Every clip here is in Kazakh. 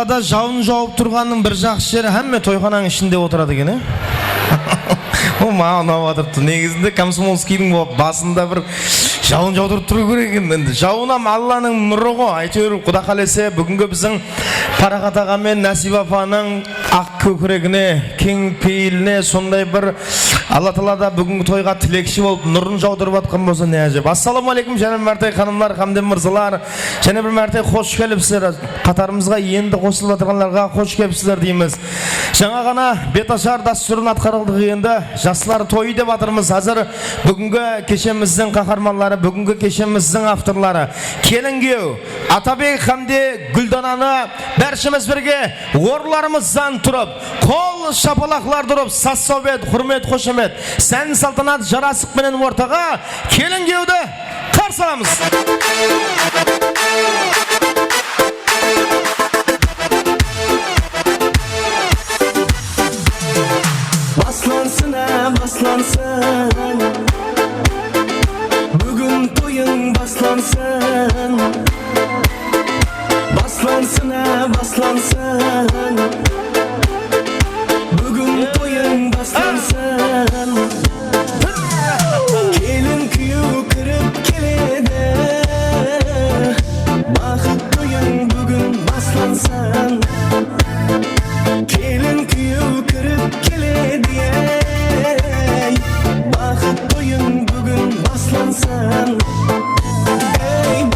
далада жауын жауып тұрғанның бір жақсы жері әмме тойхананың ішінде отырады екен, О, маған ұнап жатырды. Негізінде Комсомольскийдің басында бір жауын жаудырып тұру керек екен. Жауынам Алланың нұры ғой. Әйтеуір Құда қаласа бүгінгі біздің Парағат аға мен Нәсип апаның ақ көкірегіне, кең пейіліне сондай бір Алла Тағала бүгінгі тойға тілекші болып нұрын жаудырып жатқан болса не әжеп. Ассалаумағалейкум және бір мәрте ханымдар, хамден мырзалар, және бір мәрте қош келіпсіздер. Қатарымызға енді қосылып жатырғандарға қош келіпсіздер дейміз. Жаңа ғана беташар дәстүрін атқарылдық, енді жастар тойы деп жатырмыз. Қазір бүгінгі кешеміздің қаһармандары, бүгінгі кешеміздің авторлары Келінгеу, Атабек Хамде Гүлдананы бәршіміз бірге орларымыздан тұрып, қол шапалақлар тұрып, сассаубет, құрмет, қошемет, сән салтанат жарасық менен ортаға Келінгеуді қарсы аламыз. Баслансын, бүгін тойың баслансын. Баслансын, бүгін тойың баслансын. Келін күйеу кіріп келеді, бақыт тойың бүгін баслансын. Келін күйеу кіріп келеді, бақыт тойың бүгін баслансын.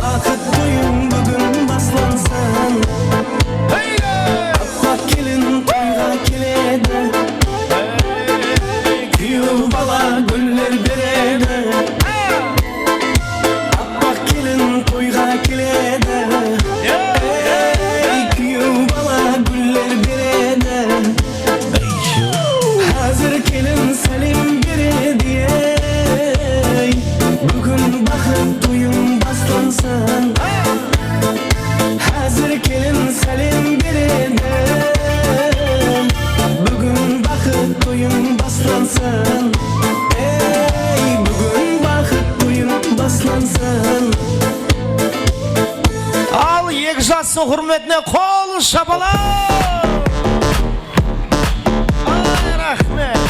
Бақыт тойың бүгін баслансын. Аппақ келін тойға келеді, күйеу бала гүлдер береді. Аппақ келін тойға келеді, күйеу бала гүлдер береді. Қазір келін сәлем береді, бүгін бақыт тойың баслансын. Қазір келін сәлем береді, бүгін бақыт тойың баслансын. Бүгін бақыт тойың баслансын. Ал екі жастың құрметіне қол шапалақ. Рахмет.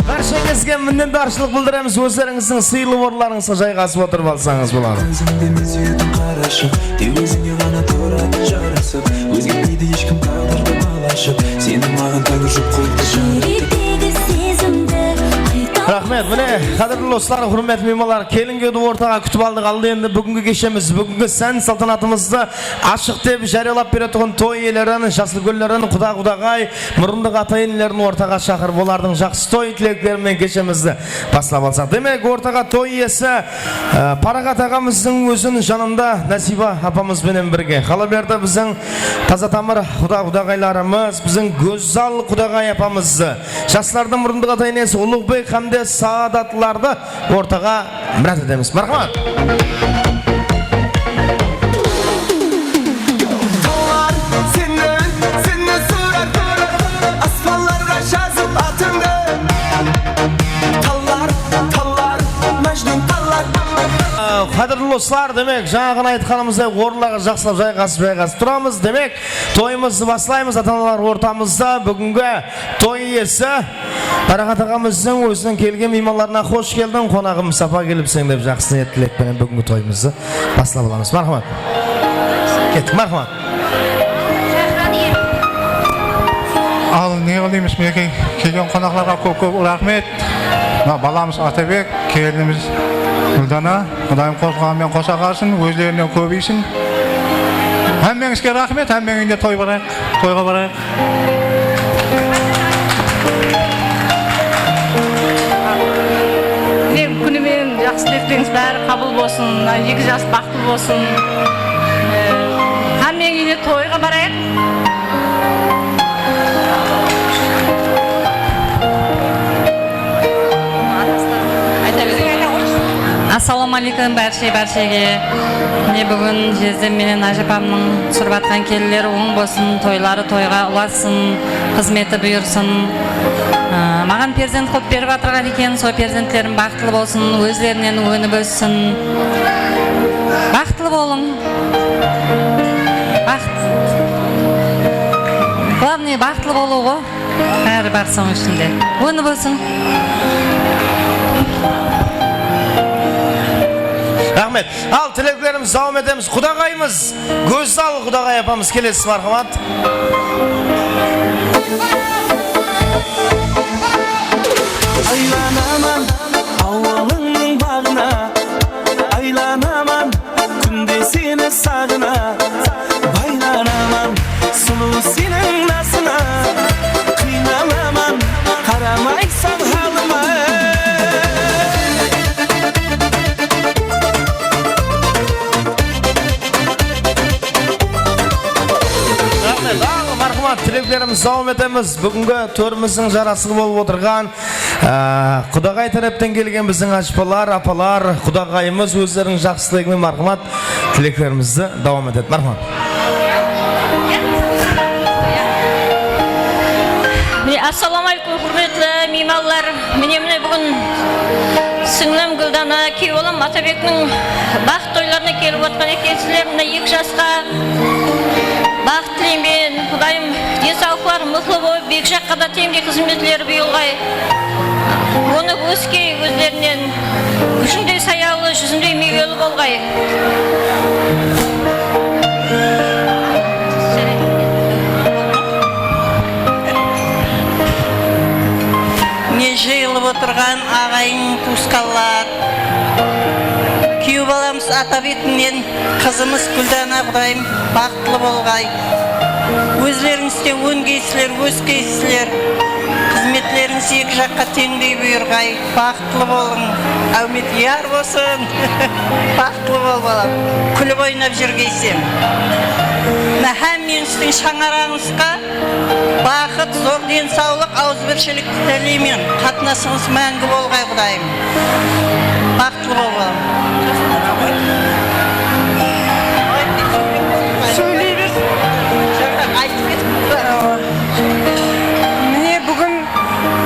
Баршаңызға міннендаршылық білдіреміз. Өздеріңіздің сыйлы орларыңызға жайғасып отырып алсаңыз болады. Өзіңден сүйетін қарашып, тек өзіңе ғана тұрады жарасып. Өзгермейді ешкім тағдырды балашып, сені маған тәңір жұп қойды жаратып. Рахмет, міне қадірлі достар, құрметті меймандар, Келінгеуді ортаға күтіп алдық. Алды енді бүгінгі кешеміз, бүгінгі сән салтанатымызды ашық деп жариялап беретұғын той иелерін, жасыл гүлдерін, құда-құдағай, мұрындық ата-енелерін ортаға шақырып, олардың жақсы той тілектерімен кешемізді бастап алсақ. Демек, ортаға той иесі Парағат ағамыздың өзін жанында Нәсиба апамызбенен бірге. Қала берді біздің таза тамыр құда-құдағайларымыз, біздің Гөззал құдағай апамызды, жастардың мұрындық ата-енесі Ұлықбек Хамде садатларды ортаға мұрат етеміз. Мархамат. Талар сені сұрар, аспанларға жазып атыңды. Талар, мәжнүн талар. Қадірлі достар, демек жаңа ғана айтқанымыздай орларға жақсылап жайғасып тұрамыз. Демек тойымызды бастаймыз. Ата-аналар ортамызда бүгінгі той иесі Парағат ағамыздың өзінің келген меймандарына қош келдің, қонағым сапа келіпсің деп жақсы ниет тілекпенен бүгінгі тойымызды бастап аламыз. Мархамат. Кеттік, мархамат. Ал не қылымыз мінекей келген қонақларға көп рахмет. Баламыз Атабек, келініміз Гүлдана, Құдайым қосылғанмен қоса қалсын, өздерінен көбейсін. Әммеңізге рахмет, әммеңінде тойға барайық. Күнімен жақсы тілектеріңіз бәрі қабыл болсын, екі жас бақытты болсын. Әммен үйіне тойға барайық. Ассалаумағалейкум бәршеге. Не бүгін жездем менен ажапамның түсіріп атқан келілері оң болсын, тойлары тойға ұласын, қызметі бұйырсын. Маған перзент қылып беріп атырған екен, сол перзенттерім бақытлы болсын, өздерінен өніп өссін. Бақытлы болың. главный бақытлы болу ғой. Бәрі бар соның ішінде. Оны болсын. Рахмет. Ал тілектеріміз дауам етеміз. Құдағайымыз, көз сал Құдағай апамыз келесіз, мархамат. Айланаман ауылыңның бағына, айланаман күнде сені сағына, байланаман сұлу сенің насына, қиналаман қарамайсың халыма. Рахмет. Ал мархамат, тілектеріміз дауам етеміз. Бүгінгі төріміздің жарасы болып отырған Құдағай тараптан келген біздің ажпалар, апалар, Құдағайымыз өздерінің жақсылығымен мархамат тілектерімізді дауам етеді. Мархамат. Ассаламалейкум, құрметті меймандар. Міне бүгін сіңлім Гүлдана, күйеуім Атабектің бақыт тойларына келіп отқан екенсіздер. Мына 2 жасқа бақыт тілеймін. Құдайым денсаулықтары мықты болып, бекжаққа да тиімді қызметлері бұйылғай. Оны өскей өздерінен жүзіндей саялы, жүзіндей мейвелі болғай. Не жиылып отырған ағайын туысқандар, күйеу баламыз Атабектіңнен қызымыз Гүлдана, Құдайым бақытлы болғай. Өздеріңізде өңгейсілер, өскейсілер, қызметлеріңіз 2 жаққа теңдей бұйырғай. Бақытлы болың, әумет яр болсын. Бақытлы бол балам, күліп ойнап жүргейсен. Һәм менің шаңараңызға бақыт, зор денсаулық, ауызбіршілік тілеймін. Қатынасыңыз мәңгі болғай, Құдайым. Бақытлы бол балам. Міне бүгін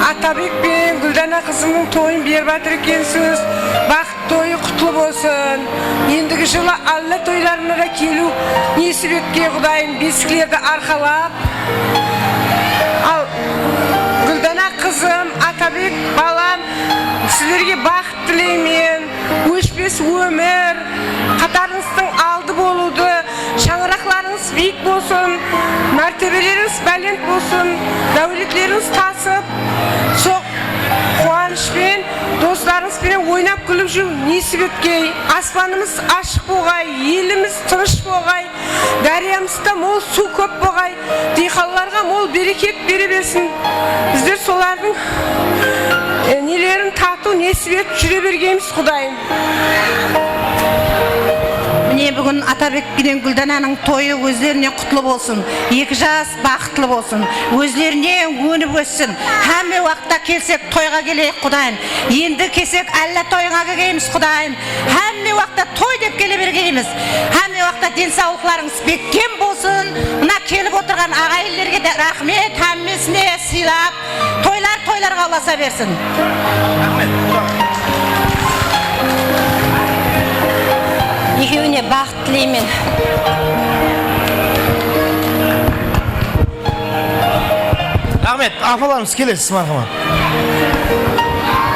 Атабек пен Гүлдана қызымның тойын беріп жатыр екенсіз. Бақыт тойы құтлы болсын. Ендігі жылы Алла тойларына да келу несіп етке, Құдайым, бесікілерді арқалап. Ал Гүлдана қызым, Атабек балам, сіздерге бақыт тілеймін. Өшпес өмір, қатарыңыздың алды болуды, шаңырақларыңыз биік болсын, мәртебелеріңіз бәлент болсын, дәулетлеріңіз тасып, соқ қуанышпен, достарыңызбен ойнап күліп жүру несіп еткей. Аспанымыз ашық болғай, еліміз тыныш болғай, дариямызда мол су көп болғай, диқалларға мол берекет бере берсін. Біздер солардың нелерін тату несіп етіп жүре бергеніміз, Құдайым. Міне бүгін Атабек пен Гүлдананың тойы өздеріне құтлы болсын. 2 жас бақытлы болсын. Өздеріне өніп өссін. Әмме уақытта келсек тойға келейік, Құдайым. Енді келсек Алла тойға келгейміз, Құдайым. Әмме уақытта той деп келе бергейміз. Әмме уақытта денсаулықтарыңыз бекем болсын. Мына келіп отырған ағайындерге де рахмет, әммесіне сыйлап, тойларға ұласа берсін. Екеуіне бақыт тілеймін. Рахмет. Апаларымыз келесіз, мархамат.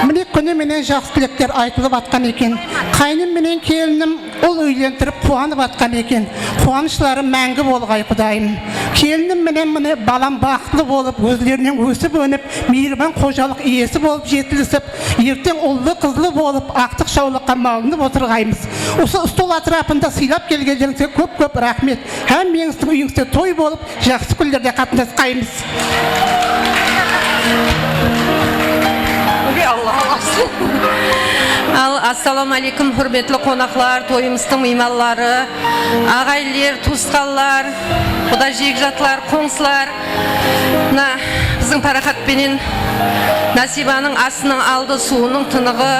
Міне күні менен жақсы тілектер айтылып атқан екен. Қайным менен келінім ол үйлендіріп қуанып атқан екен. Қуанышлары мәңгі болғай, Құдайым. Келінім менен міне балам бақытлы болып, өздерінен өсіп өніп, мейірбан қожалық иесі болып жетілісіп, ертең ұллы қызлы болып, ақтық шаулыққа малынып отырғаймыз. Осы стол атрапында сыйлап келгендеріңізге көп рахмет. Һәм меніңіздің үйіңізде той болып, жақсы күндерде қатынасқаймыз. Ал ассаламалейкум, құрметті қонақлар, тойымыздың мейманлары, ағайлар, туысқанлар, құда жекжатлар, қоңсылар. Біздің парақатпенен Насибаның асының алды суының тынығы,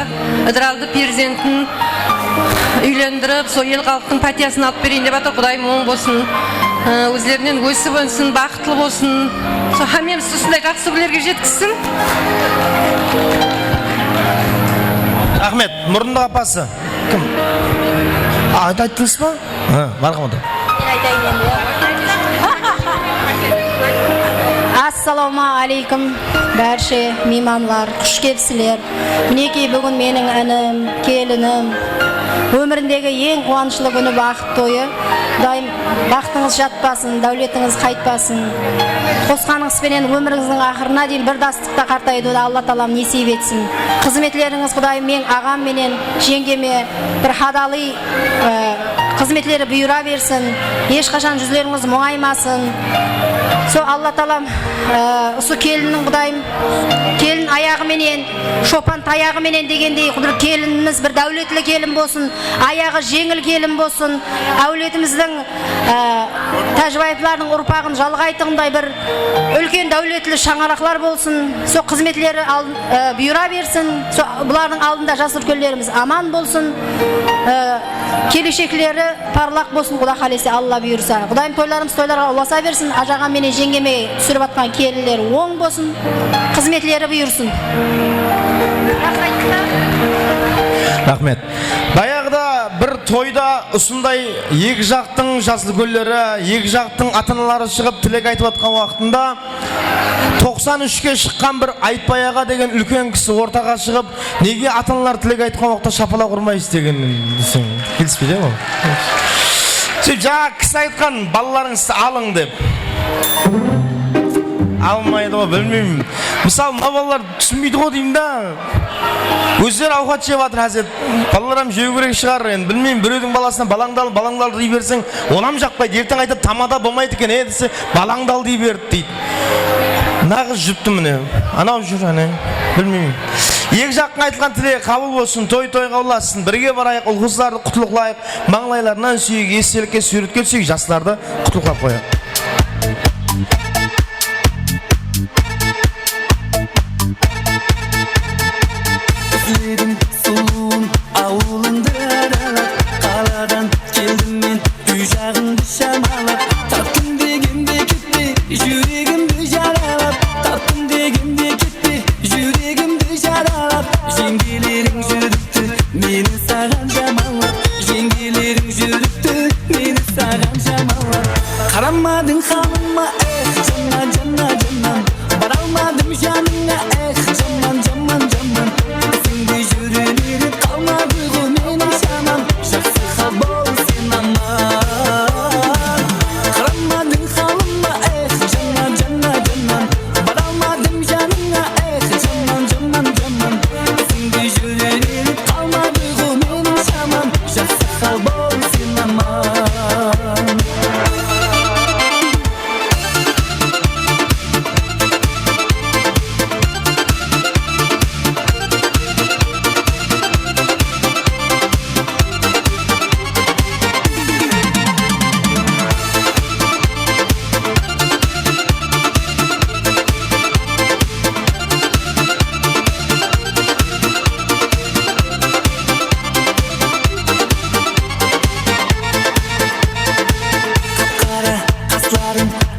ыдыралды перзентін үйлендіріп, сол ел халықтың пәтиясын алып берейін деп жатыр. Құдайым оң болсын, өздерінен өсіп өнсін, бақытлы болсын. Сол хамеміз осындай жақсы күндерге жеткізсін. Рахмет. Мұрындық апасы. Кім? Айттыңыз ба? Мархамат. Assalamu alaikum barcha mehmonlar, xush kelibsizlar. Mineki bugun mening anam, kelinim ömründегі ең қуанышлы күні бақыт тойы. Дайым бақытыңыз жатпасын, дәулетіңіз қайтпасын. Қосқаныңызбенен өміріңіздің ақырына дейін бір дастықта қартаюды Алла Таалам несіп етсін. Қызметлеріңіз Құдайым мен ағам менен жеңгеме бір хадали қызметлері бұйыра берсін. Ешқашан жүзлеріңіз мұңаймасын. Со Алла Таалам осы келіннің Құдайым келін аяғы менен, шопан таяғы менен дегендей бір келініміз бір дәулетлі келін болсын, аяғы жеңіл келін болсын, әулетіміздің тәжібаевлардың ұрпағын жалғайтындай бір үлкен дәулетлі шаңырақлар болсын. Со қызметлері бұйыра берсін. Со бұлардың алдында жас үлкендеріміз аман болсын. Келешектері parlaq болсын. Құда қаласа Алла бұйырса. Құдайым тойларымыз тойларға ұласа берсін. Ажаға менен жеңгеме түсіріп атқан келіндер оң болсын. Қызметлері бұйырсын. Рахмет. Баяғыда бір тойда ұсындай екі жақтың жасыл көллері, екі жақтың ата-аналары шығып тілек айтып атқан уақытында 93-ке шыққан бір айтбай аға деген үлкен кісі ортаға шығып, неге ата-аналар тілек айтқан уақытта шапалақ ұрмайсыз деген десең, келіспейді ме? Жаңа кісі айтқан балаларыңызды алың деп. Алмайды ғой, білмеймін. Мысалы, мына балалар түсінбейді ғой деймін да. Өздері ауқат жеп жатыр әзет. Балаларым жеу керек шығар, енді білмеймін, біреудің баласына балаңдал дей берсең, онам жақпайды. Ертең айтып тамада болмайды екен, десе, балаңдал дей берді дейді. Нағыз жүпті міне. Анау жүр, білмеймін. Екі жақтың айтылған тілегі қабыл болсын, той-тойға ұласын, бірге барайық, ұл-қыздарды құтылықлайық, маңлайларынан сүйек, естелікке суретке түсейік, жастарды құтылықлап қояйық. Özledim suluğun avulunda aralap Kaladan geldim ben ücağımda şamalap Tattım degimde gitti yüreğimde jaralap Tattım degimde gitti yüreğimde jaralap Jengelerim yürüttü meni sağan jamallap Jengelerim yürüttü meni sağan jamallap Karamadın halıma canna canna cannan Baralmadım janına canman canman canman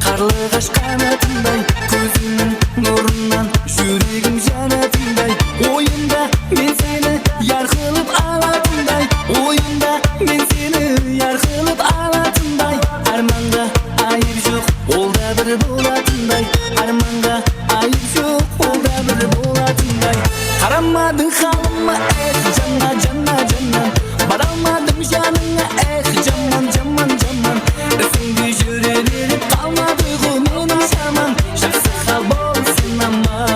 Karlıgaş kanatınday Gözünün nurundan Yüreğim janatınday Oyunda ben seni yar kılıp alatınday Oyunda ben seni yar kılıp alatınday Armanda ayıp yok Olda bir bulatınday Armanda ayıp yok Olda bir bulatınday Karamadın halıma canna canna cannan Baralmadım janına canman canman canman Şimdi yüreğim kalmadı Gülmenin şaman Şaksı hal bolsun ama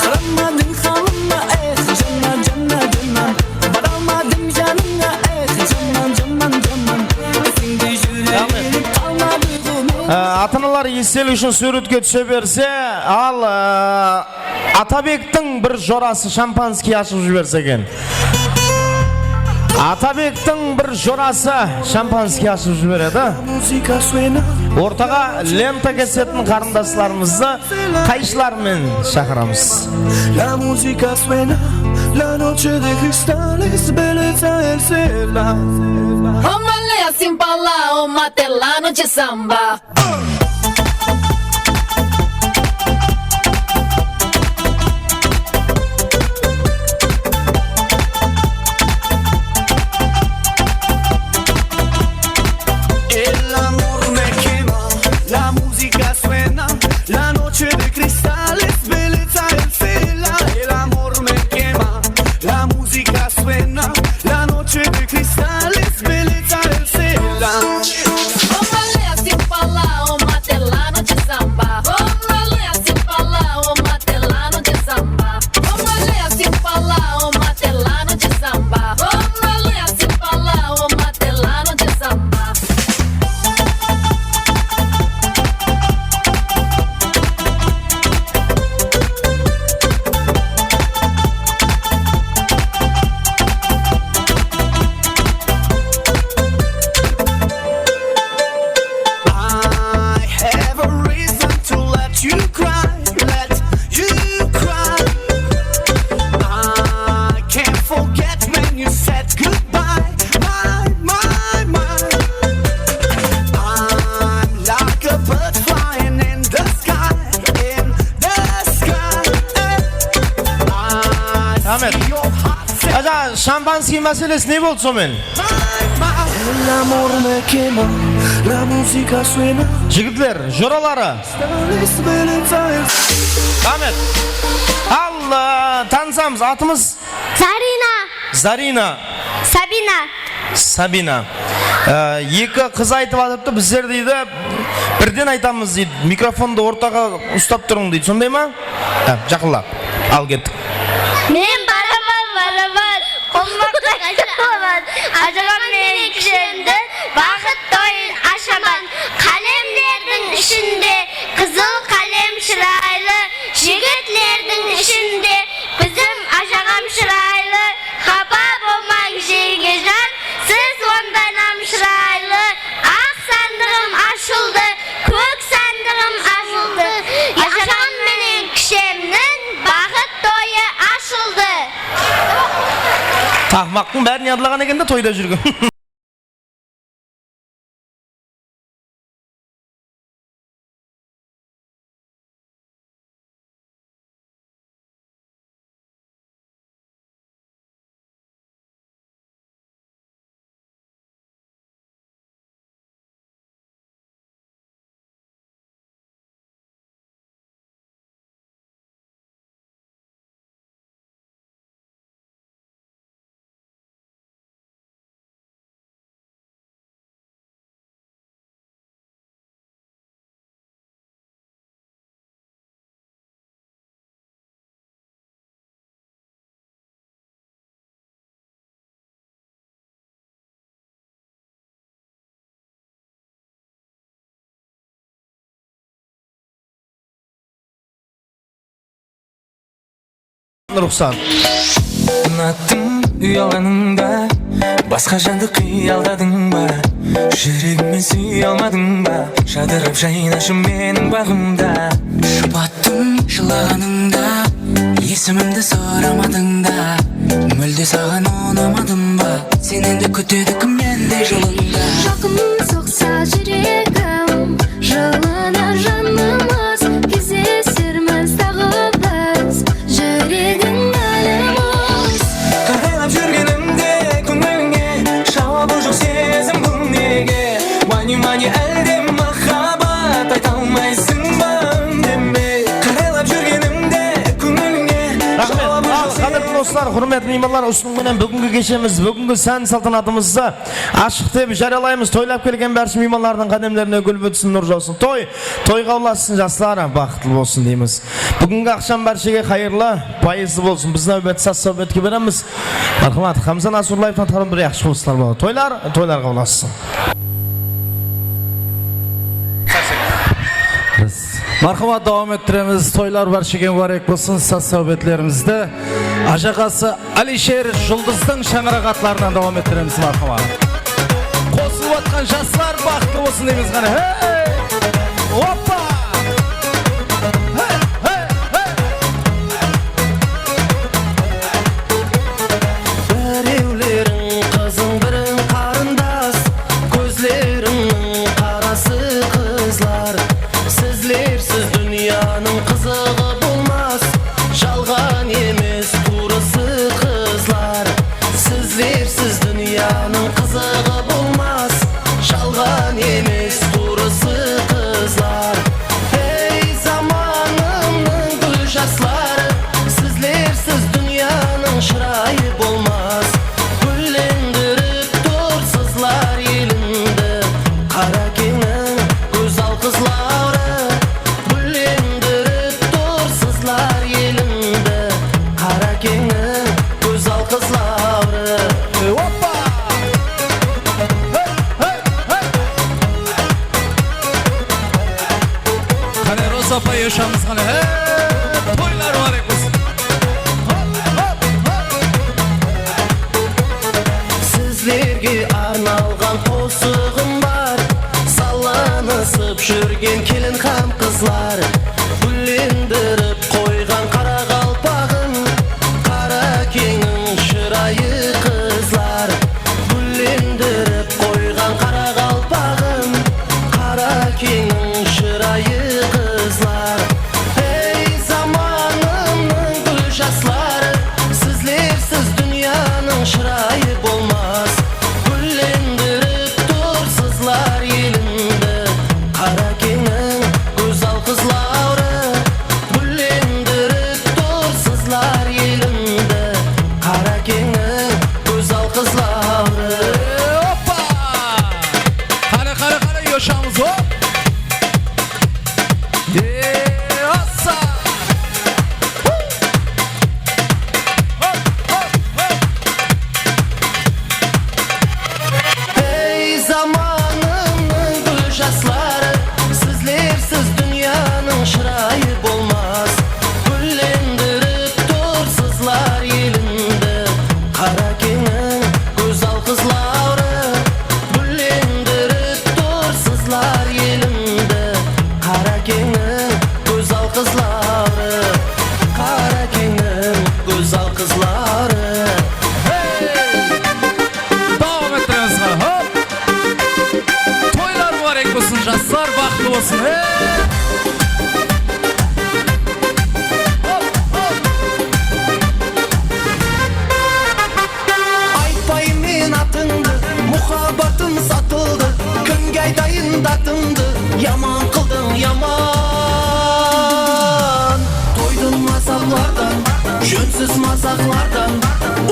Karamadın halıma canna canna cannan Baralmadım janına canman canman canman Şimdi yüreğim kalmadı Gülmenin Ата-аналар естелік үшін суретке түсе берсе, ал Атабектің бір жорасы шампанский ашып жіберсе екен. Атабектің бір жорасы шампанский ашып жібереді. Ортаға лента кесетін қарындастарымызды қайшылармен шақырамыз. La música suena, la noche de cristales, belleza el cielo. Romalea sin pala, o mate la noche samba. El amor me quema, la música suena. şampanski meselesi ne oldu somen? El amor me quema, la música suena. Jigitler, joraları. Ahmet. Allah, tanısamız atımız Zarina. Sabina. Екі қыз айтып атыпты, біздер дейді, бірден айтамыз дейді, микрофонды ортаға ұстап тұрың дейді, сондай ма? Жақылап, ал кеттік. Мен барабар, қолмаққа қашаман, ажырам менің кішімді, бақыт тойын ашаман. Қалемдердің ішінде, қызыл қалем шырайлы, жігітлердің ішінде, біздің ажағам шырайлы, қапа болмаң жеңге жан, сіз ондайнам шырайлы, ақ сандығым ашылды, көк сандығым ашылды, ажағам менің кішемнің бақыт тойы ашылды. Тақмақтың бәрін ядылаған екен де тойда жүрген. Ruhsan. Ұнаттым ұялғаныңда, басқа жанды қиялдадың ба, жүрегіммен сүй алмадың ба, жадырып жайнашы менің бағымда. Жұбаттым жылағаныңда, есімімді сұрамадың да, мүлде саған ұнамадым ба, сен енді күтеді кім менде жолыңда. Жақын соқса жүрегім, жылына жанымыз, кездесерміз тағы біз, жүрегің әліміз. Қарайлап жүргенімде көңіліңе, жауабы жоқ сезім бұл неге, мани әлде махаббат айта алмайсың ба үндеме. Қарайлап жүргенімде көңіліңе, жауабы жоқ сезім. Қадірлі достар, құрметті меймандар, ұсыныңменен бүгінгі кешеміз, бүгінгі сән салтанатымызды ашық деп жариялаймыз. Тойлап келген бәрші мейманлардың қадемлеріне гүл бітсін, нұр жаусын. Тойға ұласын, жастары бақытлы болсын дейміз. Бүгінгі ақшам бәршіге қайырлы, пайызы болсын. Біз нәубет сас советке береміз. Мархамат, Хамзан Асурлаевтан тарым бір яқшы болсылар болады. Тойларға ұласын. Marhamat, devam ettiremiz. Toylar barşigen varek bolsun. Saz sohbetlerimizde Ajagası Alişer Жұлдыздың şangıraqatlarından devam ettiremiz. Marhamat. Qo'shilib atgan jaslar baxtli bo'lsin deymiz qani. Hey! Hoppa! Hey, hey, hey! Bireuleriň kızın birin qarindas, gözleriň qarası qızlar. Sizlersiz dünyanın kızığı bulmaz, жалған емес турысы kızlar. Sizlersiz dünyanın kızığı bulmaz, жалған емес турысы kızlar. Ey zamanımın gül жаслары, sizlersiz dünyanın şırayı bulmaz. Güllendirip tursuzlar elinde, kara kengin güzel kızları. Güllendirip tursuzlar elinde, kara kengin güzel kızları. Hoppa! Hey, hey, hey! Qani Rosa opa yaşamız qani. Hey! Toylar varek bo'lsin. Sizlerge arnalgan qo'shig'im var, sallanışıp жүрген kelin ham qizlar. Gullendirib qo'ygan qara qalpog'im, qara kengin shirayı qizlar. Gullendirib qo'ygan qara qalpog'im, qara kengin shirayı qizlar. Ey zamanımın gül жаслары, sizlersiz dünyanın құтты болсын. Айтпайым мен атыңды, мұхаббатым сатылды, кімге айтайын датыңды, яман қылдың яман. Тойдың мазақлардан, жөнсіз мазақлардан,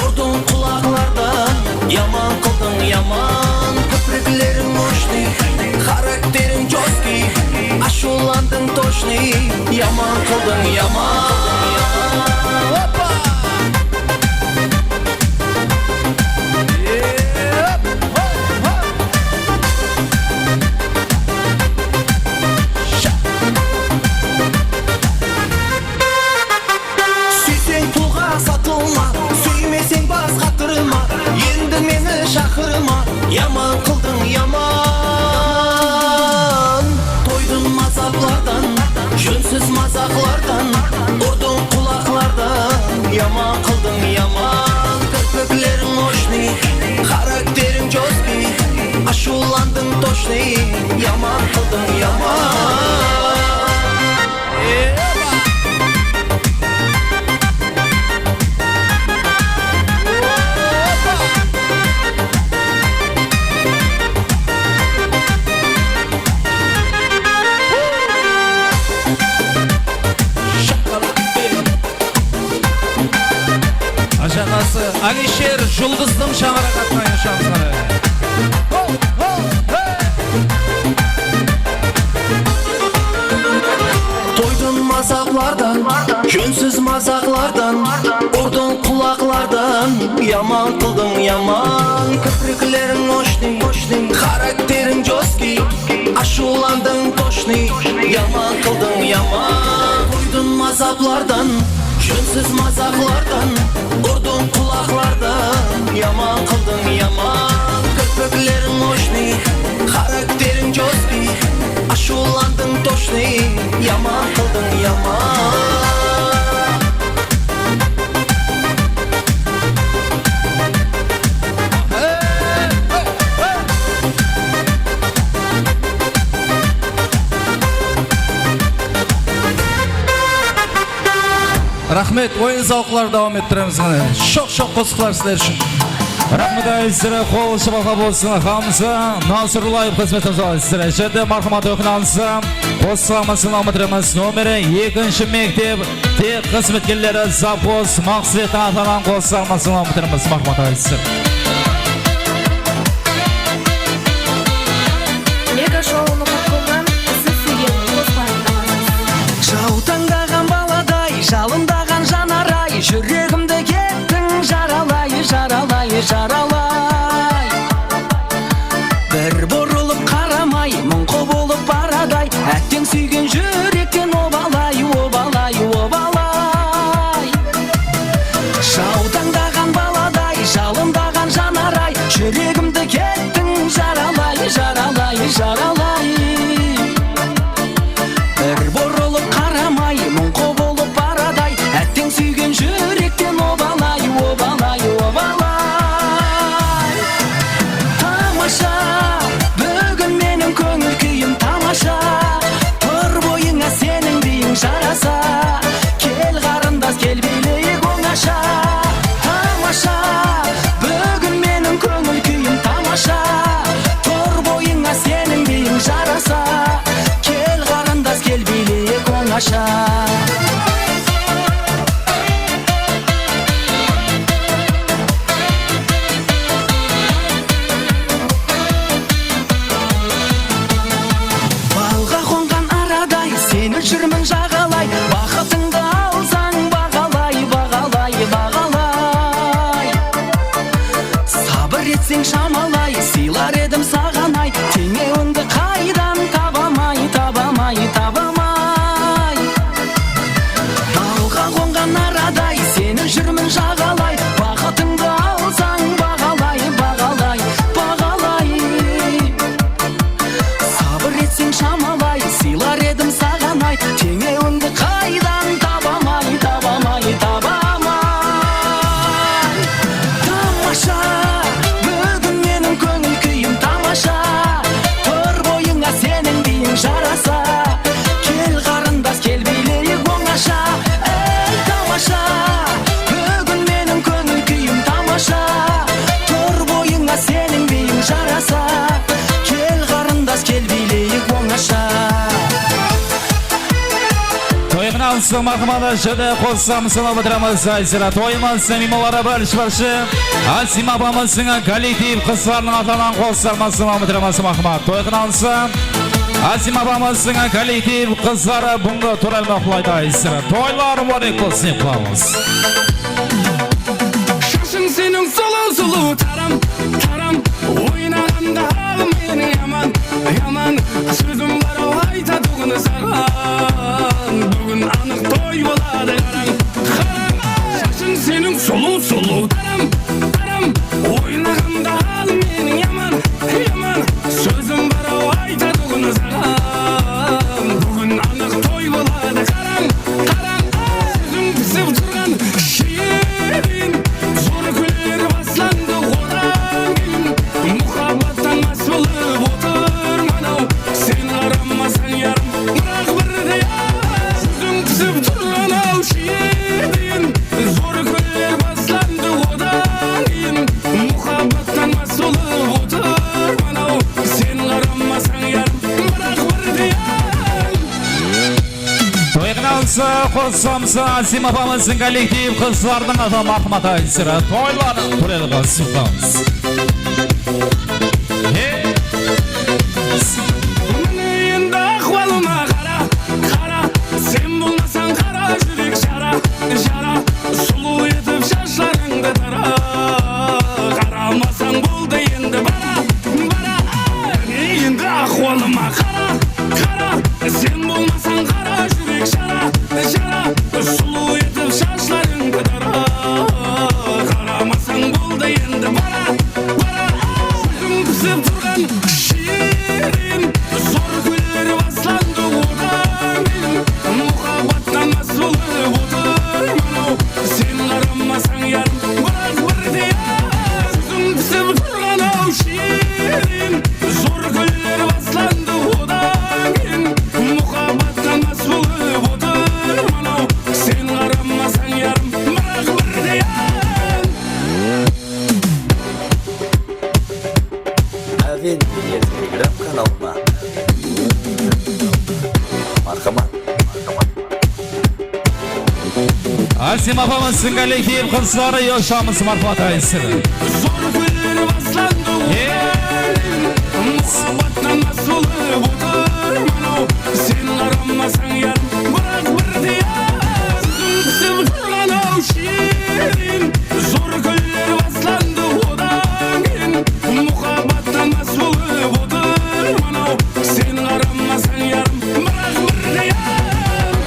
ұрдың құлақлардан, яман қылдың яман. Көпіріклерің мощный, характерің жесткий, ашуландың точный, яман қылдың яман. Yaman kıldın yaman. Toydun mazaklardan, jönsiz mazaklardan, urdun kulaklardan, yaman kıldın yaman. Kirpiklerin hoşni, karakterin jostki, aşulandın toşni, yaman kıldın yaman. Ажағасы Алишер жұлдыздың шаңырағатына yaşamsana. Toydun mazaklardan, jönsiz mazaklardan, urdun kulaklardan, yaman kıldın yaman. Kirpiklerin hoşni, karakterin jostki, aşulandın toşni, yaman kıldın yaman. Toydun mazaklardan, jönsiz mazaklardan, urdun kulaklardan, yaman kıldın yaman. Kirpiklerin hoşni, karakterin jostki, aşulandın toşni, yaman kıldın yaman. Рахмет, ойын зауқлар давам еттіреміз ғана. Шоқ қосықлар сіздер үшін. Рахмет айсыры, қол шыбалға болсын. Қамысы, Насырлайып қызметіміз алды сіздер. Жерде мархамат оқынанысы, қосығамасын алматыреміз номері 2-ші мектеп, тек қызметкерлері завхоз, мақсылеттің атанан қосығамасын алматыреміз мархамат айсыр. Мега шоуны қақылған, сіз сүйген Жаутаңдаған баладай, жалындаған жанарай, жүрегімді кеттің жаралай, жаралай, жаралай. Бір бұрылып қарамай, мұңқы болып барадай, әттен сүйген жүректен обалай, обалай, обалай. Жаутаңдаған баладай, жалындаған жанарай, жүрегімді кеттің жаралай, жаралай, жаралай. Бір бұрылып қарамай, мұңқы болып барадай, әттен сүйген жүректен обалай, обалай, обалай. Тамаша, бүгін менің көңіл күйім тамаша, тұр бойыңа сенің дейін жараса, кел қарындас, кел билейік оңаша. Тамаша, бүгін менің көңіл күйім тамаша, тұр бойыңа сенің дейін жараса, кел қарындас, кел билейік оңаша. Балға қонған арадай, сені жүрмін жағалай, бақытыңды алсаң бағалай, бағалай, бағалай. Сабыр етсең шамалай, сыйлар едім сағанай, теңеуіңді қайдан табамай, табамай, табамай. Балға қонған арадай, сені жүрмін жағалай, бақытыңды алсаң бағалай, бағалай, бағалай. Сабыр етсең шамалай, сыйлар едім сағанай, теңеуіңді қайдан табамай, табамай, табамай. Тамаша, бүгін менің көңіл күйім тамаша, тұр Toyğınansı marhamada şöyle qo'ssamsın bitiramiz aysira. Toyımızın mimolara bölüşmesi. Asim abamızın kolektiv kızlarının atalan qo'ssamsın bitiramiz marhamat. Toyğınansı Asim abamızın kolektiv kızları bunga turalmoqlaydi aysira. Toylar mübarek olsun qilamiz. Şaşın senin sulu sulu taram taram oynaganda halim meni yaman yaman sözüm var o aytadığını sağan bugün anık toy boladı qarang qarang şaşın senin sulu sulu taram taram oynaganda halim meni yaman yaman sözüm var o aytadığını sağan bugün anık toy boladı qarang qarang sözüm pisip turgan şiirin zor güller baslandı odan gelin muhabbattan asılıp oturmanau sen arammasan yarım bırak bir de ya sözüm pisip turgan au şiirin zor güller baslandı odan gelin muhabbattan asılıp oturmanau sen arammasan yarım bırak bir de ya Toyğınansı qo'ssamsın Asim abamızın kolektiv kızlarının adı Ahmet aysira. Toylar turalga suqamiz. Endi ahvolimga qara, qara, sen bo'lmasang qara yurak shara, shara, suluv etib shashlaringni tara. Qaramasang bo'ldi endi bara, bara. Endi ahvolimga qara, qara, sen bo'lmasang qara yurak shara, shara, suluv etib shashlaringni tara. Qaramasang bo'ldi endi bara, bara. Sözüm pisib turgan şirin zor güller baslandı odan gelin muhabbattan asılıp oturmanau sen arammasan yarım bırak bir de ya sözüm pisib turgan au şirin zor güller baslandı odan gelin muhabbattan asılıp oturmanau sen arammasan yarım bırak bir de ya Avin Telegram kanalıma marhamat. Asim abamızın kolektiv kızları yaşamız marhamat aysira. Zor güller baslandı odan muhabbattan asılıp oturmanau sen arammasan yarım bırak bir de ya sözüm pisip turgan au şirin zor güller baslandı odan gelin muhabbattan asılıp oturmanau sen arammasan yarım bırak bir de ya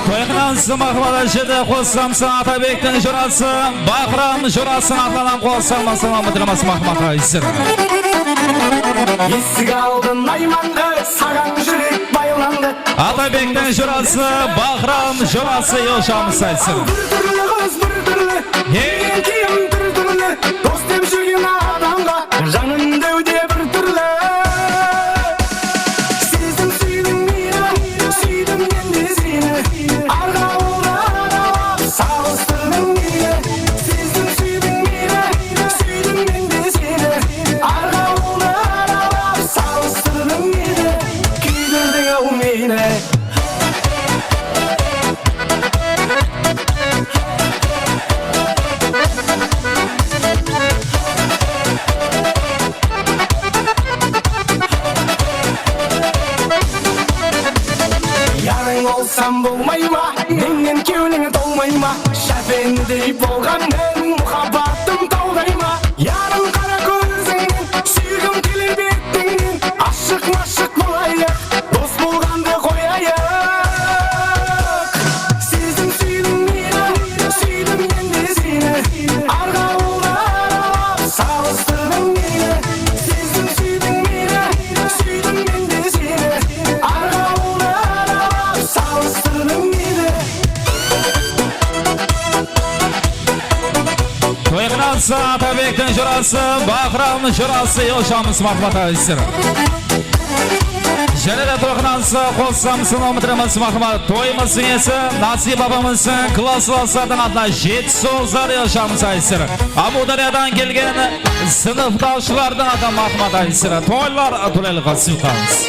Toyğınansı marhamada şöyle qo'ssamsın Atabek'ten jurası, Bahram jurasını atalan qo'ssamsın bitiramiz marhamat aysira. Esik aldın aymandı sagan yürek baylandı Atabek'ten jurası, Bahram jurası yaşamız aysira. Bir türlü kız bir türlü Kim bir türlü Dost dem жүрген адамға Жанын деуде bir türlü Сезім сүйдің мені Сүйдім мен де сені Арғауылға аралап Салыстырдың мені Сезім сүйдің мені Сүйдім мен де сені Арғауылға аралап Салыстырдың мені Күйдірдің ау мені Yarың olsam болмай ма менен кеулің толмай ма шәпендей болғанмен мұхаббатым таудай ма ярым қара көзіңнен сүйгім келер бетіңнен ашық машық болайық дос болғанды қояйық сезім сүйдім мені сүйдім мен де сені арғауылға аралап салыстырдың мені сезім сүйдің мені сүйдім мен де сені арғауылға аралап салыстырдың мені Toyğınansı Atabek'ten jurası, Bahram jurası yaşamız marhamat aysira. Және de Toyğınansı qo'ssamsın bitiramiz marhamat. Toyımızın esi Nasip abamızın klaslardan adına jet sozlar yaşamız aysira. Amudaryadan kelgan sınıfdaşlardan adam marhamat aysira. Toylar turalga suqamiz.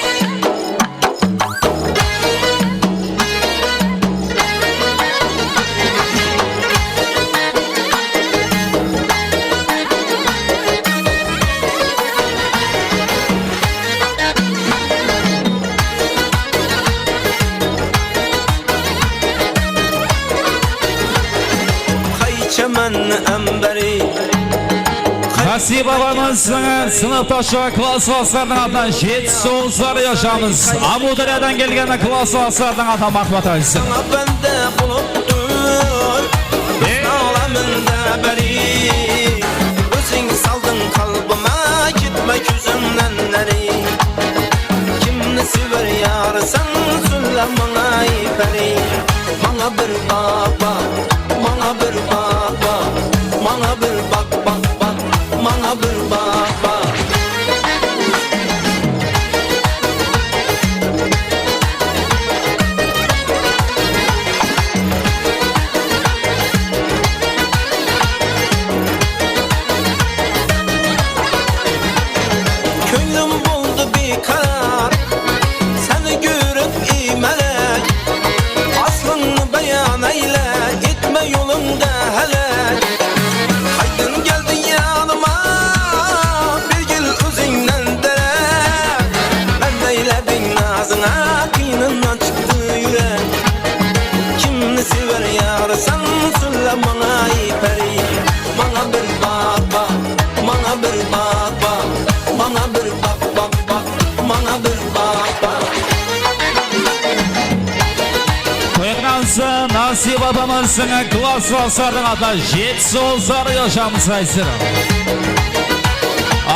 Nasip babamızın sınıftaşı klas vaslarının adından jet soğuzları yaşamız. Amudarya'dan gelgen klas vaslarının adından Mahmut Aysin. Bende buluttur Ağlamında beri Özün saldın kalbıma Gitme gözümden neri Kimni sever yarsan Söyle bana iperi Bana bir bak bak Bana bir bak bak Bana bir bak bak bak Bana bir bak bak Köylüm buldu bir karar Seni görüp iyi melek Aslını beyan eyle Gitme yolunda helek Haydın geldin yanıma Bir gül özünden derek Ben eyledim nazına Kıynından çıktı yürek Kimni sever yarsan Söyle bana iperi Bana bir bak bak Bana bir bak bak Bana bir bak bak bak Bana bir bak bak Koyaknansı Nasip babamızın klas vaslarının adından jet soğuzları yaşamız Aysin.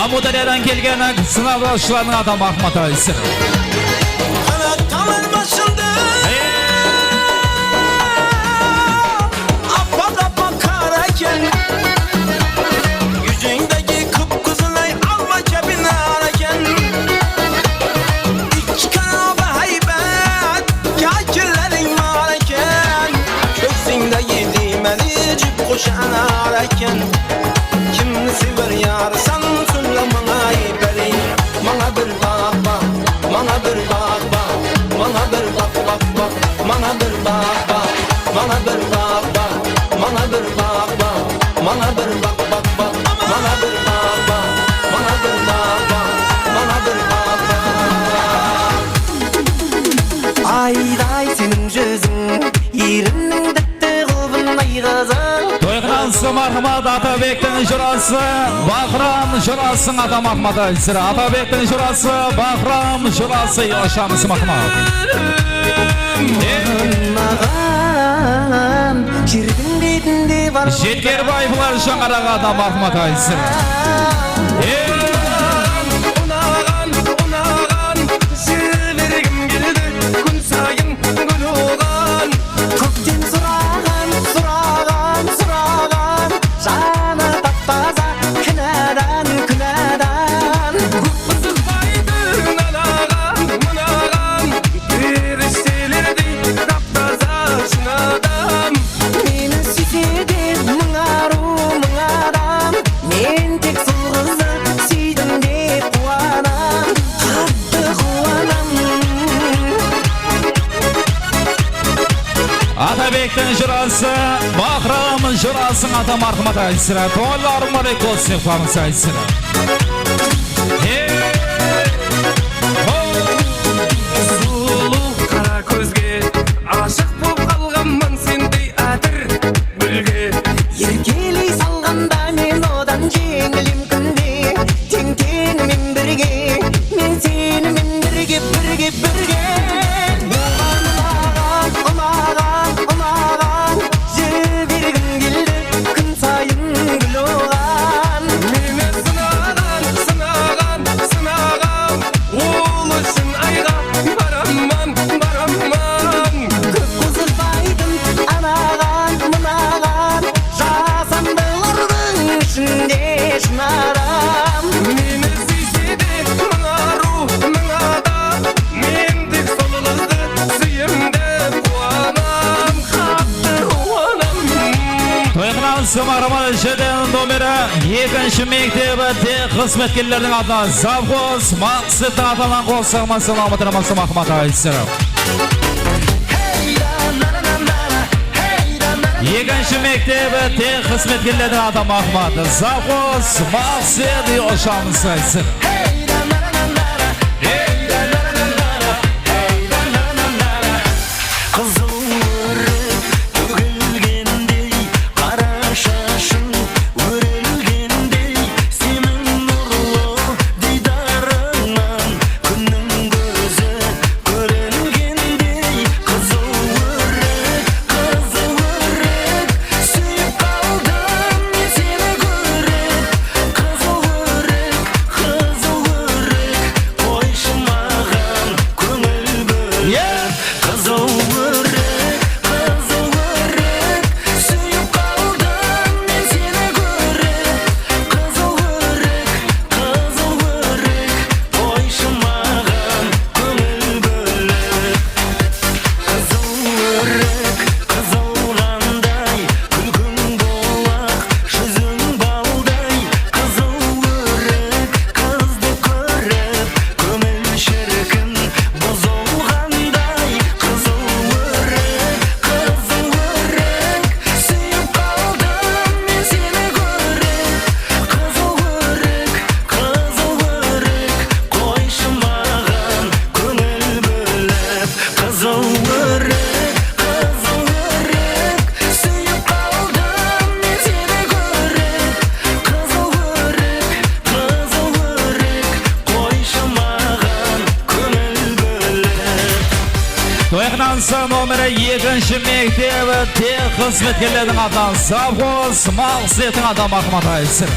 Amudarya'dan gelgen sınavdaşlarının adından Mahmut Aysin. Kanatlar başında Apa kapa karayken Yüzündeki kıpkızılay alma cebine ararken İç kanaba heybet Kakillerin varken Köksünde yediğmeli cip koşan ararken Kimni sever yarsan söyle bana iperi Bana bir bak bak Bana bir bak bak Bana bir bak bak bak Bana bir bak bak Bana bir bak bak Bana bir bak bak Bana bir bak bak bak Bana bir bak bak Bana bir bak bak Bana bir bak bak Ayday senin yüzün Yerinin dette kılbın aygazın Toyğnansı Mahmut Atabek'ten jurası Bahram jurasının adı Mahmut Aysin. Atabek'ten jurası Bahram jurası yaşamız Mahmut. Mağan Jirgin betinde var Jetker bayfılar şangarağa adı Mahmut Aysin. Unagan, unagan, severgim geldi Gün sayın gün oğan Kökten suragan, suragan, suragan Sana taptaza kınadan, kınadan Kızılbaydın anagan, mınagan Periştelerdi taptaza şınadan Meni süsedi mınaru mınadan Men tek sul kızı süydüm de kuanam Hattı kuanam Atabek'ten jurası Bahram jurasının adı Mahmut Aysin. Toğullarım var ekosif famısı Aysin. Sulu kara közge aşık bolup kalganman sendey atır gülge Yerkeli salganda men odan jеңilim күнде Тең теңмен бірге Мен сенімен бірге бірге бірге Ұнаған, ұнаған, ұнаған Жібергім келді күн сайын гүл оған Meni sınagan, sınagan, sınagan Oğul üçün ayga baramman, baramman Көп қозырбайдым анаған, мынаған Жасандылардың ішінде шынарам Meni süysede mınaru mınada Mendek solu kızdı süyümde kuanam Hattı kuanam Toyğnansı Mahmut Aysin nomeri 2-nji mektebi tek xizmetkerlerinin adına Zavxoz Maqsıt'ın atalan qo'l salamat ramasi Mahmut Aysin. 2-nji mektebi tek xizmetkerlerinin adı Mahmut Zavxoz Maqsıt yaşamız Aysin. Kızıl örük tөгілгендей Қара шашың өрілгендей Сен станция номері 2-ші мектебі тек қызметкерлердің атынан совхоз мал сетің адам Ахмат Айсыр.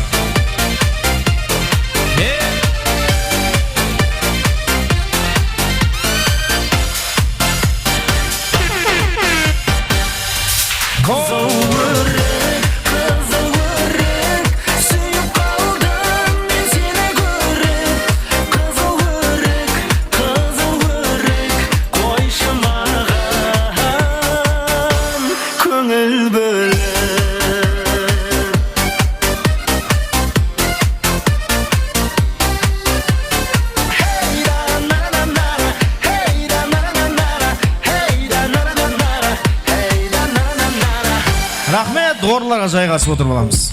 Рахмет, орынларға жайғасып отырып аламыз.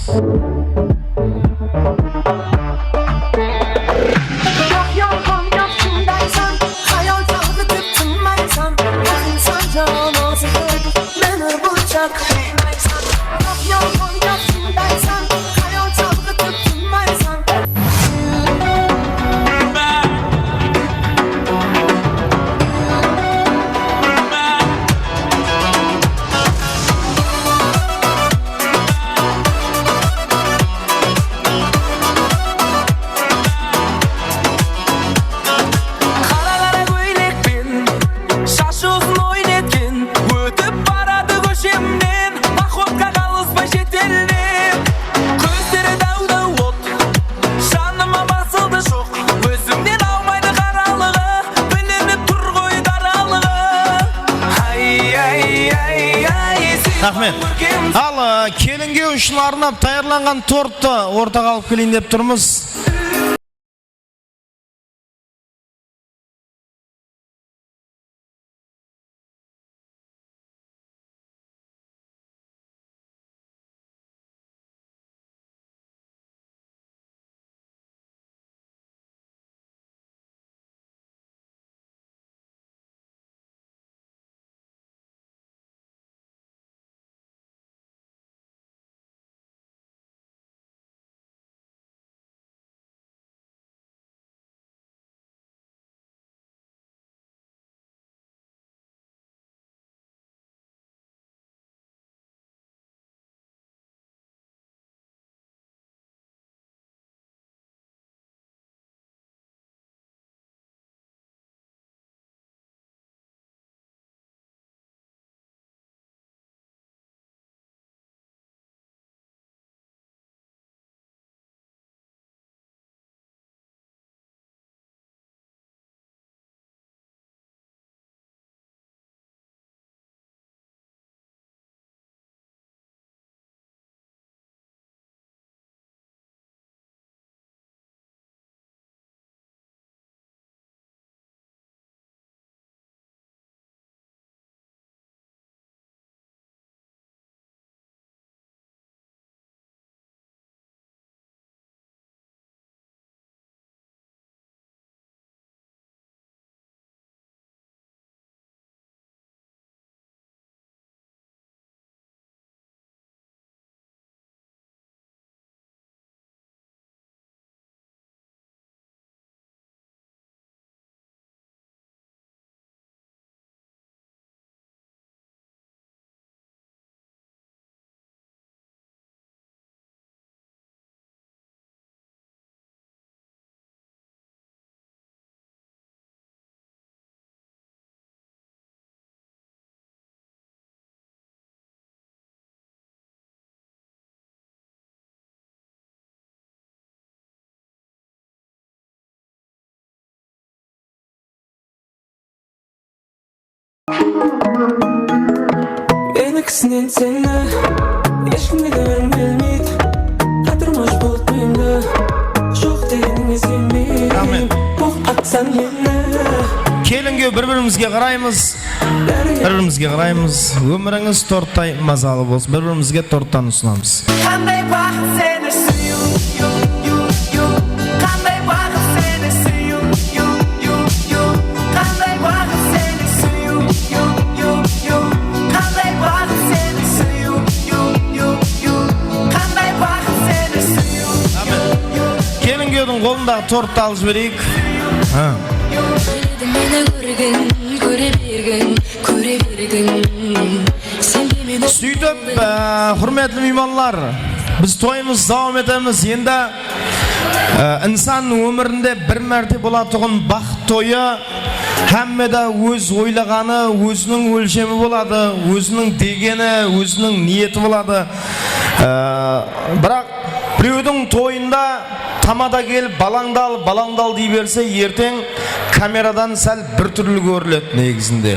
Рахмет. Ал келінге үшін арнап таярланған тортты ортаға алып келейін деп тұрмыз. Enikisinden seni eşkimde görüm bilmeydi Hatırmaş bulut muyumda Çok dedenini sevmeydi Oh atsan yine Келінге бір-бірімізге қараймыз. Өміріңіз торттай мазалы болсын. Бір-бірімізге торттан ұсынамыз. Қандай бақыт сені сүю Қандай бақыт сені сүю Қандай бақыт сені сүю Қандай бақыт сені сүю Қандай бақыт сені сүю Келінгедің қолындағы тортты алып жіберейік. Мені көрген көре бергін Сен де мені Сөйтіп, құрметті меймандар, біз тойымыз давам етеміз. Енді инсан өмірінде бір мәрте болатұғын бақыт тойы Хәммеда өз ойлағаны, өзінің өлшемі болады, өзінің дегені, өзінің ниеті болады. Бірақ біреудің тойында тамада келіп балаңдал дей берсе, ертең камерадан сәл бір түрлі көріледі негізінде.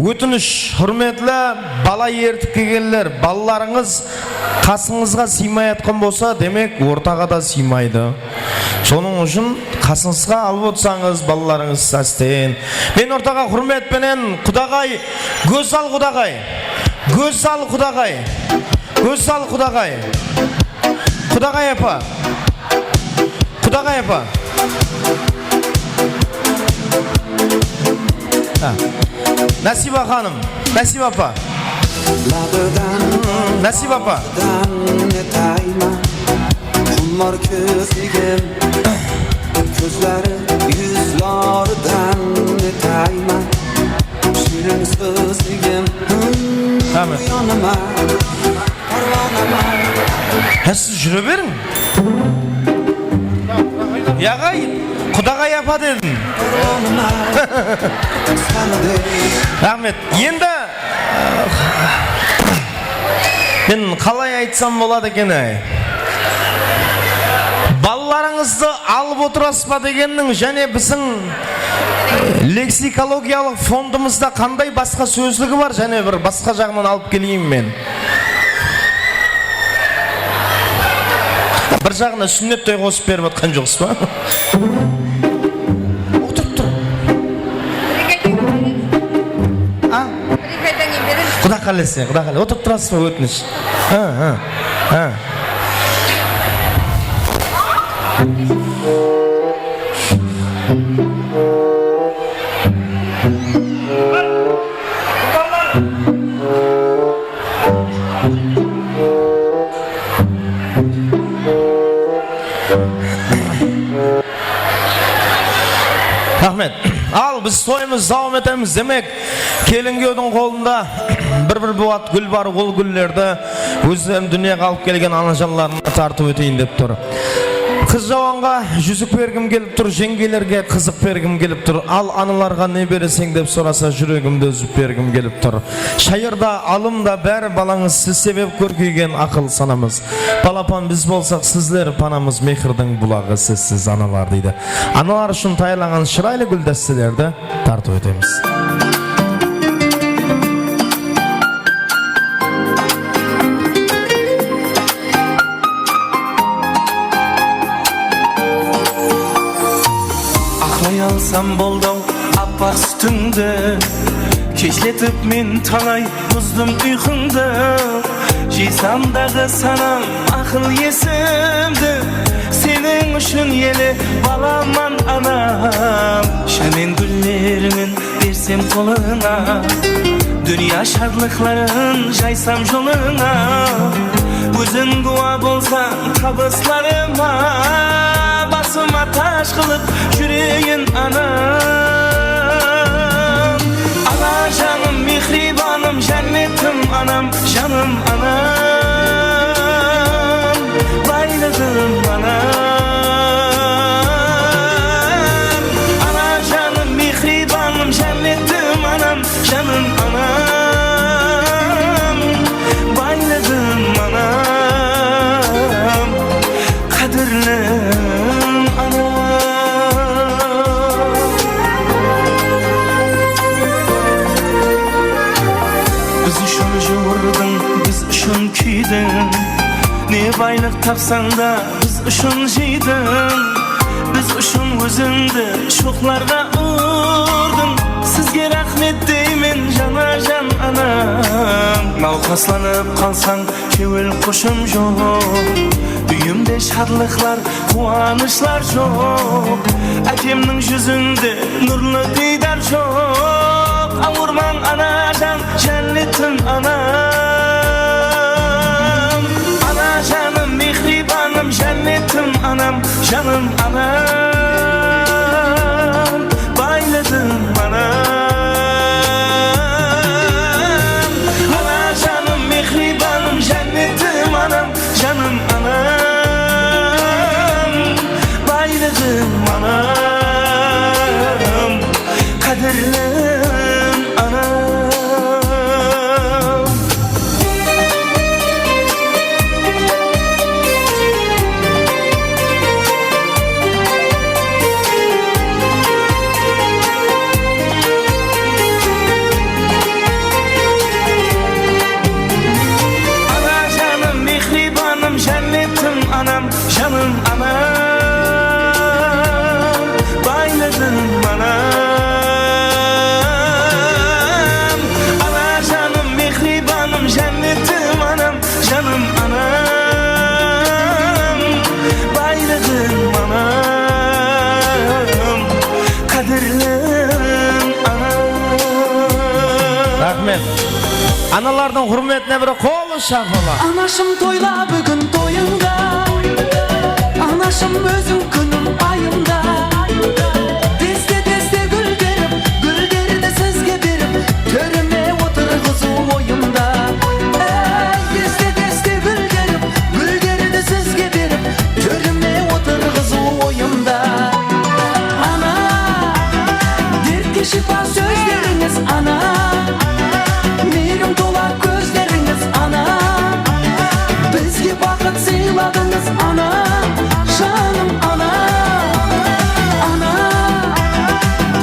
Өтініш, құрметлі бала ертіп келгендер, балаларыңыз қасыңызға сыймай атқан болса, демек ортаға да сыймайды. Соның үшін қасыңызға алып отырсаңыз, балаларыңыз сәстен. Мен ортаға құрметпенен құдағай, көз сал құдағай, көз сал құдағай, көз сал құдағай, құдағай апа, құдағай апа. Насиба ханым, Насиба апа. Насиба апа. Kumlar közlüğüm Gözleri yüzlerden netayma Şirin sözlüğüm Yanıma Parvanama Siz жүрі берің. Яғай, құдағай апа дедің. Рахмет. Енді мен қалай айтсам болады екен балаларыңызды алып отырасыз ба дегеннің және біздің лексикологиялық фондымызда қандай басқа сөздігі бар және бір басқа жағынан алып келейін мен. Бір жағына сүннет той қосып беріп отқан жоқсыз ба? Отырып тұр. Құда қалесе, отырып тұрасыз ба өтініш? Рахмет. Ал біз тойымыз давам етеміз демек келінгеудің қолында бір буат гүл бар, ол гүллерді өздерін дүниеге алып келген анажанларына тартып өтейін деп тұр. Қыз жауанға жүзік бергім келіп тұр, жеңгелерге қызық бергім келіп тұр. Ал аналарға не бересің деп сұраса, жүрегімді үзіп бергім келіп тұр. Шайырда, алымда бәрі балаңыз, сіз себеп көркейген ақыл санамыз. Балапан біз болсақ, сізлер панамыз, мехірдің бұлағы сізсіз аналар дейді. Аналар үшін тайлаған шырайлы гүлдәстелерді тартып өтеміз. Alsam boldav appak sütüngde Keşletip men talay buzdum uykunde Jiysam dağı sanam akıl yesimdi Senin üçün yeli balaman anam Şamen güllerinin versem koluna Dünya şadlıkların jaysam joluna Özün dua bolsan tabıslarıma Basıma taş kılıp yüreğin anam Ana canım mihribanım cennetim anam Canım anam Bayladım anam Ana canım mihribanım cennetim anam Canım anam Bayladım anam Kadirli Ne baylık tapsan da biz uşun jiydin Biz uşun özündü şoklarga urdun Sizge rahmet deymin jana jan anam Nalkaslanıp kalsan kevil kuşum yok Düğümde şadlıklar, kuanışlar çok Akemnin yüzünde nurlu diydar çok Avurman ana jan, cennetim anam Canım mihribanım cennetim anam Canım anam Bayladım anam anam, kaderli anam. Ana canım, mihribanım, cennetim anam, canım anam, bayladım anam. Ana canım, mihribanım, cennetim anam, canım anam, bayladım anam, kaderlim anam. Rahmet. Analardan hürmetine bir kol şarkıla. Anaşım toyla bugün toyunda, anaşım özüm günüm ayımda. Deste deste gül derdi sizge berip, törüme oturğuzu oyumda. Deste deste gül derdi sizge berip, törüme oturğuzu oyumda. Ana, dertke şifa sözleriniz ana. Mirim dola gözleriniz ana. Bizge bakıt sıyladınız ana. Canım ana. Ana,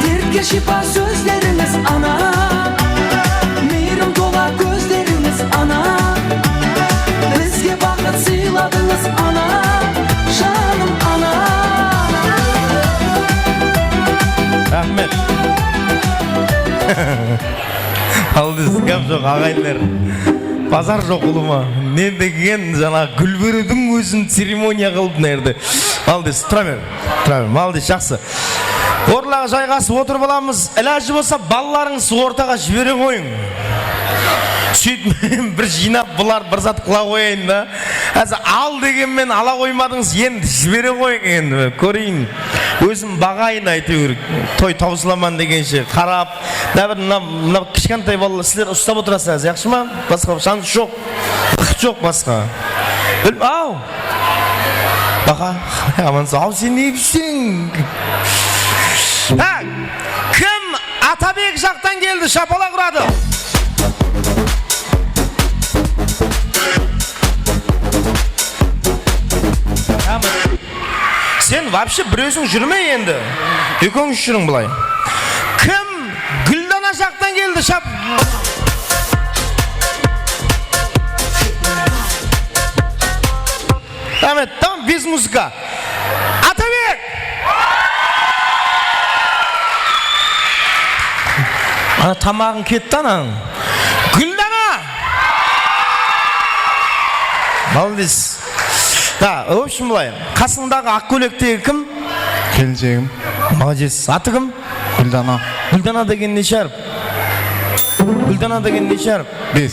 dertke şifa sözleriniz ana. Mirim dola gözleriniz ana. Bizge bakıt sıyladınız ana. Canım ana. Rahmet. Aldız, gap жоқ ағайындар. Базар жоқ ұлыма. Не деген жаңа гүл берудің өзін церемония қылып нерді. Алдыз, тұра бер. Алдыз, жақсы. Орлаға жайғасып отырып аламыз. Ілажы болса, балаларыңыз ортаға жібере қойың. Сөйтіп бір жинап бұлар бір зат қыла қойын да. Әзі ал дегенмен ала қоймадыңыз, енді жібере қойың енді. Көрейін. Өзім бағайын әйтеуір. Той таусыламан дегенше қарап. Мына кішкентай балалар сіздер ұстап отырасыз, жақсы ма? Басқа шанс жоқ. Жоқ басқа. Ау. Бақа, амансың. Ау, сен не білсең? Кім Атабек жақтан келді, шапалақ ұрады? Сен вообще біреусің жүрме енді. Екеуіңіз жүрің бұлай. Кім Гүлдана жақтан келді, шап? Tamam, без музыка. Атабек! Ана тамағың кетті анаң. Гүлдана! Молодец. Да, в общем, былай. Қасыңдағы ақ көйлектегі кім? Келіншегім. Молодец. Аты кім? Гүлдана. Гүлдана деген неше әріп? Гүлдана деген неше әріп? 5.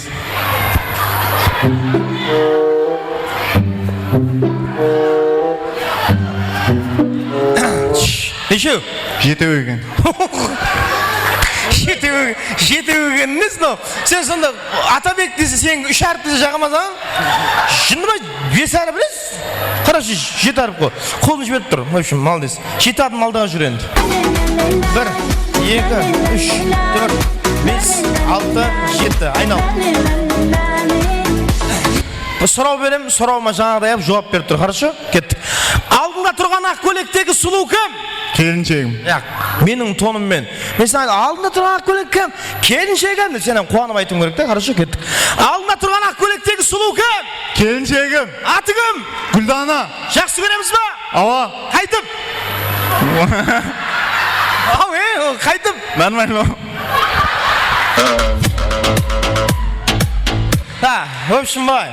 Неше? 7 екен. Жетеуі несі но? Сен сонда Атабек десе сен 3 әріпті жағамазан? Жынды ба 5 әріп білес? Қарашы 7 әріп қой. Қолын жіберіп тұр. В общем, молодец. 7 адым алдағы жүр енді. 1, 2, 3, 4, 5, 6, 7. Айнал. Сұрау берем, сұрауыма жаңағыдай жауап беріп тұр. Хорошо? Кеттік. Алдында тұрған ақ көйлектегі сұлу кім? Келіншегім. Менің тоныммен. Мен сен алдында тұрған ақ көйлек кім? Келіншегім. Сен қуанып айтуың керек те. Хорошо, кеттік. Алдында тұрған ақ көйлектегі сұлу кім? Келіншегім. Аты кім? Гүлдана. Жақсы көреміз ба? Ава. Қайтып. Қайтып. Нормально. В общем, бай.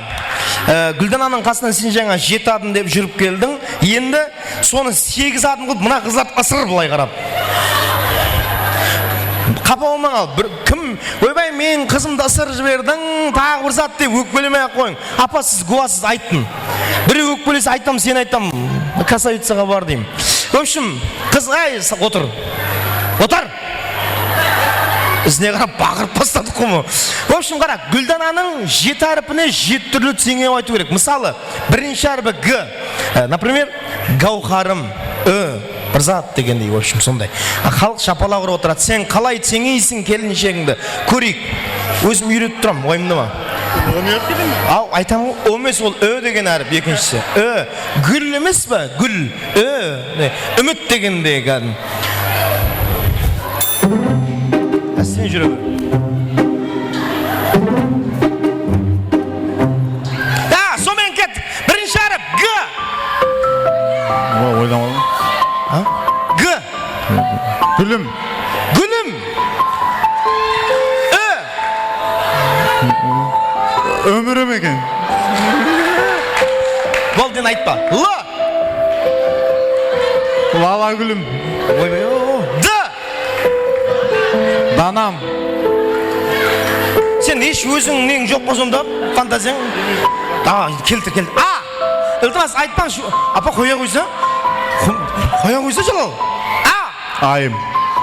Гүлдананың қасынан сен жаңа 7 адым деп жүріп келдің. Енді соны 8 адым қылып мына қызлар ысырып былай қарап. Қапа болмаң ал. Кім? Ойбай, мен қызымды ысырып жібердің, тағы бір зат деп өкпелемей ақ қойың. Апа, сіз гуасыз айттың. Біреу өкпелесе айтам, сен айтам. Касавицаға бар деймін. В общем, қыз, отыр. Отыр. Ізіне қарап бақырып бастадық қой. В общем, қара, Гүлдананың 7 әріпіне 7 түрлі теңеу айту керек. Мысалы, бірінші әріпі Г. Например, Гаухарым, бір зат дегендей, в общем, сондай. Халық шапалақ ұрып отырады. Сен қалай теңейсің келіншегіңді? Көрейік. Өзім үйретіп тұрамын, ойымды ма? Ау, айтамын, о емес, ол ö деген әріп, екіншісі. Ö, гүл емес па? Гүл. Ö, үміт дегенде кәдім. Сен жүре бер. Да, сомен кет. Бірінші әріп, Г. Ойламадым. Г. Гүлім. Гүлім. Ö. Өмірім екен. Болден айтпа. Л. Лала гүлім. Ойбай, Д. Данам. Сен еш өзің нең жоқ болсонда, фантазияң. Келтір. А. Ілтімас, айтпаң. Апа, қоя қойса. Қоя қойса жалал. А. Айым.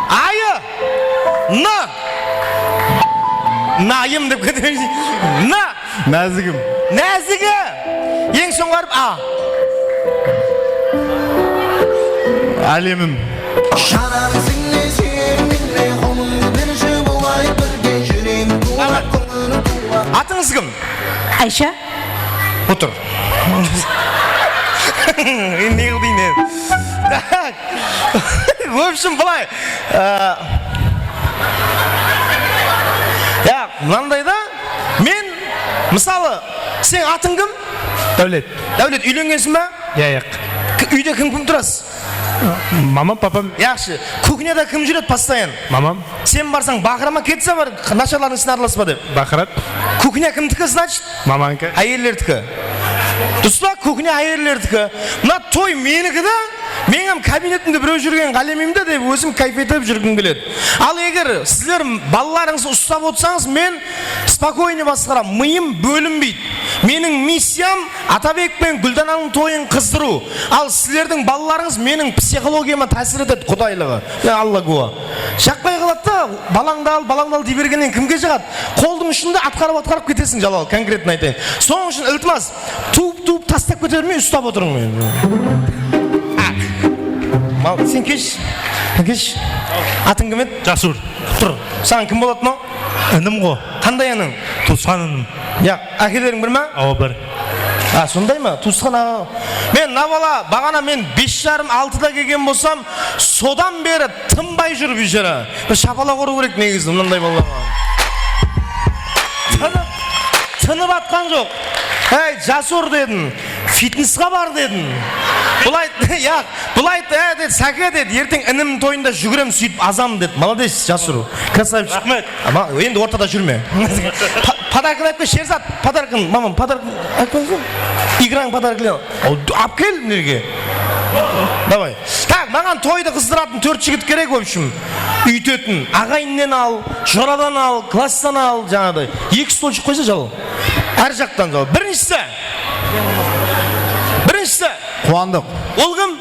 Айы. Н. Найым деп кетеміз. Н. Нәзігім. Нәзігі. Ең соң қарып А. Әлемім. Атыңыз кім? Айша. Отыр. Не қылдың енді? В общем, былай. Мынандайда, мен, мысалы, сен атың кім? Дәулет. Дәулет, үйленгенсің ба? Яяқ. Үйде кім тұрасыз? Мамам, папам. Яқшы. Кухняда кім жүреді постоянно? Мамам. Сен барсаң, бақырама кетсе бар, нашарлардың сен араласпа деп. Бақырат. Кухня кімдікі, значит? Маманка. Әйелердікі. Дұрыс па? Кухня әйелердікі. Мына той менікі да, менің кабинетімде біреу жүрген қалемімді деп өзім кайфетіп жүргім келеді. Ал егер сіздер балаларыңызды ұстап отырсаңыз, мен спокойно басқарам, миым бөлінбейді. Менің миссиям Атабек пен Гүлдананың тойын қыздыру. Ал сіздердің балаларыңыз менің психологияма тәсір етеді, құдайлығы. Алла куә. Жақпай қалады да, балаңды ал дей бергеннен кімге жағады? Қолдың ұшында атқарып кетесің, жалал, конкретно айтайын. Соның үшін ілтімас, туып тастап кетермей ұстап отырың. Сен кеш. Атың кім еді? Жасур. Тұр. Саған кім болады ма? Інім ғой. Қандай аның? Туысқан інім. Әкелерің бір ма? Ау, бір. Сондай ма? Туысқан аға. Мен бала, бағана мен 5:30-6-да келген болсам, содан бері тынбай жүр бейшара. Бір шапалақ ұру керек негізі, мынандай балаға. Тынып атқан жоқ. Жасур дедім, фитнесқа бар дедім. Бұлай, деді, сәке деді, ертең інім тойында жүгірем сөйтіп азам деді. Молодец, Жасур. Красавчик. Рахмет. Енді ортада жүрме. Подаркын айтпай, Шерзат, подаркын, мамам, подаркын айтпаңыз. Играң подаркын. Ап кел, неге? Давай. Так, маған тойды қыздыратын 4 жігіт керек, в общем. Үйтетін. Ағайыннен ал, жорадан ал, класстан ал, жаңағыдай. 2 столчық қойса жал. Әр жақтан жал. Біріншісі. Қуандық. Ол кім?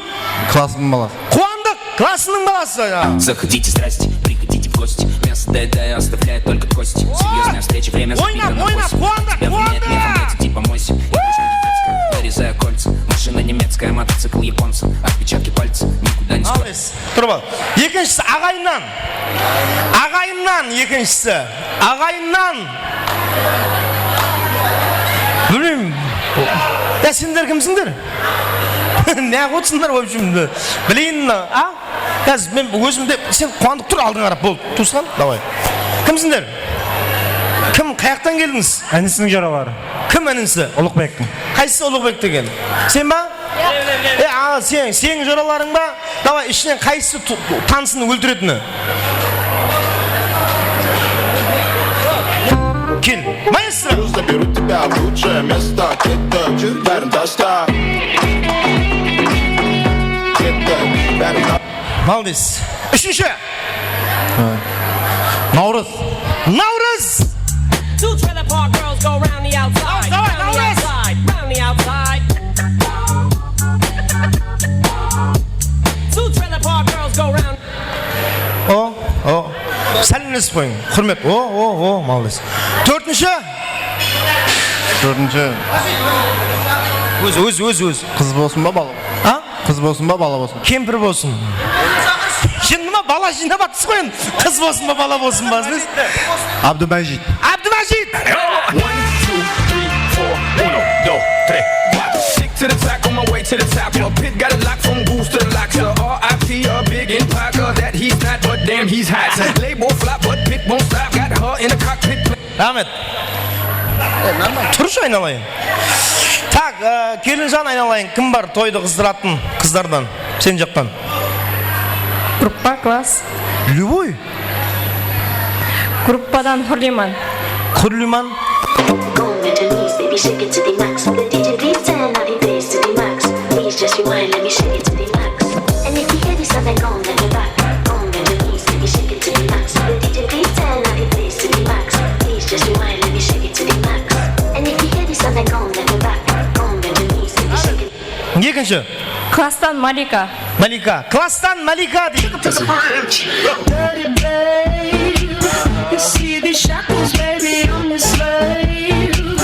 Классының баласы. Қуандық, классының баласы. Заходите, здрасте, приходите в гости. Место да оставляет только кости. Серьезная встреча, время запикано на 8. Тебя нет, иди помойся. Нарезая кольца. Машина немецкая, мотоцикл японца. Отпечатки пальца, никуда не скроешь. Тұрып ал. Екіншісі ағайыннан. Екіншісі. Ағайыннан. Білмеймін. Сендер кімсіңдер? Не қотсыңдар, в общем, білейін. Қазір мен өзімде, сен Қуандық тұр, алдың қарап, бол, туысқан, давай. Кімсіңдер? Кім, қаяқтан келдіңіз? Інісінің жоралары. Кім інісі? Ұлықбектің. Қайсысы Ұлықбек деген? Сен ба? Сен жораларың ба? Давай, ішінен қайсысы танысыны өлтіретіні? Кел, маэстро! Заберу тебя в лучшее место. Бәрін таста. Молодец. Үшінші. Наурыз. Two trailer park girls go round the outside. Round the outside. Round the outside. Two trailer park girls go round. Сәлемдесіп қойың. Құрмет. Молодец. Төртінші. Өз. Қыз болсын ба, бала? Қыз болсын ба, бала болсын? Кемпір болсын. Şimdi ма бала жинап атсыз ғой енді. Қыз болсын ба, бала болсын ба? Абдумажид. Абдумажид! 1, 2, 3, 4, 1, 2, 3, 4. Stick to the track on my way to the top. Your pit got it locked from goose to the locks. R.I.P. a big impact that he's not, but damn he's hot. Label flop, but pit won't stop. Got her in the cockpit. Рахмет. Тұршы айналайын. Так, келінжан айналайын. Кім бар тойды қыздыратын қыздардан? Сен жақтан. Группа, класс. Любой? Группадан Хурлиман. Хурлиман? Екінші? Класстан Малика. Малика. Класстан Малика дейді. You see these shackles, baby, I'm your slave.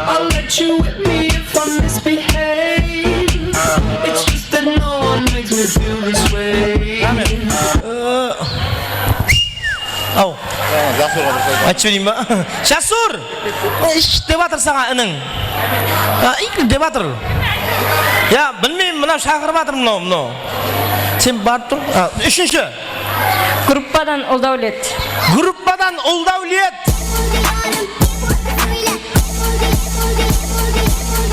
I'll let you whip me if I misbehave. It's just that no one makes me feel this way. Ау. Айтшы дейін ба? Жасур! Деп атыр сағанінің. Деп атыр. Я, білмеймін, мынау шақырып атыр мынау. Сен барып тұр. Үшінші. Группадан Ұлдаулет. Группадан Ұлдаулет.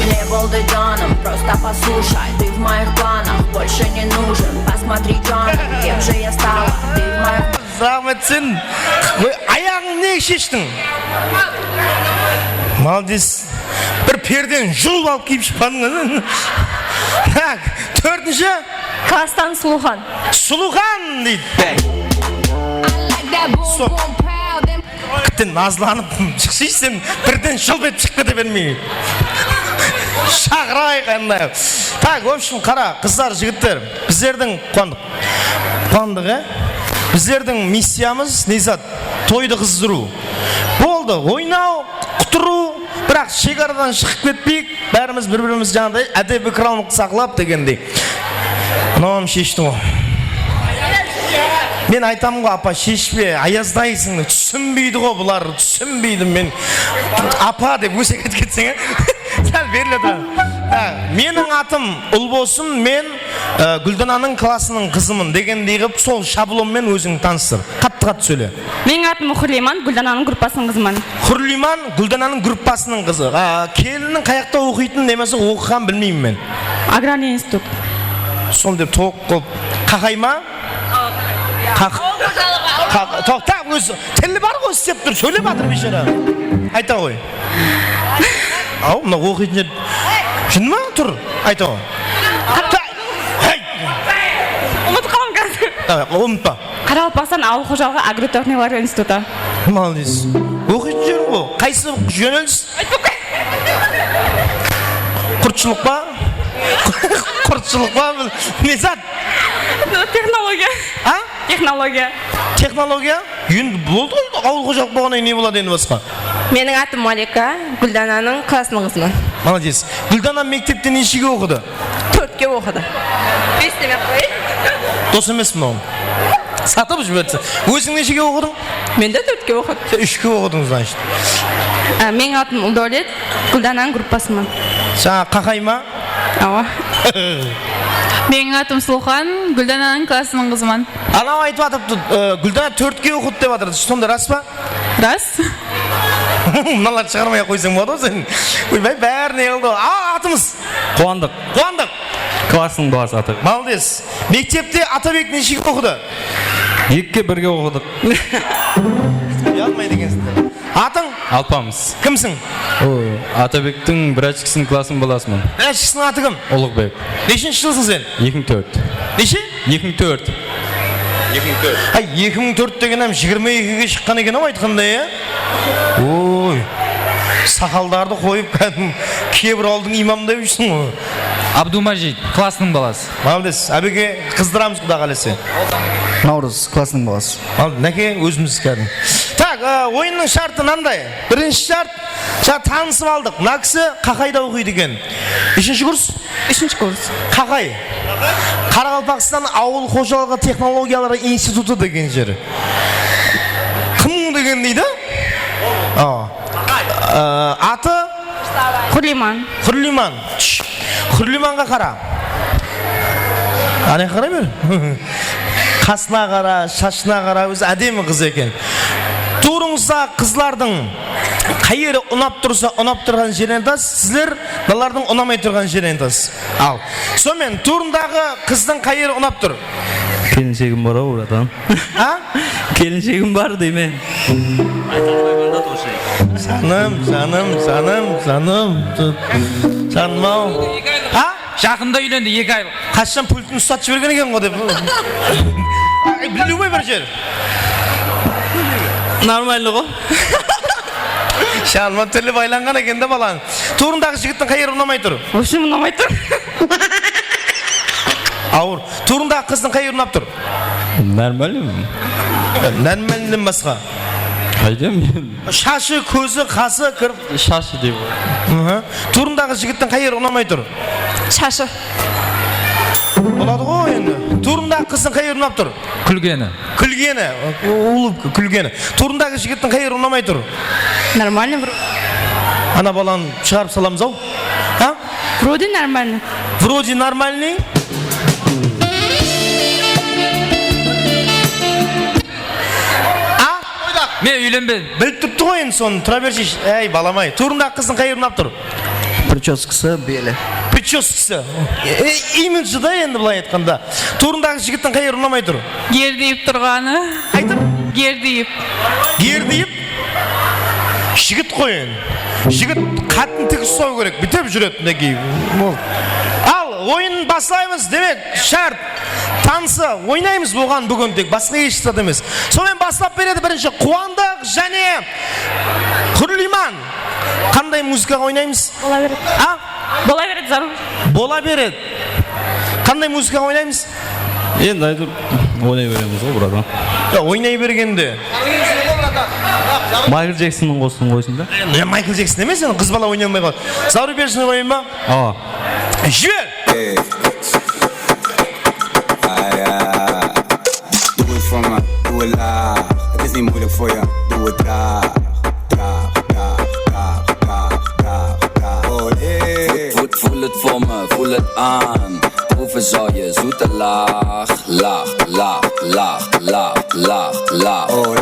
Не болды Джоном, просто послушай. Ты в моих планах, больше не нужен. Посмотри, Джон, кем же я стала. Ты в моих... Рахмет сен. Аяғың не шештің? Молодец. Бір перден жұлып алып киіп шықпадың. Так, төртінші. Класстан Сұлухан. Сұлухан дейді. Күттен назланып шықсайсың, бірден жұлып етіп шықпеді бермей. Шағырайық әнді. Так, в общем, қара, қыздар, жігіттер, біздердің қуандық, біздердің миссиямыз незат, тойды қыздыру. Болды, ойнау, құтыру, бірақ шекарадан шығып кетпейік, бәріміз бір-біріміз жаңағыдай әдеп экран сақлап дегендей. Мынауым шешті ғой. Мен айтамын ғой, апа шешпе, аяздайсың, түсінбейді ғой бұлар, түсінбейді мен. Апа деп өсек кетсең, сәл беріледі. Менің атым Ұлбосын, мен Гүлдананың классының қызымын дегендей қып, сол шаблонмен өзің таныстыр. Қатты сөйле. Менің атым Хурлиман, Гүлдананың группасының қызымын. Хурлиман, Гүлдананың группасының қызы. Келінің қаяқта оқитын немесе оқыған білмеймін мен. Аграрный институт. Сол деп тоқ қылып, қақай ма? Тоқтап өзі, тілі бар ғой істеп тұр, сөйлеп атыр бешара. Айта ғой. Ау, мына оқитын жер. Шын ма? Тұр, айта ғой. Ұмыт қалым қазір. Ұмытпа. Қарақалпақстан ауыл қожалығы агротехникалар институты. Молодец. Оқитын жер ғой. Қайсы жөнеліс? Құртшылық па? Құртшылық па? Не зат? Технология. А? Технология. Технология? Енді болды ғой, ауыл қожалық болғаннан не болады енді басқа? Менің атым Малика, Гүлдананың классының қызымын. Молодец. Гүлдана мектепте нешеге оқыды? 4-ке оқыды. 5 демек қой. Дос емес мынау. Сатып жіберді. Өзің нешеге оқыдың? Мен де 4-ке оқыдым. 3-ке оқыдың, значит. Менің атым Ұлдаулет, Гүлдананың группасымын. Жаңа қақай ма? Ава. Менің атым Сұлухан, Гүлдананың классының қызымын. Анау айтып атыпты, Гүлдана 4-ке оқыды деп атыр. Сонда рас па? Рас. Мыналар шығармай қойсаң болады ғой сен. Ойбай, бәріне елді. Атымыз? Қуандық. Қуандық. Классының баласы Атабек. Молодец. Мектепте Атабек нешеге оқыды? 2-ке 1-ге оқыдық. Ұялмайды екенсің. Атың? Алпамыз. Кімсің? Атабектің бірачкісінің классының баласымын. Бірачкісінің аты кім? Ұлықбек. Нешінші жылсың сен? 2004. Неше? 2004. 2004 деген әм 22-ге шыққан екен ау айтқанда, е? Ой, сақалдарды қойып кәдім кебір алдың имамдай жүрсің ғой. Абдумажид, классының баласы. Молодец, әбеке қыздырамыз құда қалесе. Наурыз, классының баласы. Нәке, өзіміз кәдім. Так, ойынның шарты нандай. Бірінші шарт, танысып алдық. Мына кісі Қақайда оқиды екен. Үшінші курс? Үшінші курс. Қақай. Қарақалпақстан ауыл қожалығы технологиялары институты деген жер. Кім деген дейді? Аты? Құрлиман. Құрлиманға қара. Ане қара бер. Қасына қара, шашына қара, өзі әдемі қыз екен. Турыңызда қызлардың қайері ұнап тұрса, ұнап тұрған жерінен тас, сіздер балардың ұнамай тұрған жерінен тас. Ал. Сонымен, турындағы қыздың қайері ұнап тұр. Келіншегім бар ау, братан. Келіншегім бар деймен. Жаным ау. Жақында үйленді 2 ай. Қашан пультін ұстатып жіберген екен ғой деп. Любой бір жер. Нормально ғой. Шалма түрлі байланған екен де балаң. Турындағы жігіттің қайері ұнамай тұр. Вообще ұнамай тұр. Ауыр. Турындағы қыздың қайері ұнап тұр. Нормально. Нормальнен басқа. Қайдем? Шашы, көзі, қасы, кіріп. Шашы деп. Турындағы жігіттің қайері ұнамай тұр. Шашы. Болады ғой енді. Турындағы қыздың қайері ұнап тұр. Күлгені. Улыбка, күлгені. Турындағы жігіттің қайері ұнамай тұр. Нормально, бро. Ана баланы шығарып саламыз ау? Вроде нормально. Вроде нормальный. Мен үйленбедім. Біліп тұрыпты ғой енді соны, тұра берші. Әй, баламай. Турындағы қыздың қайері ұнап тұр. Прическасы белі. Прическасы. Имиджі да енді былай айтқанда. Турындағы жігіттің қайері ұнамай тұр. Гердиіп тұрғаны. Айтып? Гердиіп? Жігіт қой енді. Жігіт қатын тік ұстау керек. Бітеп жүреді мінекей. Ал, ойын басылаймыз. Демек, шарт. Танысы ойнаймыз болған бүгін тек басқа ешсат емес. Сонымен бастап береді бірінші Қуандық және Құрлиман. Қандай музыкаға ойнаймыз? Бола береді. Бола береді, зарур. Бола береді. Қандай музыкаға ойнаймыз? Енді айтып ойнай береміз ғой, братан. Ойнай бергенде. Майкл Джексонның қосын қойсын да? Майкл Джексон емес, қыз бала ойнай алмай қалды. Зарур берсін ойын ба? Жібер! Doe het voor me, doe het laag. Het is niet moeilijk voor je, doe het traag. Voel het voor me, voel het aan. Proeven zou je zoete laag. Oh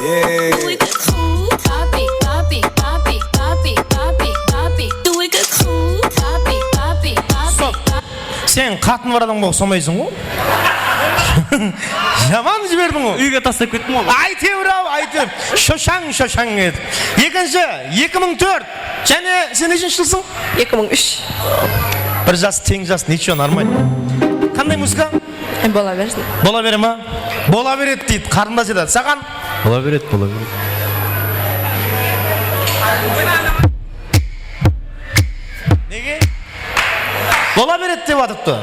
yeah. Doe ik het goed? Papi, papi, papi, papi, papi, papi. Doe ik het goed? Papi, papi, papi. Сен қатын бар адам болып сомайсың ғой. Жаман жібердің ғой. Үйге тастап кеттім ғой. Айтып. Шошаң еді. Екінші, 2004. Және сен нешінші жылсың? 2003. Бір жас, тең жас, ничего, нормально. Қандай музыка? Бола берсін. Бола бере ма? Бола береді дейді, қарындас еді. Саған? Бола береді. Неге? Бола береді деп атыпты.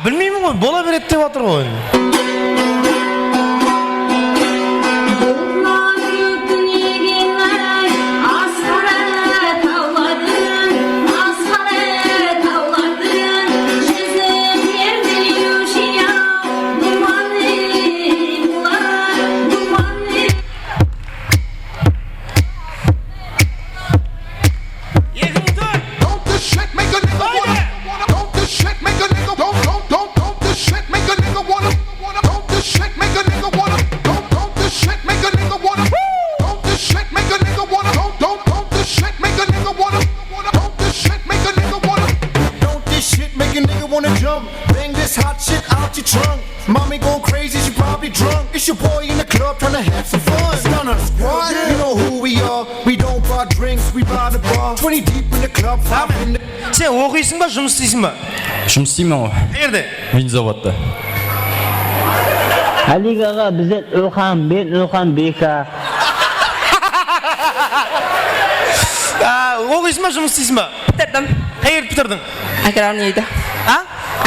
Білмеймін ғой, бола береді деп атыр ғой. Mommy going crazy, she probably drunk. It's your boy in the club trying to have some fun. Stunner squad, you know who we are. We don't buy drinks, we buy the bar. 20 deep in the club, 5 in the... Сен оқисың ба, жұмыс істейсің ба? Жұмыс істеймін ғой. Қайерде? Винзаводта. Алик аға, бізден мен Өлхан Бека. Оқисың ба, жұмыс істейсің ба? Бітірдім. Қайерді бітірдің? Аграрныйды.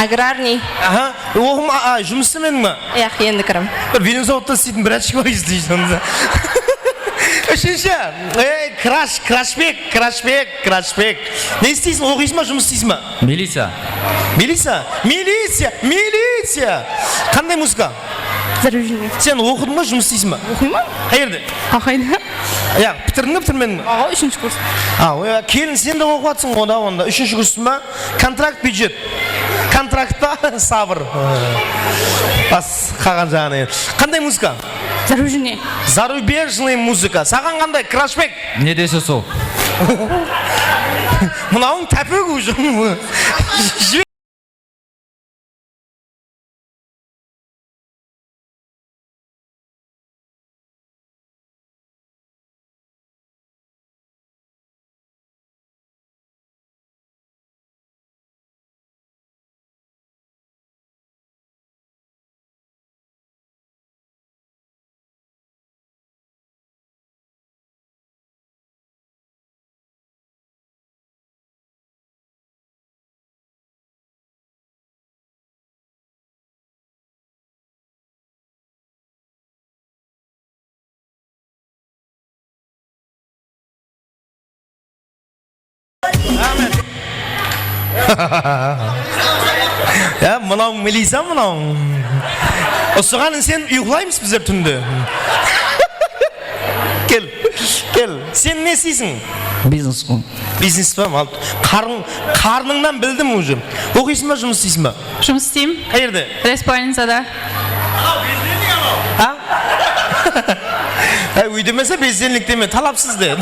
Аграрный. Оқым, жұмыс істемедің ба? Енді кірім. Винзаводта істейтін бір әтші бар істейсің. Үшінші, Крашбек. Не істейсің, оқисың ба, жұмыс істейсің ба? Милиция. Милиция. Қандай музыка? Заружение. Сен оқыдың ба, жұмыс істейсің ба? Оқимын. Қайерде? Ақайда. Бітірдің ба, бітірмедің ба? Аға, 3-ші курс. Келін, сен де оқып жатсың онда. 3-ші курсың ба? Контракт бюджет. Контрактта сабыр. Бас қаған жағына. Қандай музыка? Заружение. Зарубежный музыка. Саған қандай? Крашбек. Не десе сол. Мынауың тәпек уже. Мынау милиция мынау. Осыған сен ұйқылаймыз біздер түнде. Кел. Сен не істейсің? Бизнес қой. Бизнес па? Қарныңнан білдім уже. Оқисың ба, жұмыс істейсің ба? Жұмыс істеймін. Қайерде? Респольницада. Өйдемесе безденлік деме, талапсыз де.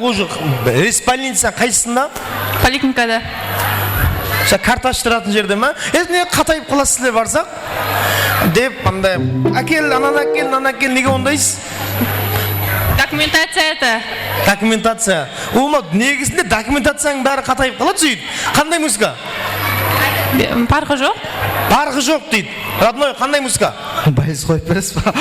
Уже респольница қайсысында? Поликлиникада. Карта аштыратын жерде ма? Не қатайып қаласызлер барсақ? Деп, андай, әкел, анан әкел, неге ондайсыз? Документация это. Документация. Ома, негізінде документацияның бәрі қатайып қалады сөйт. Қандай музыка? Парқы жоқ. Парқы жоқ дейді. Родной, қандай музыка? Байыз қойып бересіз ба?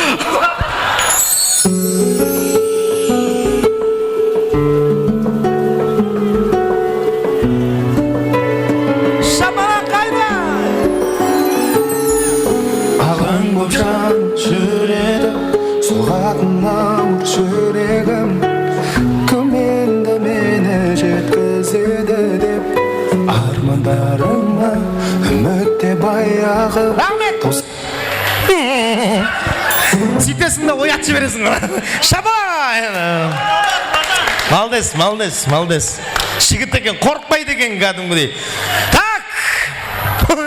жүрегім кім енді мені жеткізеді деп армандарыма үмітте баяғы сөйтесің да оятып жібересің. Шабай! Малдес. Жігіт екен, қорқпайды екен кәдімгідей. Так!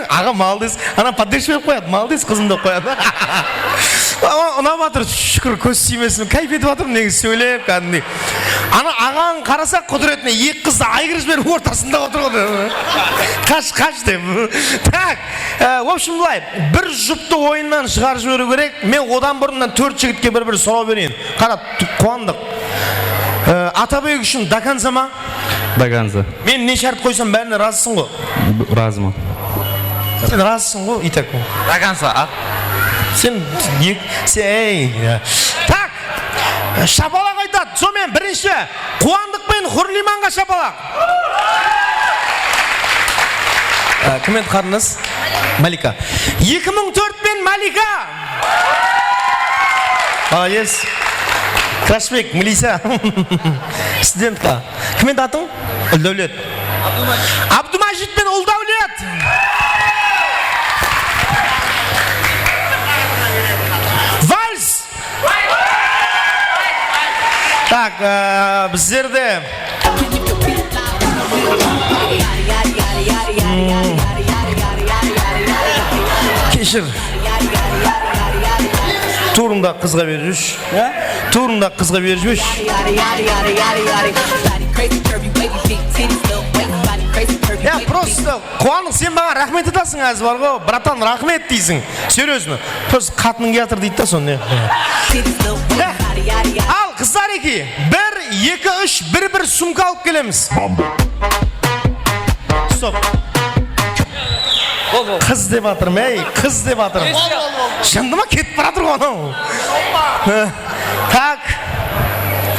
Аға малдес, ана поддержка беріп қояды, малдес қызымды қояды. Ұнап атыр, шүкір көз сүймесін, кайф етіп атырмын негіз сөйлеп кәдімгідей. Ана ағаң қарасақ құдіретіне екі қызды айғырып жіберіп ортасында отырғаны. Қаш деп. Так, в общем былай, бір жұпты ойыннан шығарып жіберу керек. Мен одан бұрыннан 4 жігітке бір сұрау берейін. Қара, қуандық. Атабек үшін до конца ма? До конца. Мен не шарт қойсам бәріне разысың ғой? Разыма. Сен разысың ғой, итак. До конца, а? Сен, так, шапалақ айтады. Сонымен бірінші, Қуандық пен Хурлиманға шапалақ. Кім еді қарыныз? Малика. 2004 пен Малика. Молодец. Крашбек, милиция. Студентка. Кім еді атың? Ұлдаулет. Абдумажит пен Ұлдаулет. Вальс. Так, біздерде кешір. Турында қызға беріп жүрші. Турында қызға беріп жүрші. Просто Қуандық, сен маған рахмет етасың әзі бар ғой. Братан, рахмет дейсің. Серьезно. Просто қатының келатыр дейді да соны. Ал, қыздар еке, 1, 2, 3, бір сумка алып келеміз. Стоп. Қыз деп атырым, қыз деп атырым. Шынды ма кетіп баратыр ғана? Так.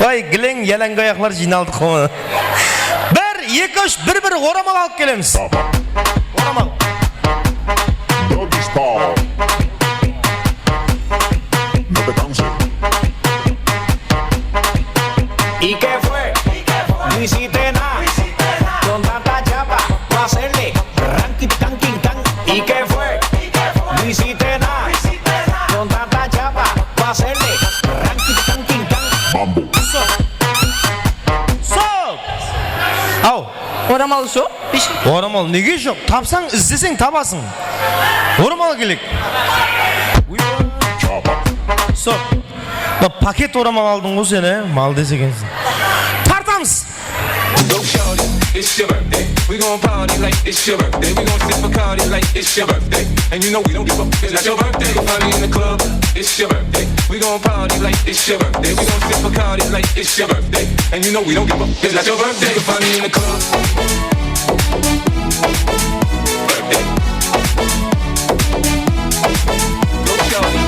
Ой, гілең, еләңгі аяқлар жиналдық қоны. 1, 2, 3, бір орамал алып келеміз. Орамал. hiciste nada. Con tanta chapa, pa' hacerle ranking, ranking, Mambo. Ау, Орамал жоқ? орамал неге жоқ? Тапсаң, іздесең табасың. Орамал келек. Со, пакет орамал алдың ғой сен, мал десе екенсің. Тартамыз. It's your birthday. We gon' party like it's your birthday. We gon' sip Bacardi like it's your birthday. And you know we don't give up. It's not your birthday. Go party in the club. It's your birthday. We gon' party like it's your birthday. We gon' sip Bacardi like it's your birthday. And you know we don't give up. It's not your birthday. Go party in the club. Birthday. Go shorty.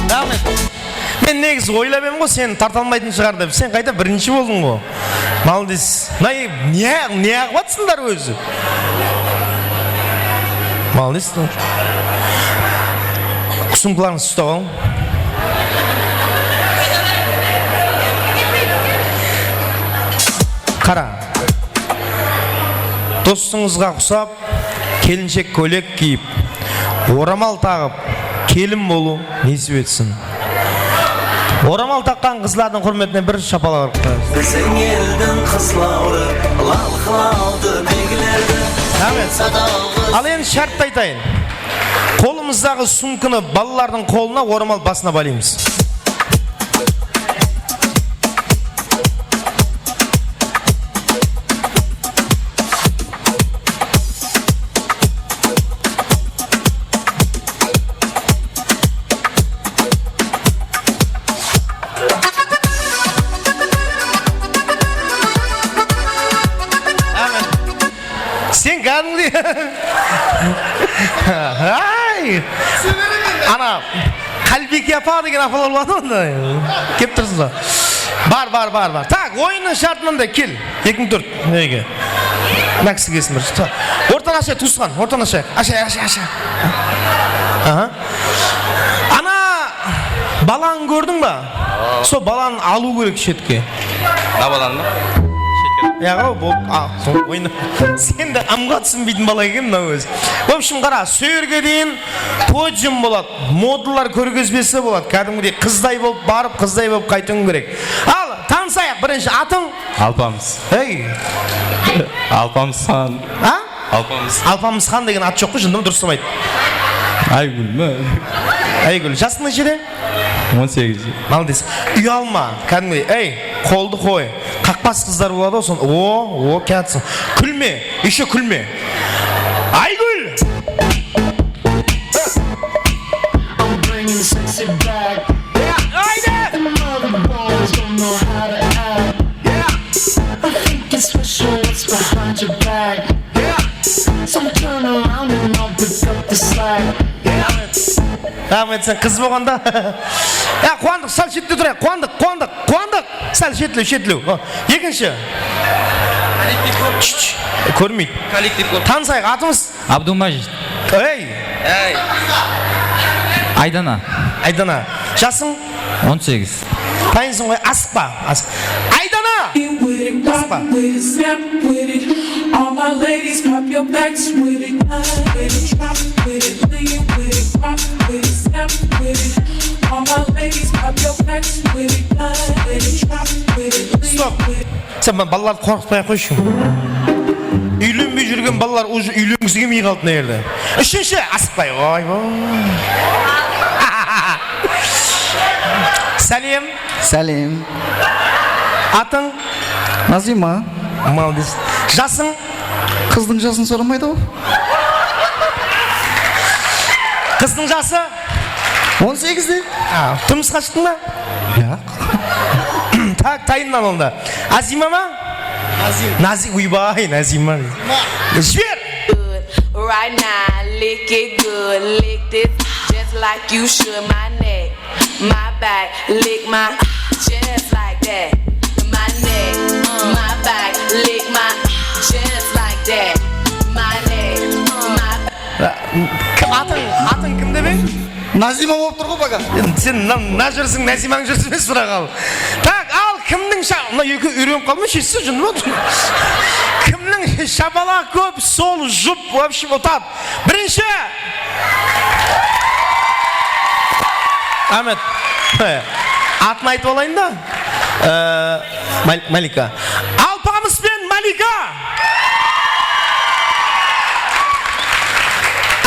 Рахмет. Мен негізі ойлап едім ғой, сен тарта алмайтын шығар деп. Сен қайта бірінші болдың ғой. Молодец. Не ағыватсыңдар өзі? Молодец. Сумкаларыңызды ұстап алың. Қара. Достыңызға ұқсап, келіншек көйлек киіп, орамал тағып, келін болу несіп етсін. Орамал таққан қызлардың құрметіне бір шапалақ ұрып қоясыз. Біздің елдің қызлары, лалқылауды белгілерді. Ал енді шартты айтайын. Қолымыздағы сумканы балалардың қолына, орамал басына балимыз. Сен кәдімгідей ана Қалбеке апа деген апалар болады онда. Кеп тұрсыз ба? Бар. Так, ойынның шарты мындай, кел. 2004. Неге? Мына кісі келсін бір. Ортан ашайық, туысқан. Ортан ашайық. Ашай. Ана баланы көрдің ба? Сол баланы алу керек шетке. На баланы? Яға, ойны. Сен де амға түсінбейтін бала екен мынау өзі. В общем, қара, сөйерге дейін подиум болады, модулар көргізбесі болады. Кәдімгідей қыздай болып барып, қыздай болып қайтуың керек. Ал, танысайық, бірінші атың? Алпамыс. Ей! Алпамыс хан. А? Алпамыс. Алпамыс хан деген ат жоқ қой, жындым дұрыстамайды. Айгүл ме? Айгүл, жасың нешеде? 18. Молодец. Ұялма, кәдімгідей, ей, қолды қой. Қақпас қыздар болады, сон, кәтсің. Күлме, еще күлме. Айгүл! I'm bringing sexy back. Айде! The mother boys don't know how to act. I think it's special what's behind your back. So turn around and I'll pick up the slack. Рахмет, сен қыз болғанда. Қуандық, сәл шетілу тұрайық. Қуандық. Сәл шетілу. Екінші. Көрмейді. Танысайық, атымыз? Абдумажид. Ей! Айдана. Жасың? 18. Тайынсың ғой, асықпа. Айдана! Асықпа. All my ladies, pop your backs with it. With it, drop with it, lean with it, rock with it, snap with it. All my ladies, pop your backs with it. With it, drop with it, lean with it. Сен балаларды қорқытпай қойшы. Үйленбей жүрген балалар уже үйленгісі келмей қалды мына жерде. Үшінші, асықпай. Сәлем. Атың? Назима. Молодец. Жасың? Қыздың жасын сұрамайды ғой. Қыздың жасы? 18-де. Тұрмысқа шықтың ба? Жоқ. Так, тайыннан онда. Азима ма? Назим. Уйбай, Назима. Жібер! Right now, lick it good, lick this just like you should. My neck, my back, lick my just like that. My neck, my back, lick my just like that. My neck, my back. Атың кім деп ең? Назима болып тұр ғой баға. Сен мына жүрсің, Назимаң жүрсің емес сұрақ ал. Так, ал кімнің мына екі үйреніп қалмай шешсі жүн ма? Кімнің шапалақ көп, сол жұп, в общем, ұтады. Бірінші. Ахмет. Атын айтып алайын да. Малика. Алпамыс пен Малика.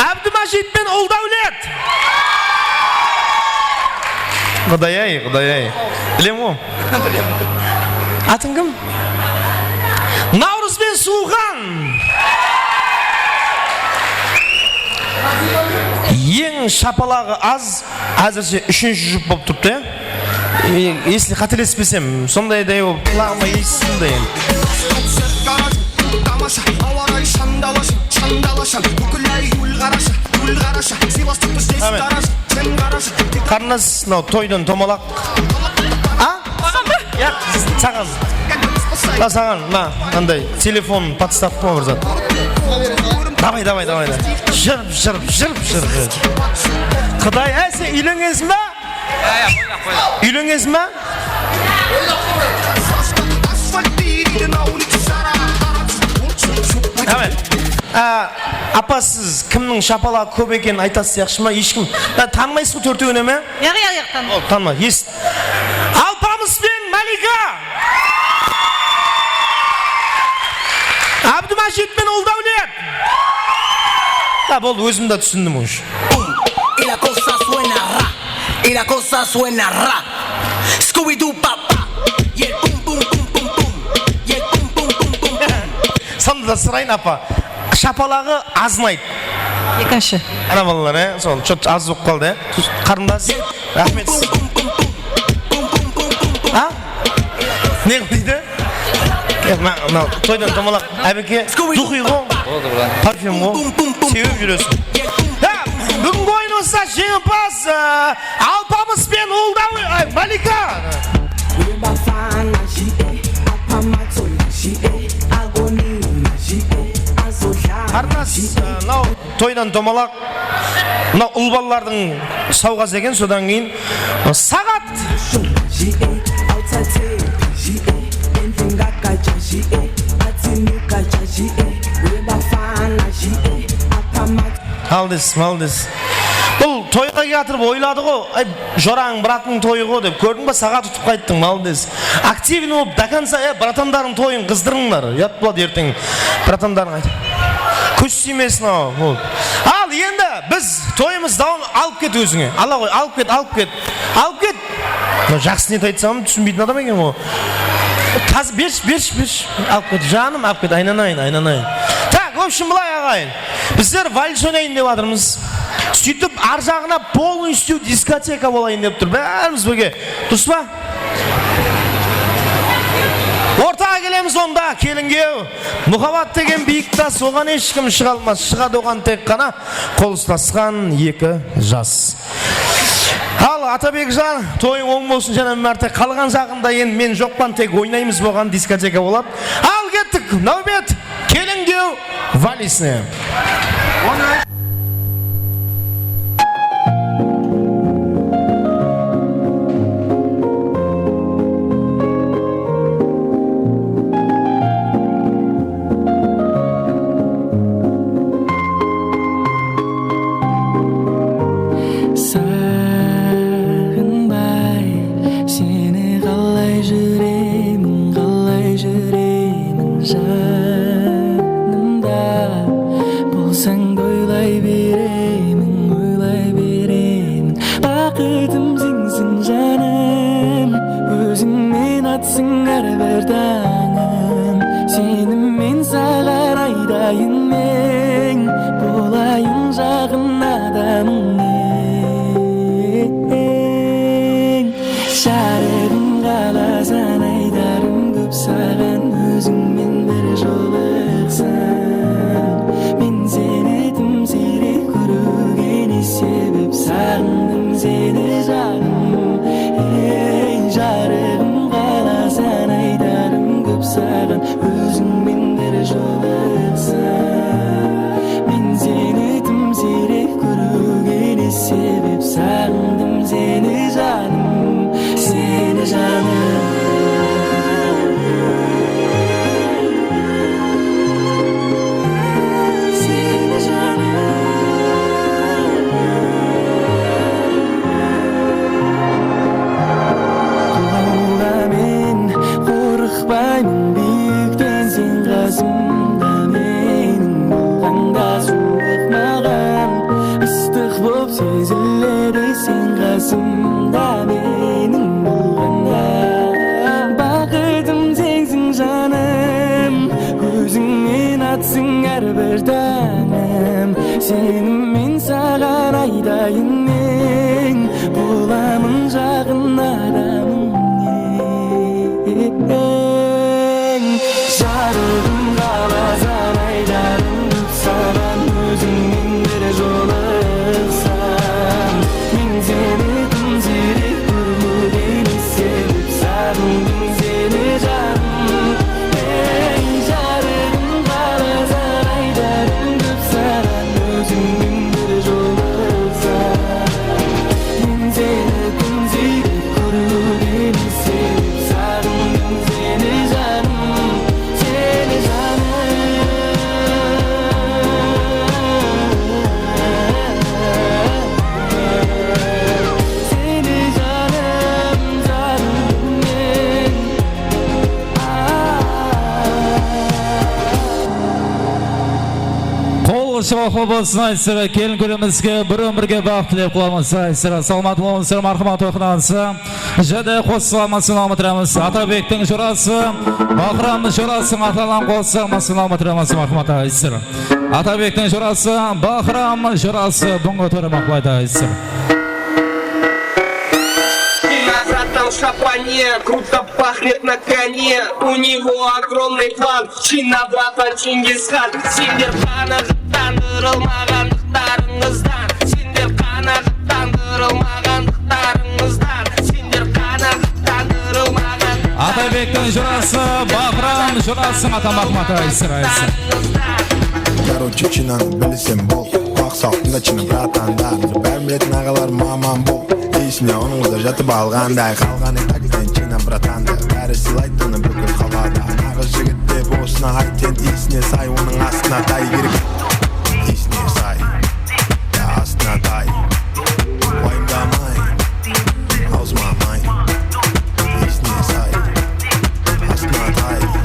Әбдімажит пен Ұлдаулет. Құдай-ай. Білем о? Атың кім? Наурыз бен Суған. Ең шапалағы аз, әзірше үшінші жұп болып тұрыпты. Если қателеспесем, сондай дай болып құлағыма естісімді. Қарнас, тойдан томалақ. Саған. Саған, андай, телефон подставка ма бір зат. Давай. Жырып. Құдай, сен үйленгенсің ба? Үйленгенсің ба? Апа, сіз кімнің шапалағы көп екенін айтасыз яқшы ма? Ешкім танымайсыз ғой төртеуіне ме? Яқ, танымайсыз. Таныма, ес. Алпамыс пен Малика. Әбдімажит пен Ұлдаулет. Болды, өзім да түсіндім уже. Y la cosa suena ra, y la cosa suena ra. Scooby-Doo papá, y el pum pum pum pum pum, y el pum pum pum pum pum. Сонда сұрайын апа, шапалағы азынайды. Екінші. Ана балалар, сол чөт аз болып қалды. Қарындас, рахмет. Не дейді? Тойдан томалақ әбеке дұқи ғой, парфюм ғой, сеуіп жүресің. Бүгінгі ойын осыда жеңімпаз Алпамыс пен Ұлдаулет Малика. Қарнас, тойдан томалақ, ұл балалардың сауғасы екен, содан кейін сағат. Малдес. Бұл тойға кетіріп ойлады ғой, жораң братың тойы ғой деп, көрдің ба, сағат ұтып қайттың, малдес. Активен болып, до конца, братандардың тойын қыздырыңдар, ят болады ертең, братандардың айтып. Көз сүймесін ау. Ал, енді біз тойымыз дауын алып кет өзіңе. Алла ғой, алып кет. Жақсы нет айтсам, түсінбейтін адам екен ғой. Қазір берш. Алып кет, жаным, алып кет, айнанайын. Так, в общем, былай ағайын. Біздер вальс ойнайын деп жатырмыз. Сөйтіп, ар жағына полностью дискотека болайын деп тұр. Бәріміз бірге. Дұрыс па? Ортаға келеміз онда, келінгеу. Мұхаббат деген биік тас, оған ешкім шыға алмас. Шығады оған тек қана қол ұстасқан екі жас. Ал, Атабек жан, тойың оң болсын және мәрте. Қалған жағында енді мен жоқпан тек ойнаймыз болған дискотека болады. Ал, кеттік, нәубет, келінгеу валисіне. Өзіңмен бір жолықсам, мен сені тым сирек bob seziladi sen qasımda mening bo'lganda Baqidim sensin canım Özüngün atsın her bir tanem Senin min sağan aydayının Bulamın жағын adamın Жарығым қалазан айдарым Саған өзіңмен бір жолықсам Мен сені тым сирек көрмегені себеп сағындым сені жаным Жарығым қалазан айдарым Саған өзіңмен бір жолықсам Мен сені тым сирек көрмегені себеп сағындым сені жаным Шоу болсын айсыра келін көрімізге бір өмірге бақ тілеп қыламыз айсыра саламат болыңыздар мархамат оқынансы жады қосыламасын алматырамыз Атабектің жорасы Бақырамның жорасын аталан қосыламасын алматырамыз мархамат айсыра Атабектің жорасы Бақырамның жорасы бұңғы тұры мақлайды айсыра В шапане, круто пахнет на коне. У него огромный план. Чина брата Чингисхан. Сендер қанағаттандырылмағандықтарыңыздан. Сендер қанағаттандырылмағандықтарыңыздан. Сендер қанағаттандырылмаған. Атабектің жұрасы, Бақырам жұрасын атамақ айсыр. Короче, чинаны білсем бол. Бақ салтында чина братанда. Бәрін білетін ағалар мамам бол. Есіне оныңызда жатып алғандай қалған етагізден чина братанды бәрі сыйлайды оны бүкіл қалада нағыз жігіт деп осына айтен есіне сай оның астына тай керек есіне сай астына тай уайымдамай аузмамай есіне сай астына тай уайымдамай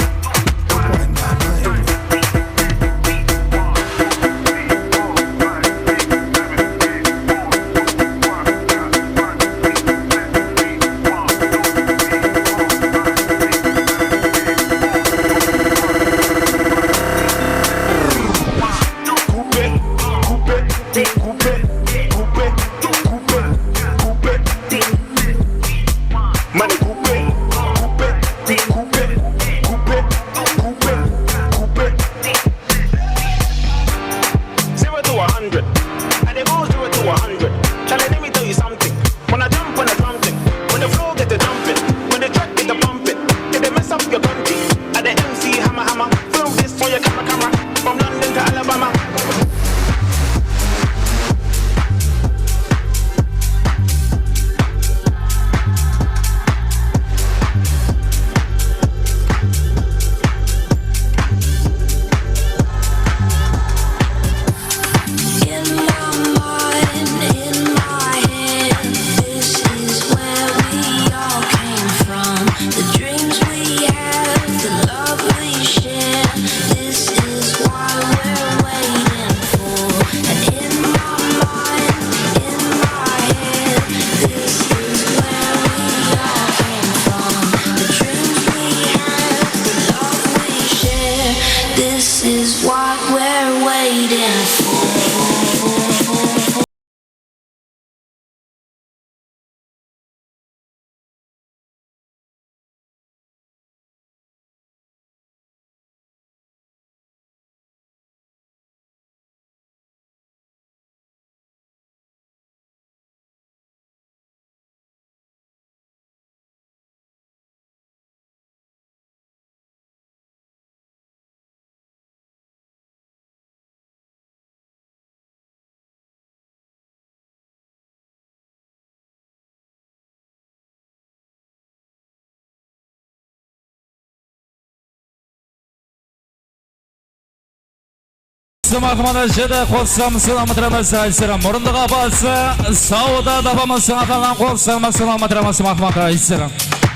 Мархамада жеді қоссам сыламытырамыз айсырым. Мұрындыға басы сауда дабамыз аталан қоссам сыламытырамыз мархамада айсырым.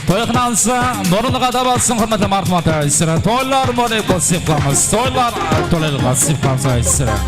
Тойқынансы мұрындыға дабасын құрметі мархамада айсырым. Тойлар мөрек қосып қамыз. Тойлар толел қосып қамыз айсырым.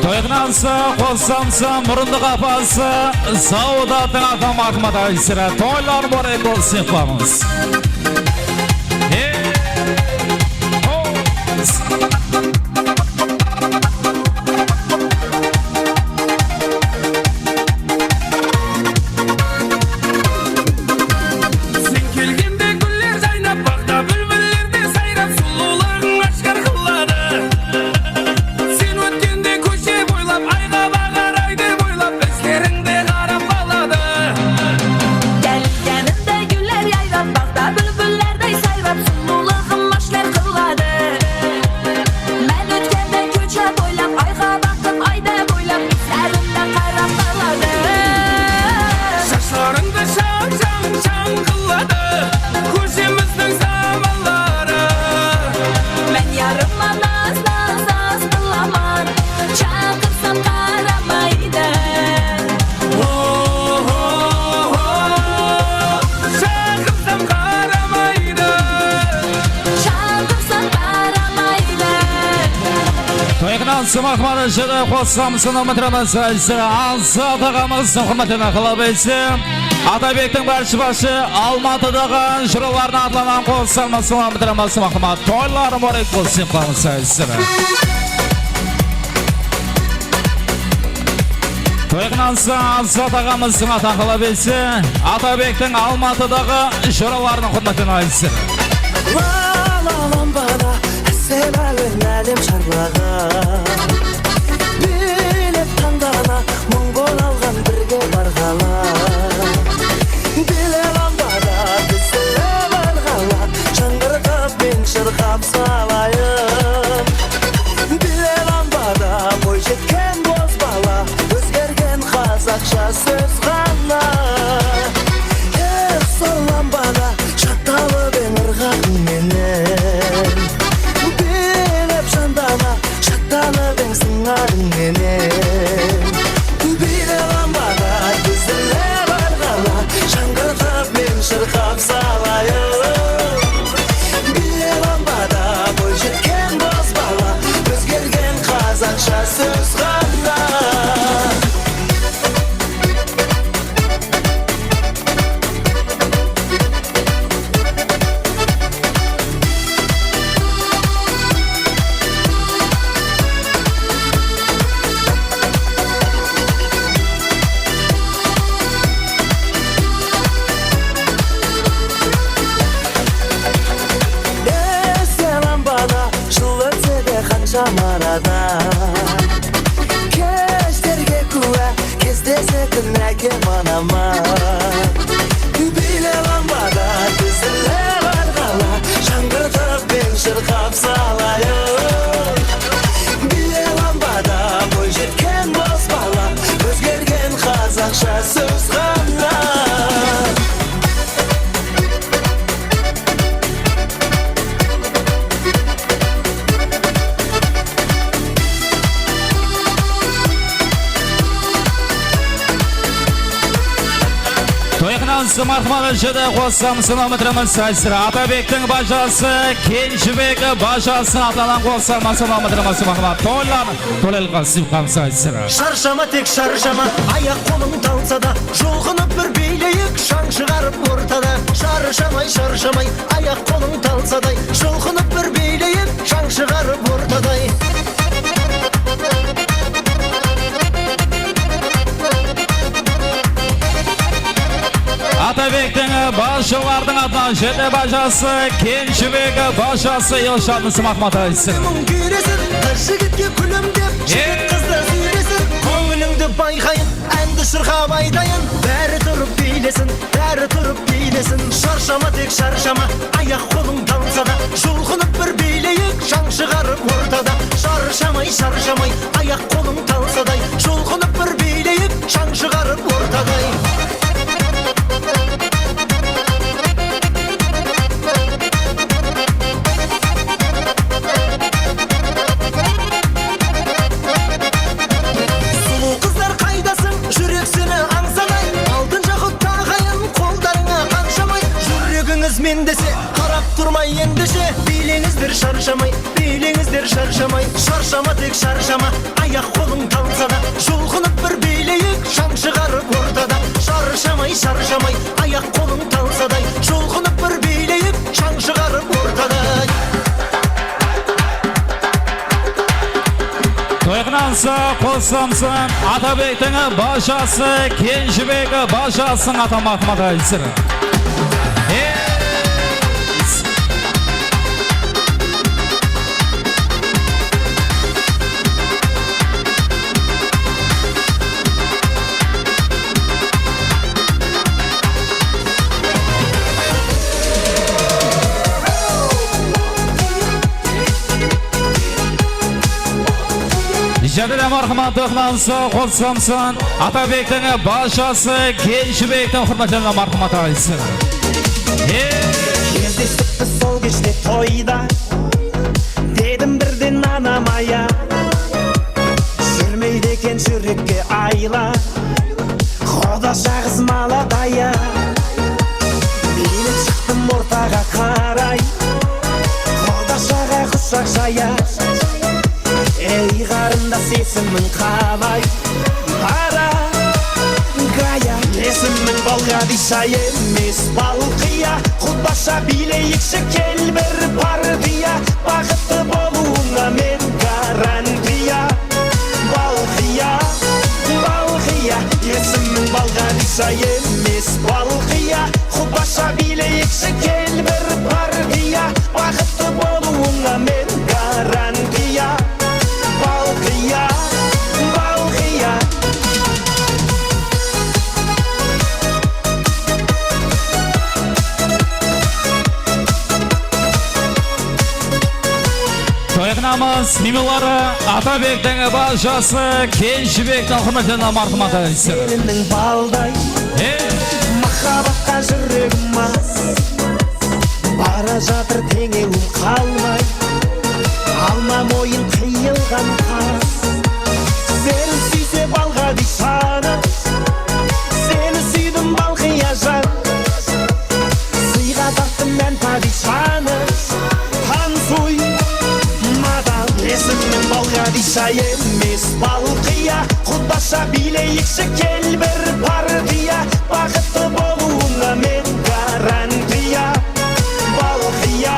Toyqnansa, qo'ssamsa, murundiq apasi, Saudatning atam Ahmad Aysira. To'ylar muborak bo'lsin qilamiz. Mahmad Şada qo'ssamsini metramiz Azat ağamızın hurmatini qilib aytsin. Atabekning barcha Almatıdagi shirlarni atlanan qo'ssamsini metramiz Mahmad. To'ylar muborak bo'lsin qilamiz sizlarga. To'yqnansa Azat ağamızın atan qilib aytsin. Atabekning Almatıdagi shirlarni hurmatini aytsin. Severim elim şarlağa Bilip tandana Mongol algan birge bargala Dile lambada Dizile bargala Çangırgap ben şırgap salayım Dile lambada Boy jetken boz bala Özgergen Kazakça söz gana Her sol lambada Çatalı ben ırgak menen Şattalı ben sınarım menen Bile lambada Dizile bargala Şangırgap ben şırgap salayım Bile lambada Boy jetken boz bala Özgergen Kazakça söz gana Marada Keşterge kuva Kezdese kınake manama Bile lambada Dizile bargala Şangırgap ben şırgap salayım Bile lambada Boy jetken boz bala Özgergen Kazakça söz gana Toyqnansa Mahmad Şada qo'ssamsini metramiz Aysira. Atabekning bajasi Kenjibek bajasini atlanan qo'ssamsini metramiz Mahmad. To'ylar to'lal qasib qamsa Aysira. Şarşama tek şarşama Ayak kolum dalsa da Şulğunub bir beyleyik Şan çıgarıp ortada Şarşamay şarşamay Ayak kolum dalsa da Şulğunub bir beyleyik Şan çıgarıp ortada Atabekning başılarning atlan Şede bajasi Kenjibek bajasi Yoshadnisi Mahmad Aysira. Güresin Taşıgitke külüm dep Çiğit kızda süresin Ko'nglingni bayqayın Endi şırgap aytayın Bäri turup beylesin Bäri turup beylesin Şarşama tek şarşama Ayak kolum dalsa da Şulğunub bir beyleyik Şan çıgarıp ortada Şarşamay şarşamay Ayak kolum dalsa da Şulğunub bir beyleyik Şan çıgarıp ortada Mendesi karap durmay endişe Bilingizdir şarşamay Bilingizdir шаршамай шаршама тек шаршама аяқ қолың талса да жұлқынып бір билейік шаң шығарып ортада шаршамай шаршамай аяқ қолың талса да жұлқынып бір билейік шаң шығарып ортада Тойғынансы, қосамсын, Атабектің башасы, Кенжібегі башасын атамақмада әлсірі. Жәділі марқыман тұқнансы, қосамсын, Атабектің башасы, Кенжібектің құрметлеріне марқымат әлсін. Кездестікті сол кеште тойда дедім бірден анамая жүрмейді екен жүрекке айла Құда шағыз маладая Биліп шықтым ортаға қарай Құда шаға құшақ жая Ей қарындас есімің қалай Бара Гая Есімің Балғадиша емес Балқия Құтбаша билейікші кел бір партия Бақытты болуыңа мен гарантия Балқия Балқия Есімің Балғадиша емес Балқия Құтбаша билейікші кел бір партия Бақытты болуыңа мен гарантия Балқия, Балқия Тойғынамыз, мимылары, Атабектің башасы, Кенжібектің құрметлеріне марқымат әлсін. Елінің балдай, махаббатқа жүрегім аз Бара жатыр теңеуім қалмай Алма мойын қиылған қас Сені сүйсе Балғадишаны Сені сүйдім Балқия жан Сыйға тарттым мен падишаны Танцуй мадам Есімнің Балғадиша емес Балқия Құтбаша билейікші кел бір партия Бақытты болуыңа мен гарантия Балқия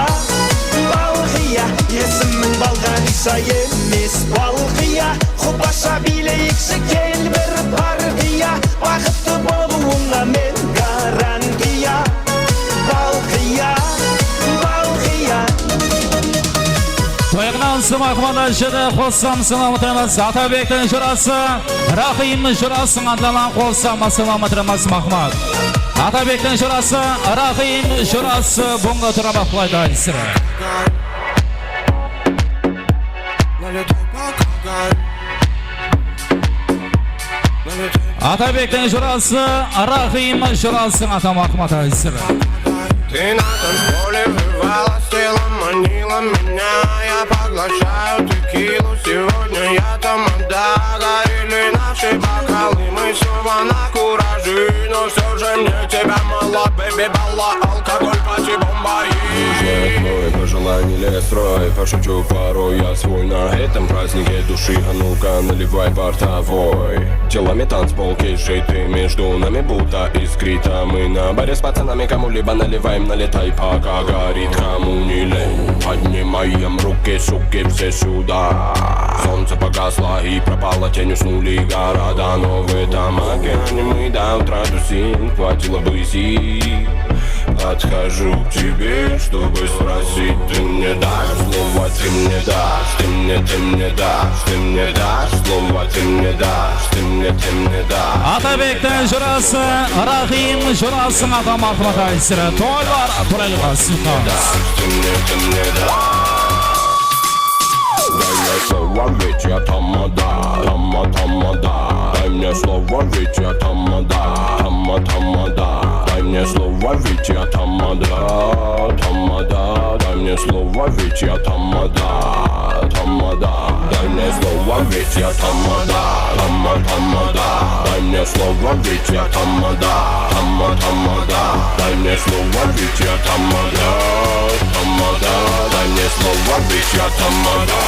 Балқия Есімің Балғадиша емес Балқия Құтбаша билейікші кел бір партия Бақытты болуыңа мен гарантия Балқия Балқия Тойғынансы мақмада жеді қоссамсын амытырмыз Атабектің жұрасы Рахимның жұрасын адалан қоссамсын амытырмыз мақмад Атабектің жұрасы Рахимның жұрасы бұңға тұра бақылайды әлсірі Атабектің жұрасы Рахимның жұрасын атамақмад әлсірі Ты на танцполе вырвалась телом, манила меня. Я поглощаю текилу, сегодня я тамада. Горели наши бокалы, мы снова на кураже. Но все же мне тебя мало, бэби, балла, алкоголь, пати, бомбари. Твой пожелание лес строй, пошучу порой я свой на этом празднике души. А ну-ка наливай портовой. Телами танцпол, кейшей ты между нами будто искрита. Мы на баре с пацанами кому-либо наливаем. Налетай, пока горит, кому не лень. Поднимаем руки, суки, все сюда. Солнце погасло и пропало, тень уснули города. Но в этом океане мы до утра тусим. Хватило бы сил. Подхожу к тебе, чтобы спросить. Ты мне дашь слово, ты мне дашь. Ты мне дашь, ты мне дашь слово, ты мне дашь. Ты мне дашь. Атабектің жұрасы Рахим жұрасын атамақмад әлсірі Тойлар тұрайлыға сұлтаныз Ты мне дашь. Дай мне слово, ведь я тамада. Дай мне слово, ведь я тамада. Дай мне слово, ведь я тамада. Дай мне слово, ведь я тамада. Дай мне слово, ведь я тамада. Дай мне мне слово, ведь я тамада, тамада. Дай мне слово, ведь я тамада, дай мне слово, ведь я тамада.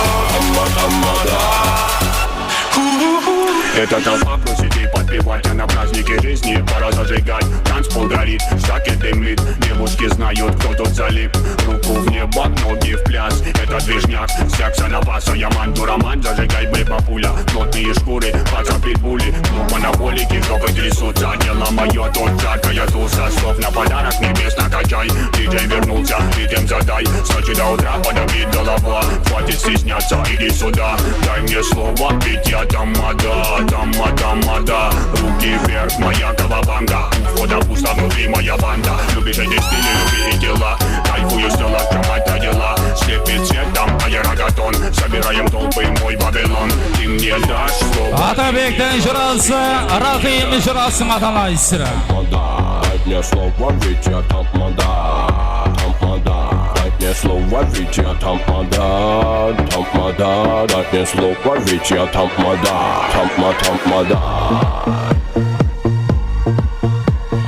Это толпа просит и подпевать, а на празднике жизни пора зажигать. Танцпол горит, штаки дымит, девушки знают, кто тут залип. Руку в небо, ноги в пляс, это движняк, секса на баса. Я мандураман, зажигай бэйба-пуля. Плотные шкуры, паца питбули, клуб анаболики, жопы трясутся. Дело мое, тут жаркая туса, слов на подарок небес накачай. Диджей вернулся, ритм задай, с ночи до утра подобит голова. Хватит стесняться, иди сюда, дай мне слово, ведь я тамада. Тамада, руки вверх, моя кавабанга. У входа пусто, внутри моя банда. Любишь эти стили, люби и дела. Кайфую стела, кровать дела. Слепит цветом, а я рогатон. Собираем толпы, мой Вавилон. Ты мне дашь слово. Атабектен журасы, Рахим журасы маталайсыра. Дай мне слово, ведь я тамада. Дай мне слово, ведь я тамада. Дай мне слово, ведь я тамада.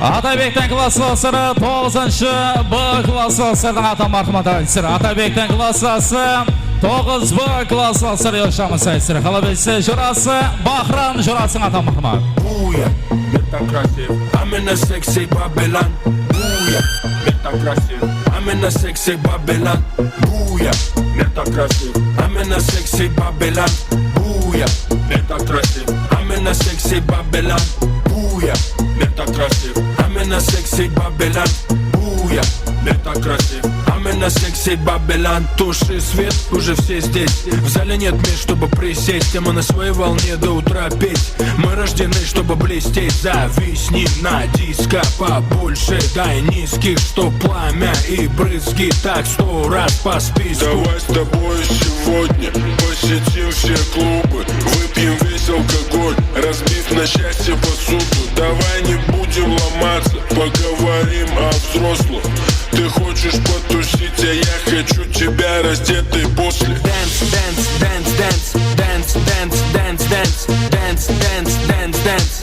Атабектен классасы 9-шы Б классасының атамархмата айсыр. Атабектен классасы 9Б классасы yaşamı айсыр. Қалабесі журасы Бахрам журасының атамархмат. Буя, мир так красив, амина секси Бабелан. Буя, мир так красив, амина секси Бабелан. Буя, мир так красив, амина секси Бабелан. Буя, мир так красив, амина секси Бабелан. Буя, мир так красив, амина секси Бабелан. Буя, мир так красив, амина секси Бабелан. Туши свет, уже все здесь. В зале нет мест, чтобы присесть, а мы на своей волне до утра петь. Мы рождены, чтобы блестеть. Зависни на диско побольше, дай низких, что пламя и брызги так 100 раз по списку. Давай с тобой сегодня посетим все клубы, выпьем весь алкоголь, разбив на счастье посуду. Давай не будем ломаться, поговорим о взрослых. Ты хочешь потусить, а я хочу тебя раздетый после. Dance, dance, dance, dance, dance, dance, dance, dance, dance, dance, dance, dance.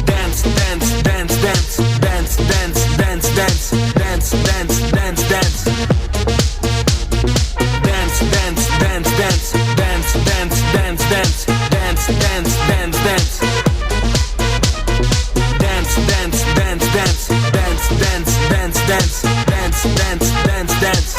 Dance, dance, dance, dance, dance, dance, dance, dance, dance, dance, dance, dance. Dance, dance, dance, dance, dance, dance, dance, dance, dance, dance, dance, dance. Dance, dance, dance, dance, dance, dance, dance, dance, dance, dance, dance, dance.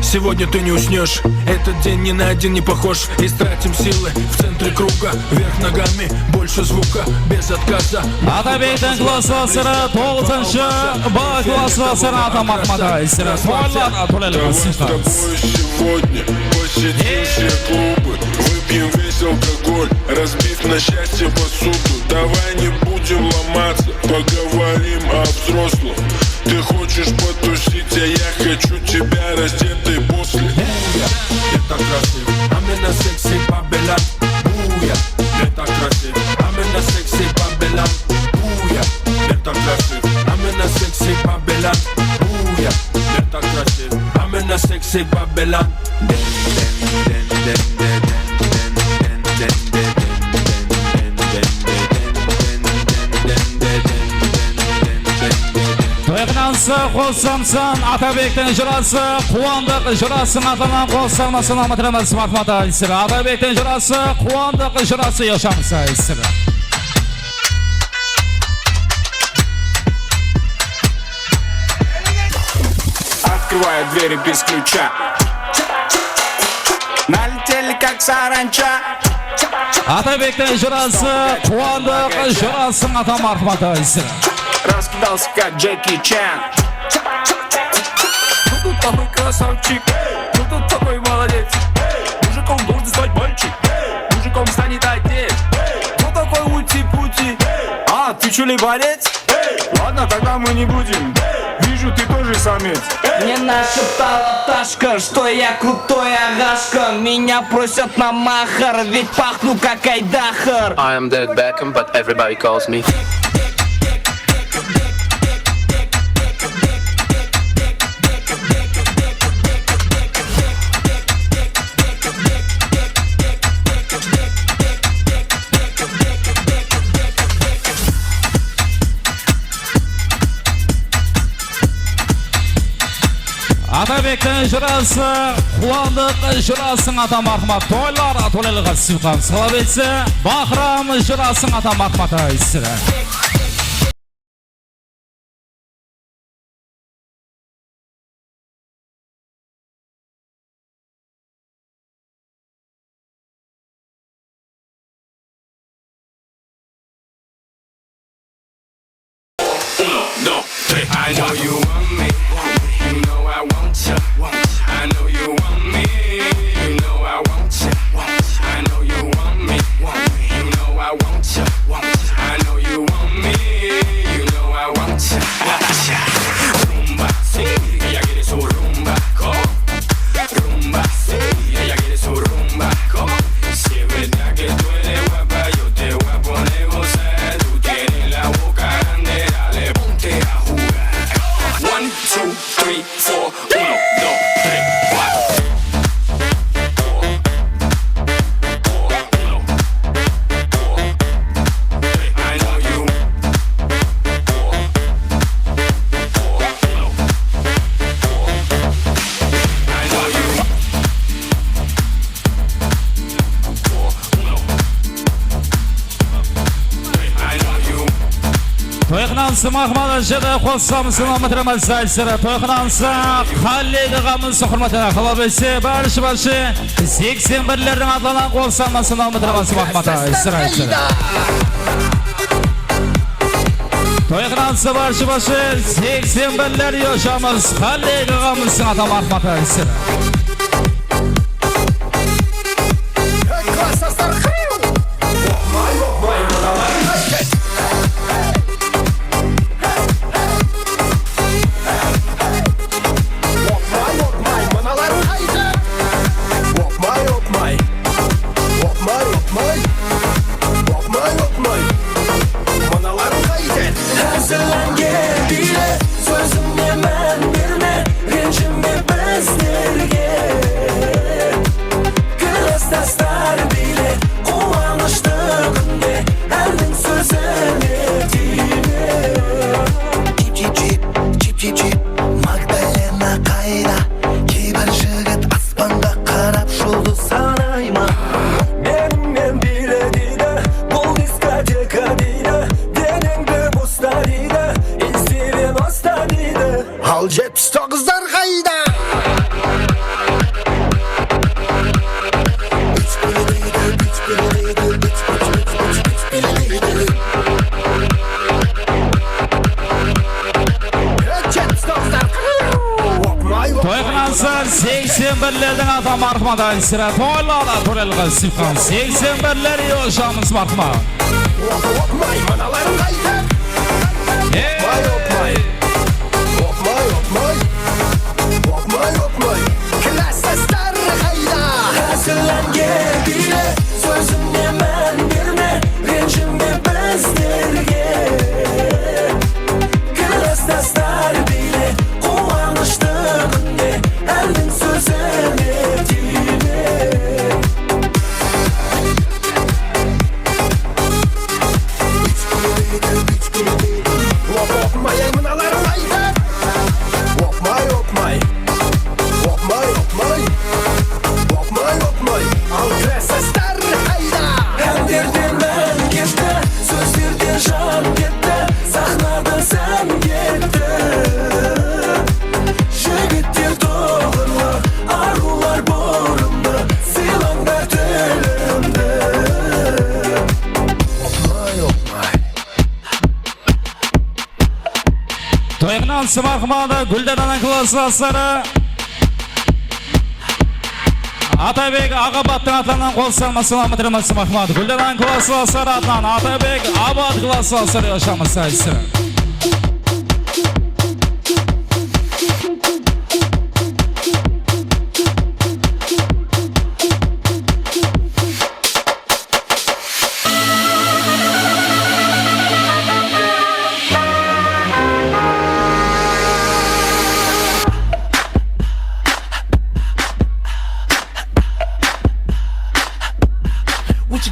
Сегодня ты не уснешь, этот день ни на один не похож. Истратим силы в центре круга, вверх ногами, больше звука, без отказа. Атабектен классасыры 9-шы Б классасыры атамархмата айсыры. Давай с тобой сегодня посетим все клубы, выпьем весь алкоголь, разбив на счастье посуду. Давай не будем ломаться, поговорим о взрослых. Ты хочешь потусить, а я хочу тебя раздетый после. Буя, мир так красив, амина секси Бабелан. Буя, мир так красив, амина секси Бабелан. Буя, мир так красив, амина секси Бабелан. Буя, мир так красив, амина секси Бабелан. Тояқнансы қоссамсын Атабектен жұрасы Қуандық жұрасы атынан қоссамасын аматырамыз матмата айсыры. Атабектен жұрасы Қуандық жұрасы yaşамысы айсыры. Открываю двери без ключа, налетели как саранча. Атабектен жұрасы Қуандық жұрасы атамархмата айсыры. Раскидался как Джеки Чан. Ну тут такой красавчик, ну тут такой молодец. Мужиком должен стать мальчик, мужиком станет отец. Ну такой ути-пути. А, ты чё ли борец? Ладно, тогда мы не будем. Вижу, ты тоже самец. Мне нашептала Ташка, что я крутой агашка. Меня просят на махар, ведь пахну как Айдахар. I am David Beckham, but everybody calls me. Atabek'ten jurası, Kuandık jurasın ata marhmat, toylara tolaylığa sivkan sığlap etse, Bahram jurasın ata marhmata isire. I know you want me, you know I want ya. I know you want me, you know I want ya. I know you want me, you know I want ya. I know you want me, you know I want ya. Rumba, sí, ella quiere su rumba, rumba, sí, ella quiere su rumba, si es verdad que tú eres guapa, yo te voy a poner gozar. Tú tienes la boca grande, dale, ponte a jugar. 1, 2, 3, 4, 1, 2, 3, 4. I know you. I know you. I know you. Toyxnansı mahmada jada qo'ssamsin omatramal salsira. Toyxnansı qallidigamiz hurmatini qilib etse, barcha 81lardan atlanan qo'ssamsin omatramal mahmada isra. Toyxnansı barcha 81lar yoshamiz qallidigamiz ata marhmata isra. Marhmada isra toylara tolaylığa sivkan 81lar yoshamiz marhmat. Toyxnansı marhmada Güldenaning klassları Atabek Aqabatdan atlanan qo'lsanma salomatlarimasi marhmat. Güldenaning klassları atlan Atabek Abad klassları yoshamiz saysi.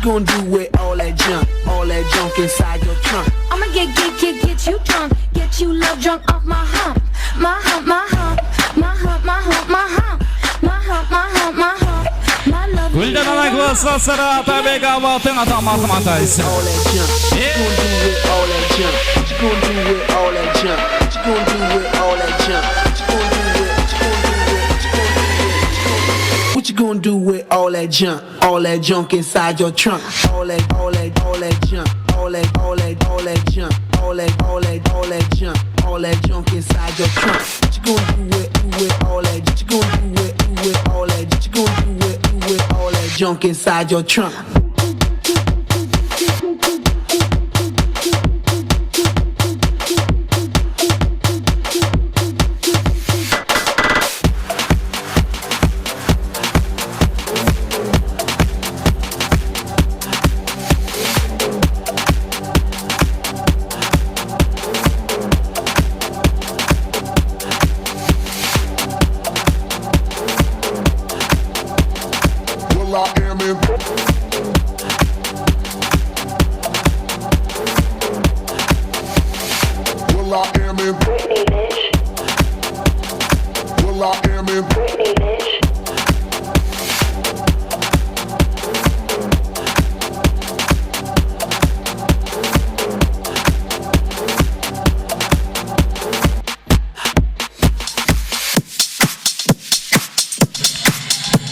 Gonna do with all that junk inside your trunk? I'ma get you drunk, get you love drunk off my hump, my hump, my hump, Gülden klaslasları Atabek Abat'ın atam atayız. All that junk. What you gonna do with all that junk? What you gonna do with all that junk? What you gonna do with all that junk? What you gonna do with all that junk? All that junk inside your trunk. All that junk. All that junk. All that junk. All that junk inside your trunk. What you gonna do with all that? What you gonna do with all that? What you gonna do with all that junk inside your trunk?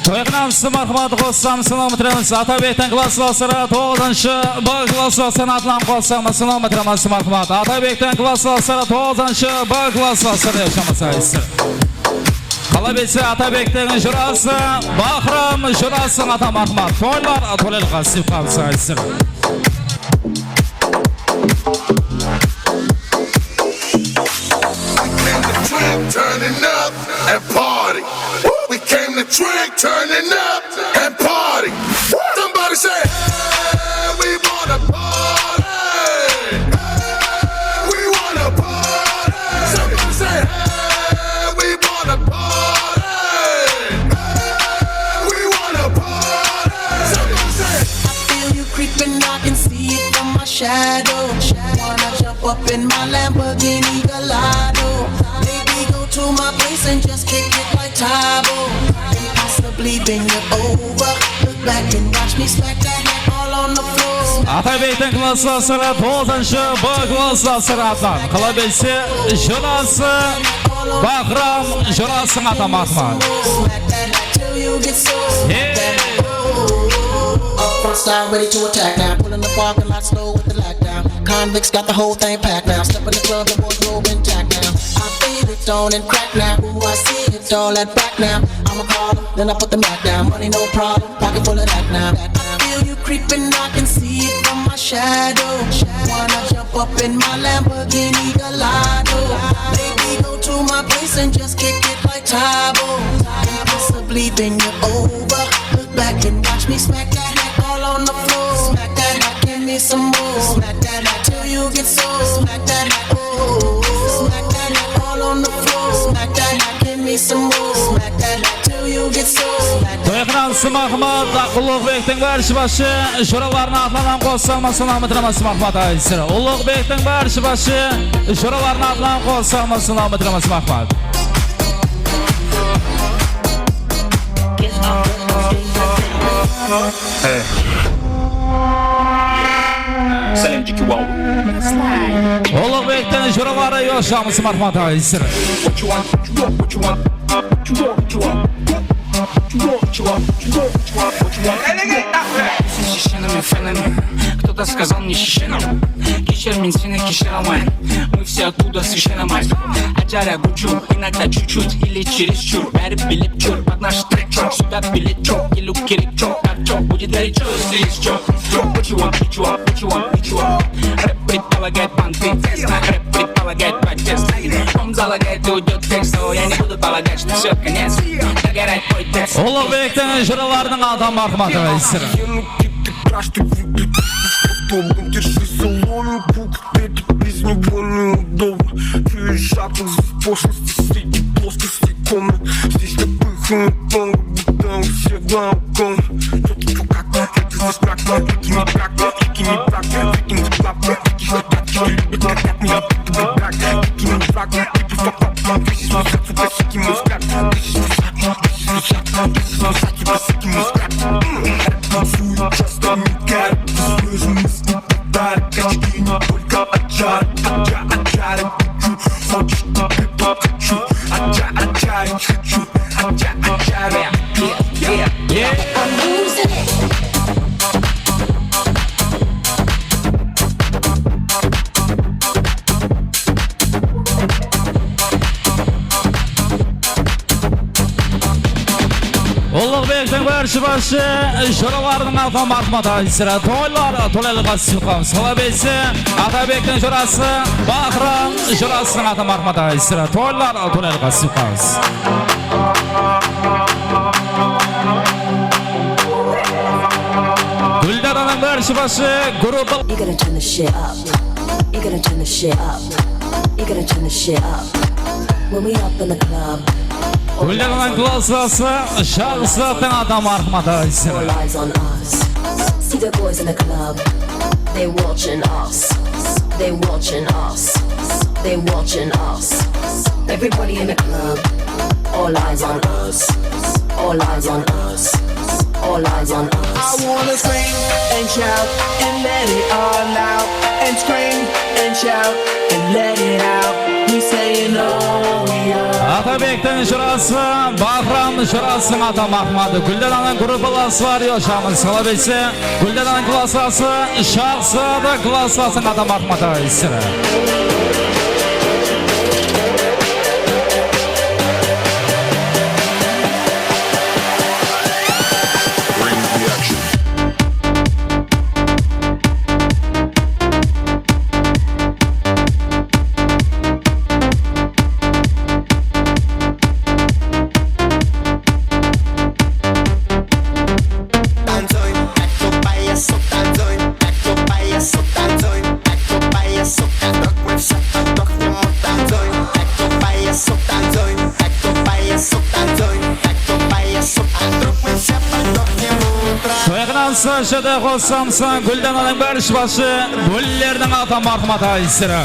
Toyqinamızı marhamat qossam salom etiramiz. Atabekdan klaslasları 9-chi B klassa sanatlan qossam salom etiramiz marhamat. Atabekdan klaslasları 9-chi B klassları yaşamasayız. Qalabesi Atabekdan jurası, Bahram jurası ata marhamat. Toylar atolel qasib qalsayız. Turning up and party. We came to drink, turning up and party. Somebody say, hey, we wanna party. Hey, we wanna party. Somebody say, hey, we wanna party. Hey, we wanna party. Somebody say, I feel you creeping, I can see it from my shadow. Wanna jump up in my Lamborghini Gallardo. Maybe go to my place and just kick it like Tybo. Possibly bend it over. Look back and watch me smack that hat all on the floor. Atabekdan klaslasları 9-chi B klaslasları atlan. Qalabesi jurası, Bahram jurası ata marhamat. Smack that hat till you get so. Up front style ready to attack now. Pulling the parking lot slow with the lockdown. Convicts got the whole thing packed now. Step in the club, the boys roll intact now. I feel it on and crack now. Ooh, I see it all that back now. I'ma call them, then I put the Mac down. Money no problem, pocket full of that now. I feel you creeping, I can see it from my shadow. Wanna jump up in my Lamborghini Gallardo. Maybe go to my place and just kick it like Tybo. Possibly bend you over. Look back and watch me smack that hat all on the floor. Smack that hat, give me some more. Smack that hat till you get so. Smack that hat, oh. Smack that hat all on the floor. Smack that hat, give me some more. Smack that hat till you get so. Toyqinamızı marhamat Ulug'bekdan barchabashi juralarni atlan qo'ssam salom etiraman marhamat aytsir. Ulug'bekdan barchabashi juralarni atlan qo'ssam salom etiraman marhamat. Hey. Salamciki wow. Ulug'bekdan juralari yoshamiz marhamat aytsir. What you want? What you want? What you want? What you want? Шишинами, фенами, кто-то сказал мне шишинам. Кишер мен сені кешер алмайын. Мы все оттуда священном мастер. Аджаря гучу, иногда чуть-чуть или чересчур. Бәрі билеп жүр, под наш трек чок. Сюда билет чок, келу керек чок. Так чок, будет горячо, если есть чок. What you want, what you want, what you want, what you want. Рэп предполагает банты, рэп предполагает протест. Он залагает и уйдет текст, но я не буду полагать, что все конец. Догорает твой текст. Ulug'bekdan juralarning ata marhamat aytsir. Потом держи салон, пук, эти песни больно удобно. Чуешь шапок за пошлости среди плоскости комнат. Здесь напыхано танго, будто у всех балкон. Что ты как, это здесь как, вики не так, вики не так, вики не так, вики хотят, что любят, как меня, будто бы так, вики не так, вики факап, вики смысл, сука, сики мускат. танцует часто мигает. Өзіміз бәрі кәшкейіне только отчарим. Отчарим хочешь, хочу. Отчарим хочу. Отчарим. I'm losing it. Ulug'bekning barcha boshi jo'ralarining atan marhamati aysira to'ylar to'laliga suqam salabesi Atabekning jo'rasi Bahram jo'rasining atan marhamati aysira to'ylar to'laliga suqam Guldaraning barcha boshi guruh You gotta turn the shit up. You gotta turn the shit up. You gotta turn the shit up. When we up in the club. Guldaraning klassasi shaxsiyatning atan marhamati aysira All eyes on us. See the boys in the club. They watching us. They watching us. They watching us. Everybody in the club. All eyes on us. All eyes on us. All eyes on us. I wanna scream and shout and let it all out. And scream and shout and let it out. We saying oh yeah. Atabekning jo'rasi Bahram jo'rasining atan marhamati Guldaraning gruppalasi var yoshamiz salabesi Guldaraning klassasi shaxsiyat klassasining atan marhamati aysira Şada qo'ssamsan Guldananing barcha boshi Gullarning atan marhamati aysira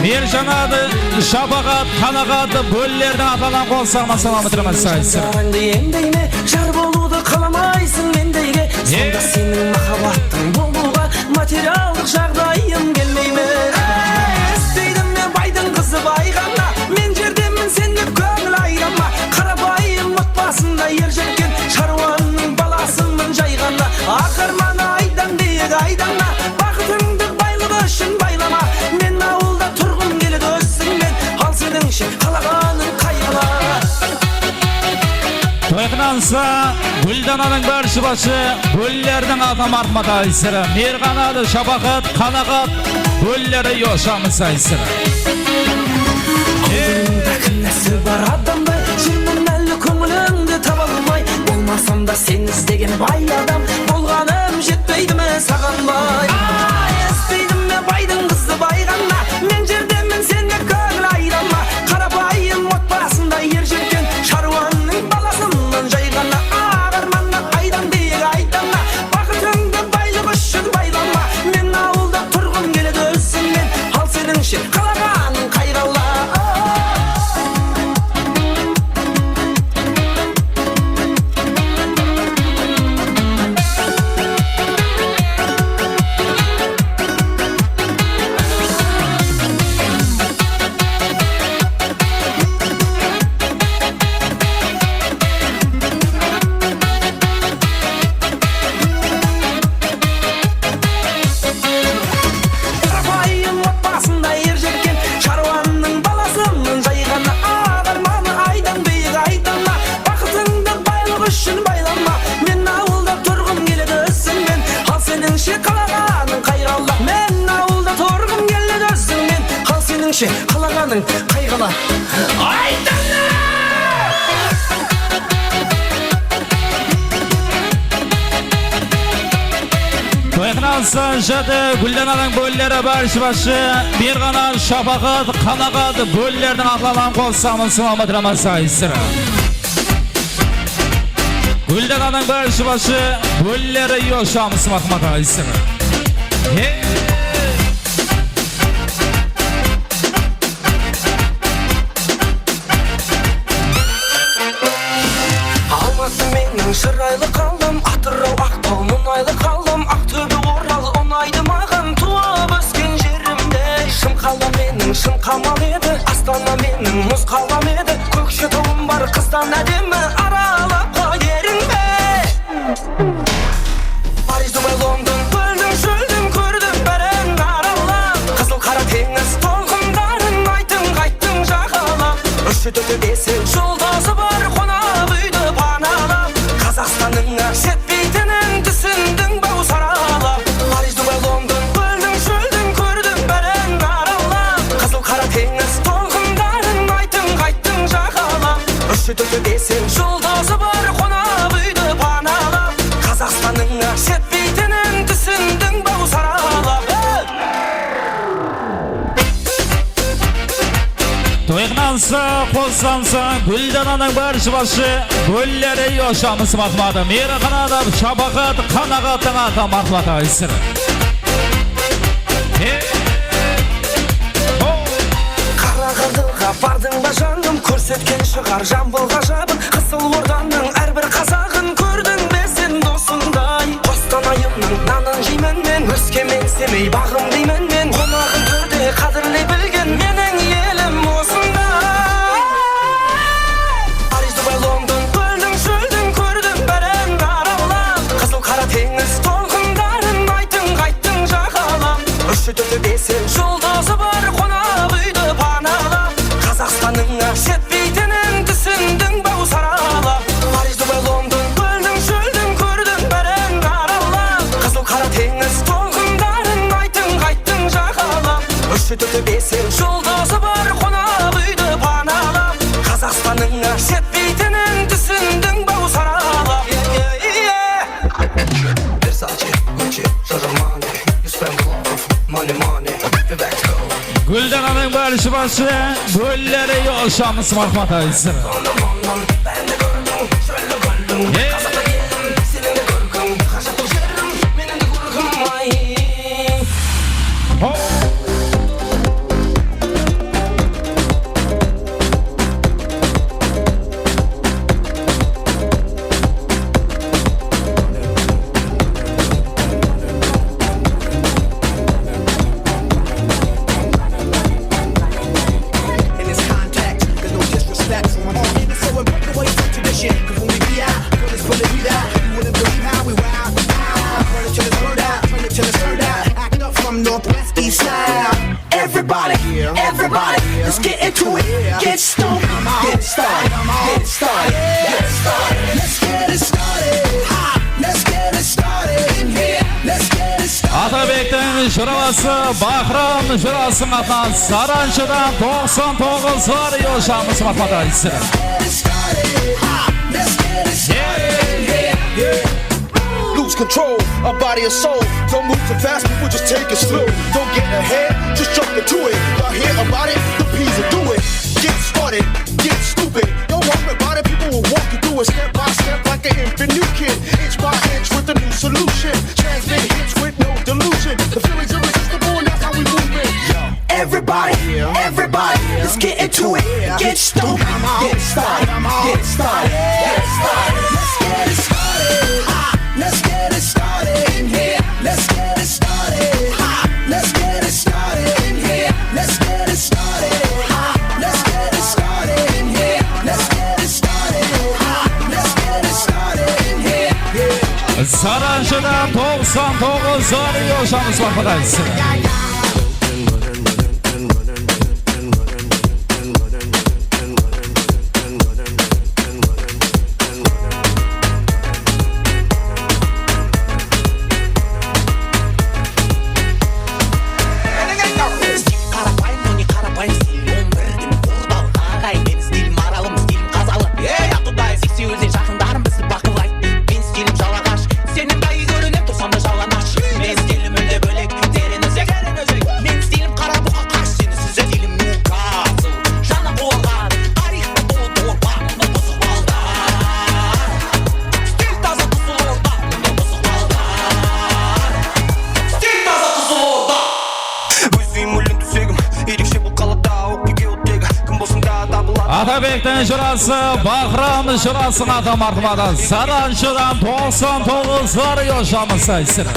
Merjanadi Shabag'at Qanag'at Gullarning atadan qo'ssamsan salomatlamas aysira Endeyme jar boludu kalamaysın mendeyge Sonda senin mahabattın boluga materiallık жағдайым gelmeyme İsteydim men baydın kızı bayğanda Men жердемін sen de көңіл ayranma Қарабайым отбасында ер жеткен Шаруаның баласымын жайғанда Ақырманы айдан дейік айдана Бақытыңды байлығы үшін байлама Мен ауылда тұрғым келеді өссіңмен Ал сенің ше қалағаның қайғыла To'yqinansa Guldananing barcha boshi Gullarning atan marhamati aysira Merg'anadi Shabag'at Qanag'at Gullari yoshamiz aysira Ağzında kümnesi var adamda Şimdi әлі көңіліңді таба алмай Болмасам да сен іздеген бай адам Болғаным жетпейді ме саған бай Естейдім ме байдың қызы байғанна Мен жердемін сен де көңіл айранма Қарапайым отбасында ер жеткен Шаруаның баласынан жайғана Ағарманна айдан дейік айдана Бақытыңды байлық үшін байлама Мен ауылда тұрғым келеді өзіңмен Ал сенің ше қалағаның қайрала қалағаның қайғыла Айдана! To'yqinansa Jada Guldananing bo'llari barcha boshi Merg'anat Shabag'at Qanag'at Gullarning aqladan qo'ssamın salomatlamas aysira Guldananing barcha boshi Gullari yoshamiz marhamati aysira шырайлы қалдым, Атырау, Ақтау, мұнайлы қалдым, Ақтөбе, Орал, ұнайды маған туып өскен жерімде. Шым қала менің, шым қамал еді, Астана менің, мұз қалам еді, Көкшетауым бар қыздан әдемі, аралап қой еріңді. Париж, Дубай, Лондон, бөлдің, шөлдің, көрдім бәрін аралап, Қызыл қара теңіз толқындарын айттың, қайттың жағалап. Үші төті бесі жолдасы бар қонақ үйді паналап, Қазақстаныңа жетпейтінін түсіндің бау саралап. Париж, Дубай, Лондон, бөлдің, шөлдің, көрдім бәрін аралап, Қызыл қара теңіз толқындарын айттың, қайттың жағалап. Үші төті бесі жолдасы бар қонақ үйді паналап, Қазақстаныңа жетпейтінін түсіндің бау саралап. Тойғанса, қосанса, гүлдананың бар шыбашы, гүллері йошамыз мақмады. Мері қанадап, шабақат, қанағаттың ата мақмата айсыр. Қарағандыға бардың ба жаным, көрсеткен шығар жамбыл ғажабын, Қызыл Орданың әрбір қазағын көрдің бе сен досындай. Қостанайымның нанын жеймін мен, Өскемен, Семей бағым деймін мен, қонағын төрде қадірлей білген менің елім осындай. Париж, Дубай, Лондон, бөлдің, шөлдің, көрдім бәрін аралап, Қызыл қара теңіз толқындарын айттың, қайттың жағалап. Үші төті бесі жолдасы бар қонақ үйді паналап, Қазақстаныңа жетпейтінін түсіндің бау саралап. Париж, Дубай, Лондон, бөлдің, шөлдің, көрдім бәрін аралап, Қызыл қара теңіз толқындарын айттың, қайттың жағалап. Үші төті бесі жолдасы бар қонақ үйді паналап, Қазақстаныңа жетпейтінін түсіндің бау саралап. Versace, Gucci, Giorgio, you spend a lot of money, be back to go. Güldana'nın бар şıbaşı, gülleri yolşamız maqmata aysır. Ben de gördüm, şöyle gördüm, Kazakta yerim, senin de görgüm, Kaşatı yerim, benim de görgüm, ay. In this context, there's no disrespect. So I'm in it, so I'm break away from tradition. Cause when we be out, girl, it's full of beat out. You wouldn't believe how we wild. Turn it till it's burned out, turn it till it's turned out. Act up from Northwest East Side. Everybody, everybody, let's get into it. Get stoned, get it started, get it started, get it started. Let's get it started. Let's get it started in here. Let's get it started. Atabek'ten jurası, Bahram jurası maqman, Sarançı'dan 99 var yolşamız maqmata aysır. Let's get it started in here. Lose control, our body and soul. Don't move too fast, people just take it slow. Don't get ahead, just jump into it. Y'all hear about it, the P's will do it. Get started, get stupid. Don't worry about it, people will walk you through it step by step like an infant new kid. Inch by inch with a new solution. Transmit hits with no delusion. The feeling's irresistible and that's how we move it. Everybody, everybody, let's get into it. Get stoked, get it started, get it started, get it started. Let's get it started. Let's get it started in here. Let's get it started. Let's get it started in here. Let's get it started. Let's get it started in here. Let's get it started. Let's get it started in here. Sarançı'dan 99 var yolşamız maqmata aysır. Senin dayı görünüp tursam da жалаңаш. Мен стилім мүлде бөлек, терін өзек. Atabek'ten jurası, Bahram jurasının ata marhumada Sarançı'dan 99 var yaşamı sayısını.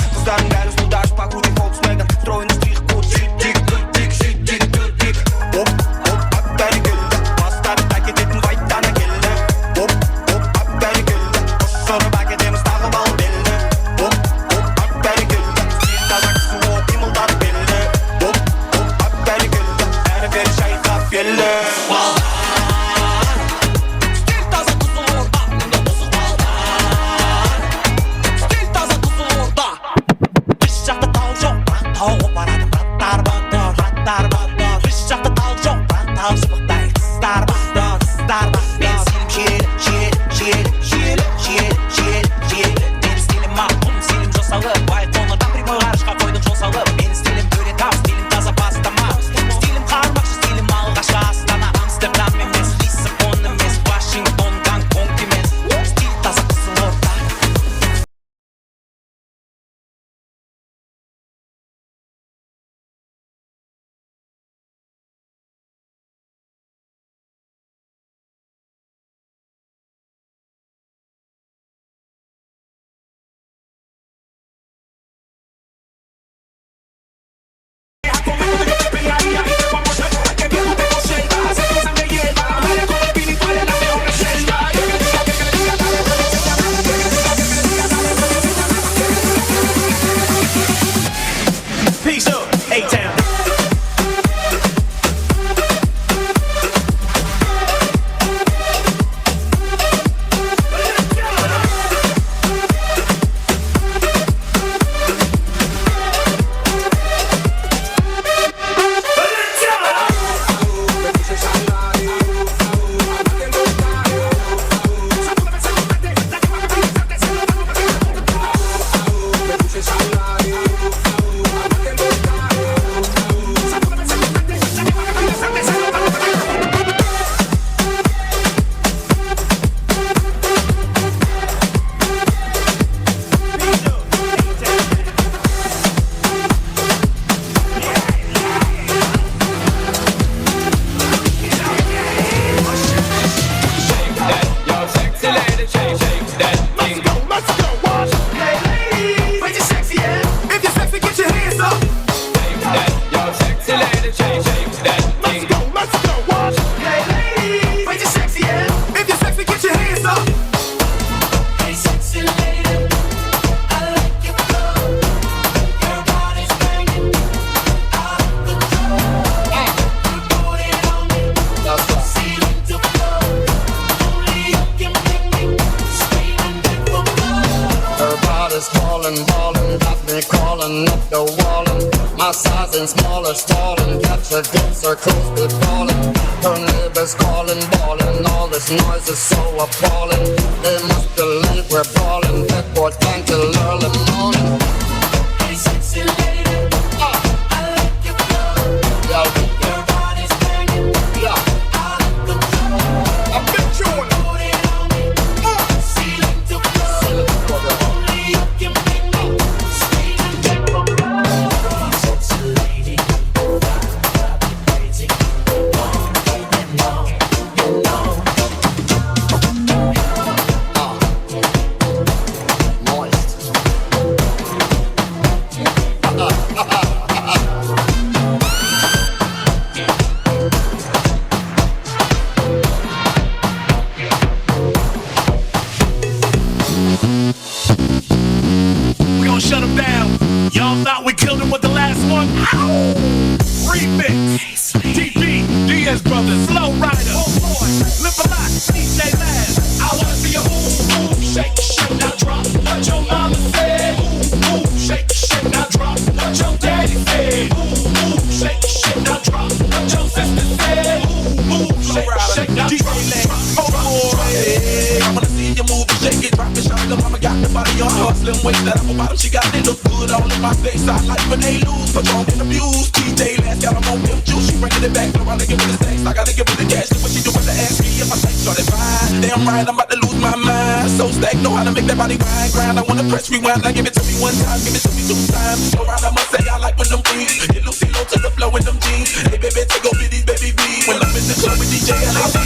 Rewind, now give it to me one time, give it to me two times. Go around, I must say I like when them freeze. Get Lucy low to the flow in them jeans. Hey baby, take over these baby bees. When I'm in in the club with DJ LAD.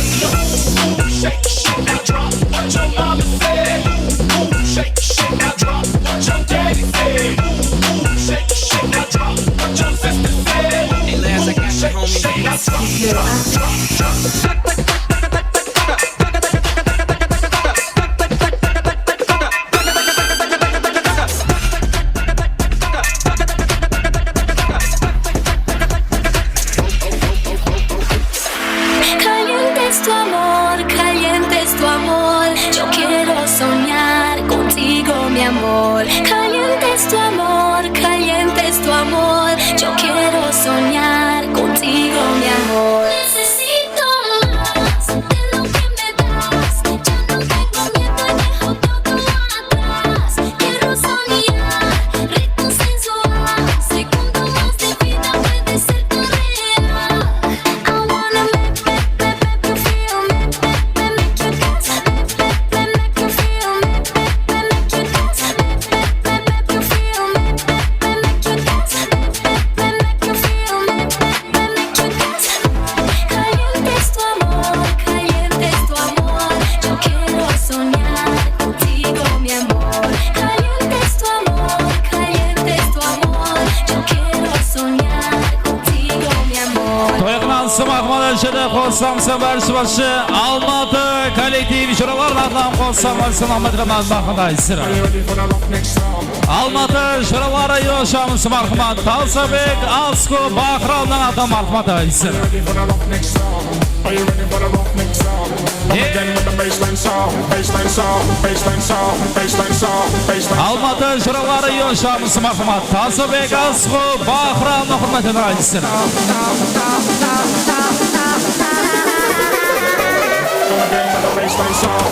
Ooh, shake, shake, now drop what your mama said. Ooh, shake, shake, now drop what your daddy said. Ooh, shake, shake, now drop what your sister said. Hey, last I got shake, shake, now drop. Caliente es tu amor, yo quiero soñar contigo, mi amor. Caliente es tu amor, caliente es tu amor, yo quiero soñar contigo, mi amor. Necesito más de lo que me das, ya no tengo miedo y dejo todo atrás. Quiero soñar, ritmo sensual, segundo más de vida puede ser tu real. I wanna make you feel me. Qo'ssamsa barcha Almaty kollektiv ijrolardan qo'ssamsa Almatydan baxtaysiz. Almaty ijrolari yoshamiz marhamat Talsabek Asko Bahrondan atam marhamataysiz. Are you ready for the rock next song? I'm again with the baseline song, baseline song, baseline song, baseline song, baseline song. Almaty ijrolari yoshamiz marhamat Talsabek Asko Bahrondan hurmatlaysiz. Baseline song.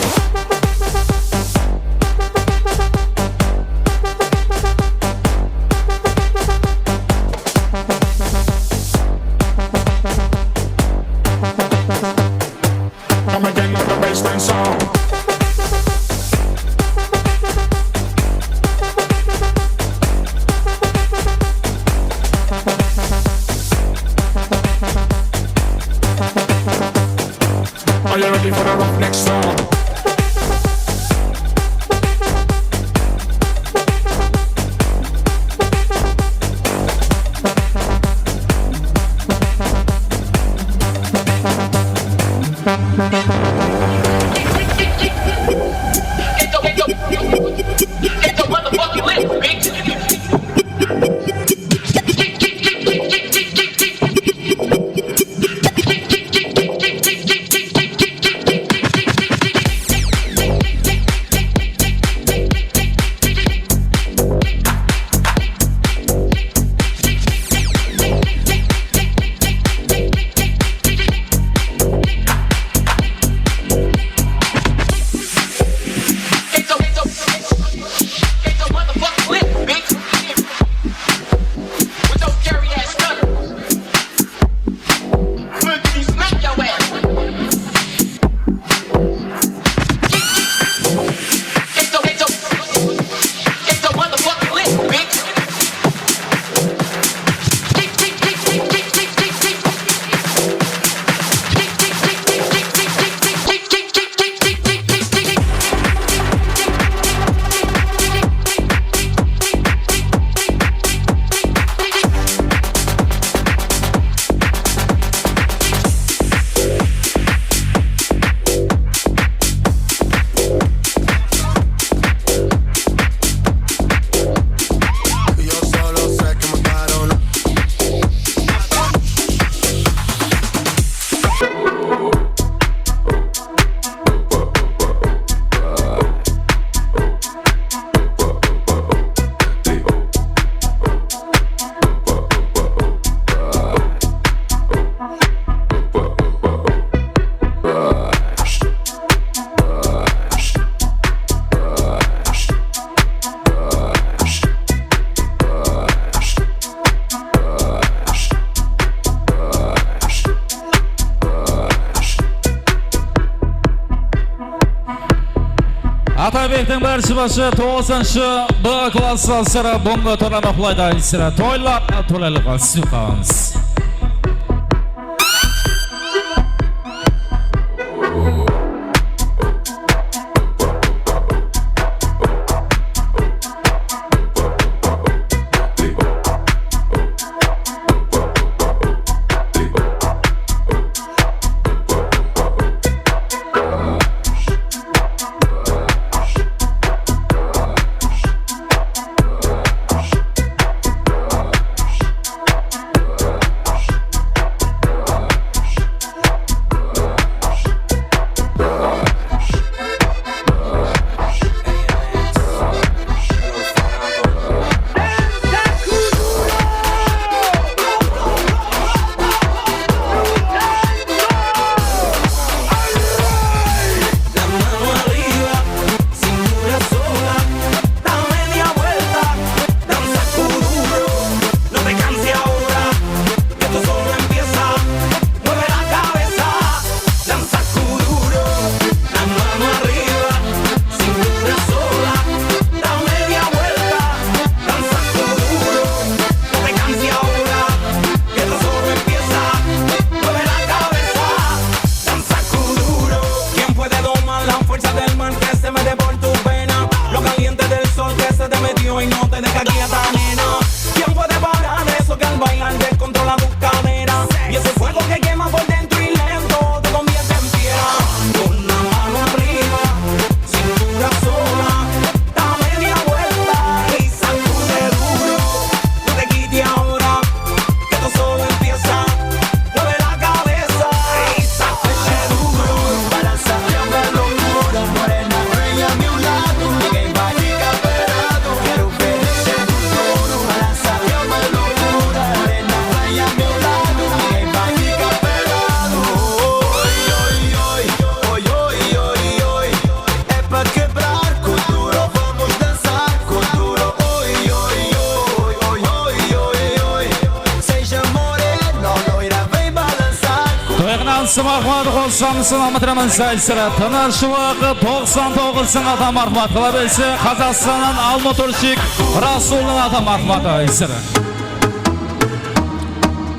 Come again with the baseline song. Are you ready for the rock next song? Get the motherfucking lit, bitch. Atabek'ten barcha 9-B klass valsari bunga to'lana qulaydaysizlar. To'ylar to'lali qolsin. te deja aquí esta nena. ¿Quién puede parar eso que al bailar descontrola tu cadera? Y ese fuego que quema por dentro y lento te convierte en piedra. Con la mano arriba, cintura sola, da media vuelta y sacude duro. No te quites ahora, que esto solo empieza. Mueve la cabeza y sacude duro. Balanzación de locura, morena, rey a mi lado. Ninguém vai ficar parado, quero ver esse futuro. Balanzación de locura, morena, rey a mi lado. Ninguém vai ficar parado. Oi, oi, oi, oi, oi, oi, oi. É pra quebrar com duro, vamos dançar com duro. Oi, oi, oi, oi, oi, oi, oi. Seja morena, loira, vem balançar com Toyqnansı marhmat qo'lsamsin Ahmadramon Saysira tanishliq 99 ata marhmat qilib esa Qozog'istondan Almaturshik Rasulning ata marhmat Saysira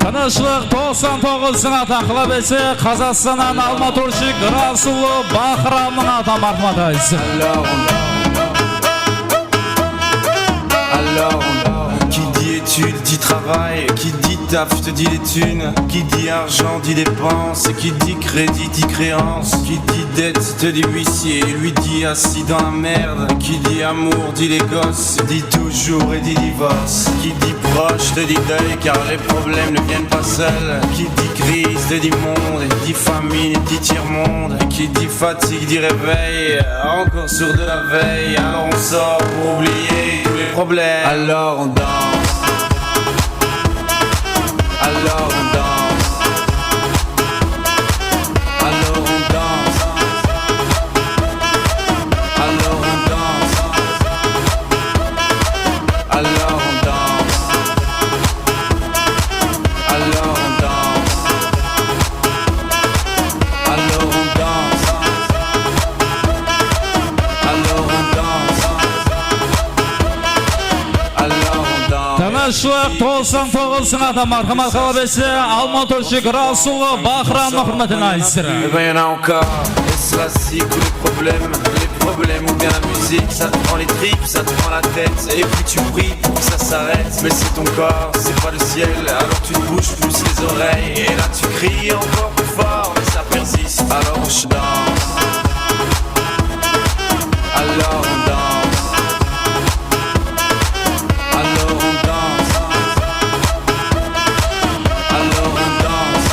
tanishliq 99 ata qilib esa Qozog'istondan Almaturshik Rasul Bahramning ata marhmat Saysira. Alors, qui dit études dit travail, qui dit taf te dit les thunes, qui dit argent dit dépenses, qui dit crédit dit créance, qui dit dette te dit huissier, lui dit assis dans la merde, qui dit amour dit les gosses, dit toujours et dit divorce, qui dit proche te dit deuil car les problèmes ne viennent pas seuls, qui dit crise te dit monde, dit famine dit tiers-monde, qui dit fatigue dit réveil, encore sur de la veille, alors on sort pour oublier tous les problèmes. Alors on danse, alors on danse, alors on danse, alors on danse, alors on danse, alors on danse, alors on danse, alors on danse. Tanishliq 99 ata marhamat qilib esa Almaturshik Rasul Bahramning hurmatini aytsira. Eh ben y'en a encore, et cela c'est tous les problèmes ou bien la musique, ça te prend les tripes, ça te prend la tête, et puis tu pries pour que ça s'arrête, mais c'est ton corps, c'est pas le ciel, alors tu te bouges plus les oreilles, et là tu cries encore plus fort, mais ça persiste, alors je danse, alors on danse, alors on danse, alors on danse.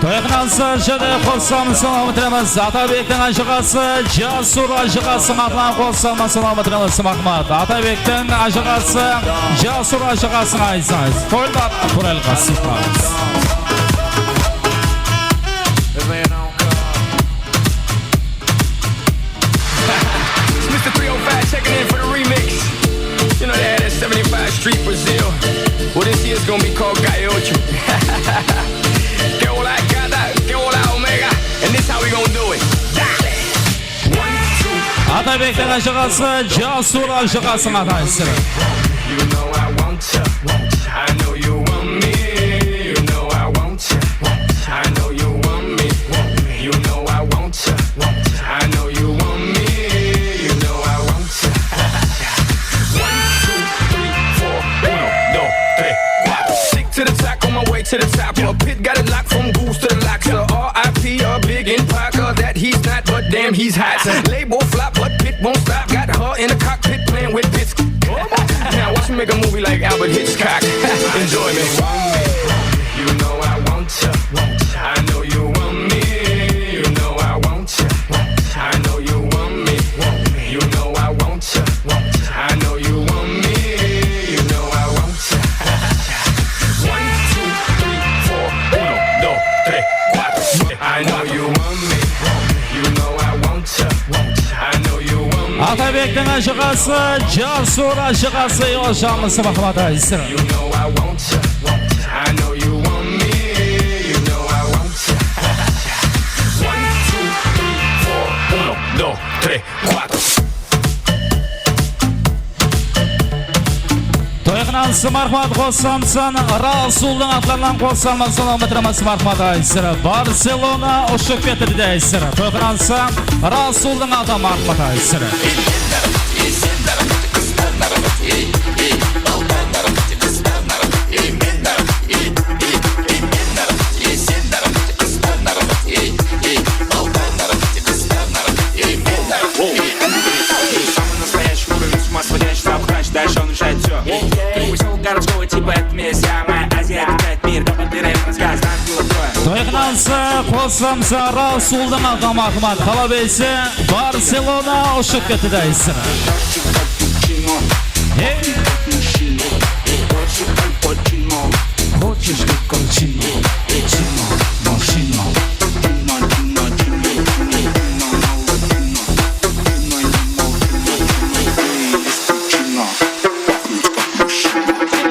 Toyqnansı jada qo'lsamsin Ahmadramon Atabekning ajig'asi Jasur ajig'asi Mahmad qo'lsamsin Ahmadramon Mahmad Atabekning ajig'asi Jasur ajig'asini aytsangiz to'ylar Qur'al qasifamiz. Mr. 305 checking in for the remix. You know they had that 75 Street Brazil. Well, this year's gonna be called Calle Ocho. Que hola gata, que hola omega. And this how we gonna do it. Dale. 1, 2. Atabekning ajig'asi Jasur ajig'asini aytsira. You know I want ya. I know you want me. You know I want ya. I know you want me. You know I want ya. I know you want me. You know I want ya. 1, 2, 3, 4. 1, 2, 3, 4. Stick to the top, on my way to the top. A pit got it locked from goose to the locker. R.I.P. a big in Parker that he's not, but damn he's hot. Label flop, but Pit won't stop. Got her in the cockpit playing with bits. Now watch me make a movie like Albert Hitchcock. Enjoy me. You know I want ya. I know you want me. You know I want ya. I know you want me. You know I want ya. I know you want me. You know I want ya. 1, 2, 3, 4. 1, 2, 3, 4. I know you want me. You know I want ya. I know you want me. Atabekning ajig'asi Jasur ajig'asi yoshamiz Mahmad Aysira. You know I want ya. I know you want me. You know I want ya. 1, 2, 3, 4. 1, 2, 3, 4. Toyqnansı marhmat qo'lsamsin Rasulning atlaridan qo'lsamsin Ahmadramon Mahmad Aysira. Barselona o'shib ketdi Aysira. Toyqnansı Rasulning ata marhmat Aysira. Журасы қосамса Расулдың ағам Ахмат Қалабесі Барселона ұшып кетідейсір. Хочешь капучино, чино, машино.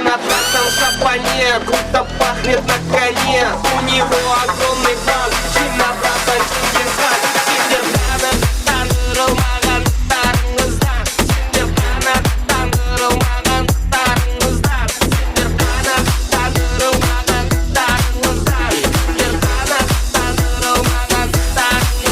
На тратном шапане круто пахнет на коне. У него огромный план, сильно брата Чингисхан. Сидерхана, танырыл маған тарыңыздар. Сидерхана, танырыл маған тарыңыздар. Сидерхана, танырыл маған тарыңыздар. Сидерхана, танырыл маған тарыңыздар.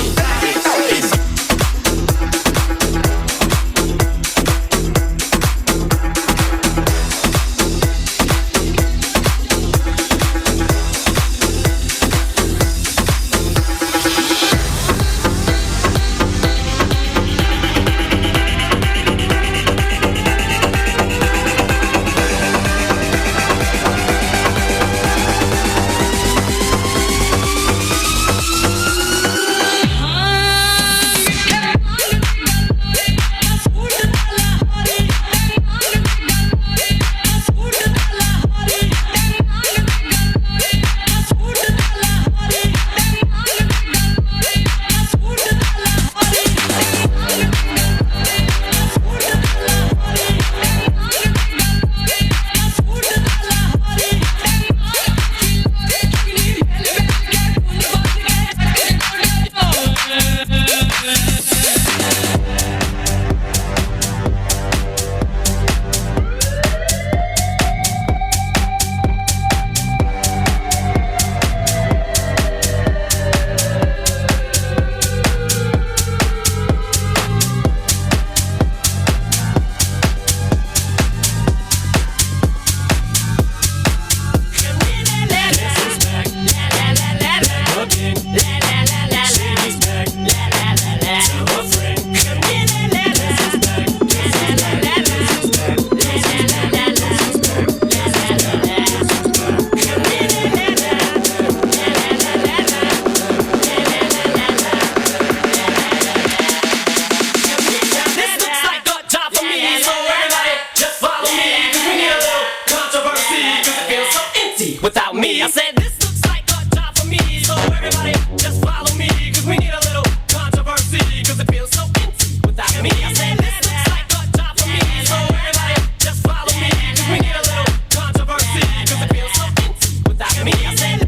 Without me, I said this looks like a job for me. So everybody just follow me, cause we need a little controversy, cause it feels so empty without me. I said this looks like a job for me. So everybody just follow me, cause we need a little controversy, cause it feels so empty without me. I said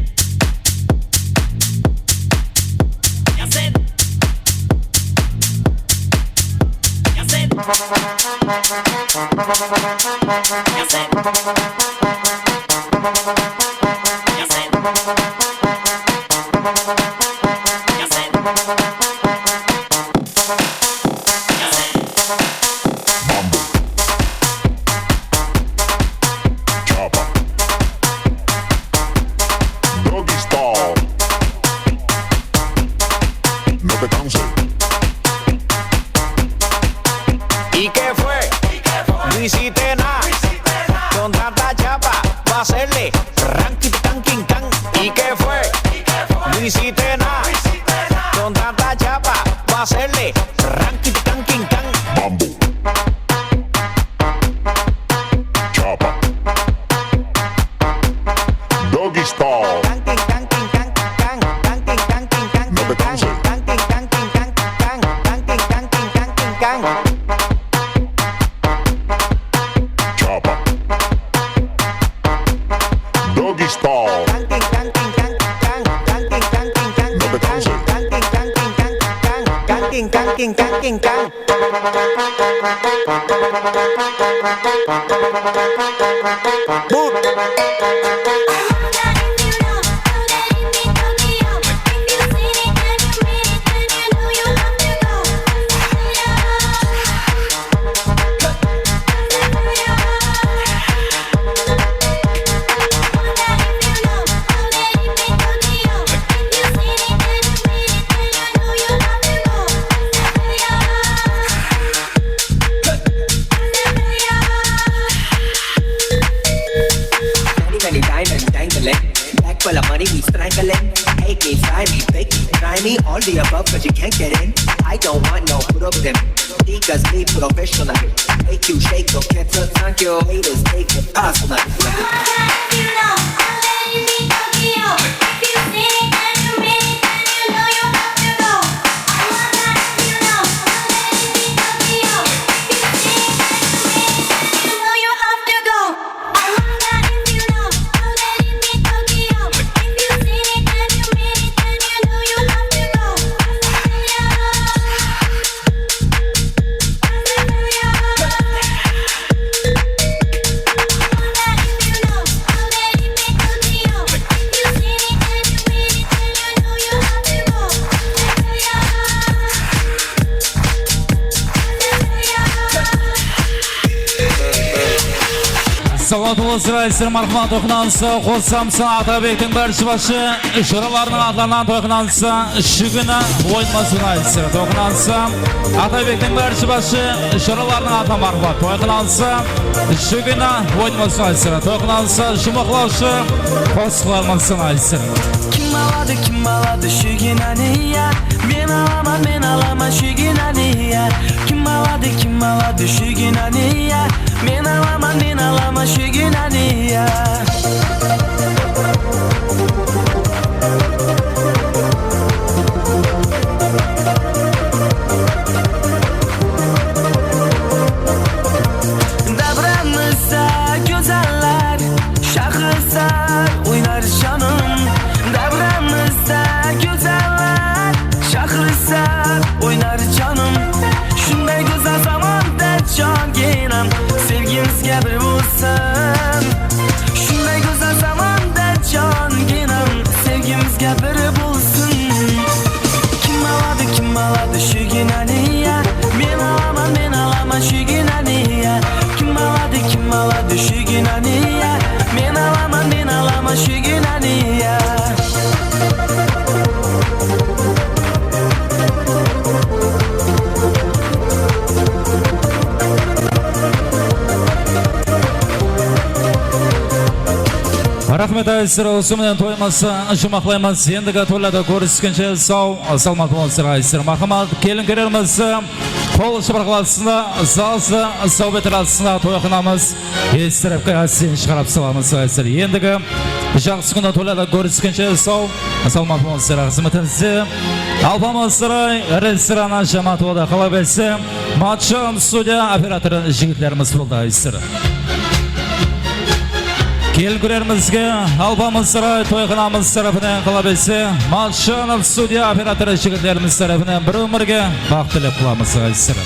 ¿Y qué fue? No hiciste nada. Con tanta chapa va a hacerle ranking tanking can. ¿Y qué fue? No hiciste nada. Con tanta chapa va a hacerle ranking tanking can. Mambo. Chapa. Doggy style. No te canses. Chapa. Doggy style. No te canses. Black for the money, we strangling. Hate me me all the above, but you can't get in. I don't want no problem. Because me professional. Make you shake, don't get to thank you. Haters take it personal. Sırayısır marhuma toxunansa, qo'lsamsa Atabek'in barchabaşı şuralarının adlarından toxunansa, şu günü oynamasına aysır toxunansa, Atabek'in barchabaşı şuralarının adlarından marhuma toxunansa, şu günü oynamasına aysır toxunansa, şu mıqlavşı qo'sqlarmasına aysır. Kim aladı şu günani ya? Men alaman şu günani ya? Kim aladı şu günani ya? Men alaman şu günani ya? Davranırsa güzeller, şahısar oynar canım. Davranırsa güzeller, şahısar oynar canım. Şunday güzel zamanda can giyinem, sevgimizge bir bulsun. Şunday güzel zamanda can giyinem, sevgimizge bir bulsun. Kim aladı şu günani ya? Men alaman şu günani ya? Kim aladı şu günani ya? Men alaman şu günani ya? Rahmet aysir olsun to'ymasa shumaqlaymiz. Endiga to'lada ko'rishguncha sog' salomat bo'lsin aysir. Marhamat, kelin ko'ramiz. Qo'l shibarqasida zalsa so'betrasida to'yxonamiz. Estirib qaysin chiqarib salamiz aysir. Endiga yaxshi kunda to'lada ko'rishguncha sog' salomat bo'lsin xizmatingizni. Alpamossaroy restorani jamoatida qalabilsa, Matchon studiya operatori yigitlarimiz bo'ldi aysir. Kelgulerimizga Alpamossaroy to'yxonamiz tarafidan qalabilsa, Matchon studiya operatori yigitlarimiz tarafidan bir umrga baxt tilab qolamiz aysir.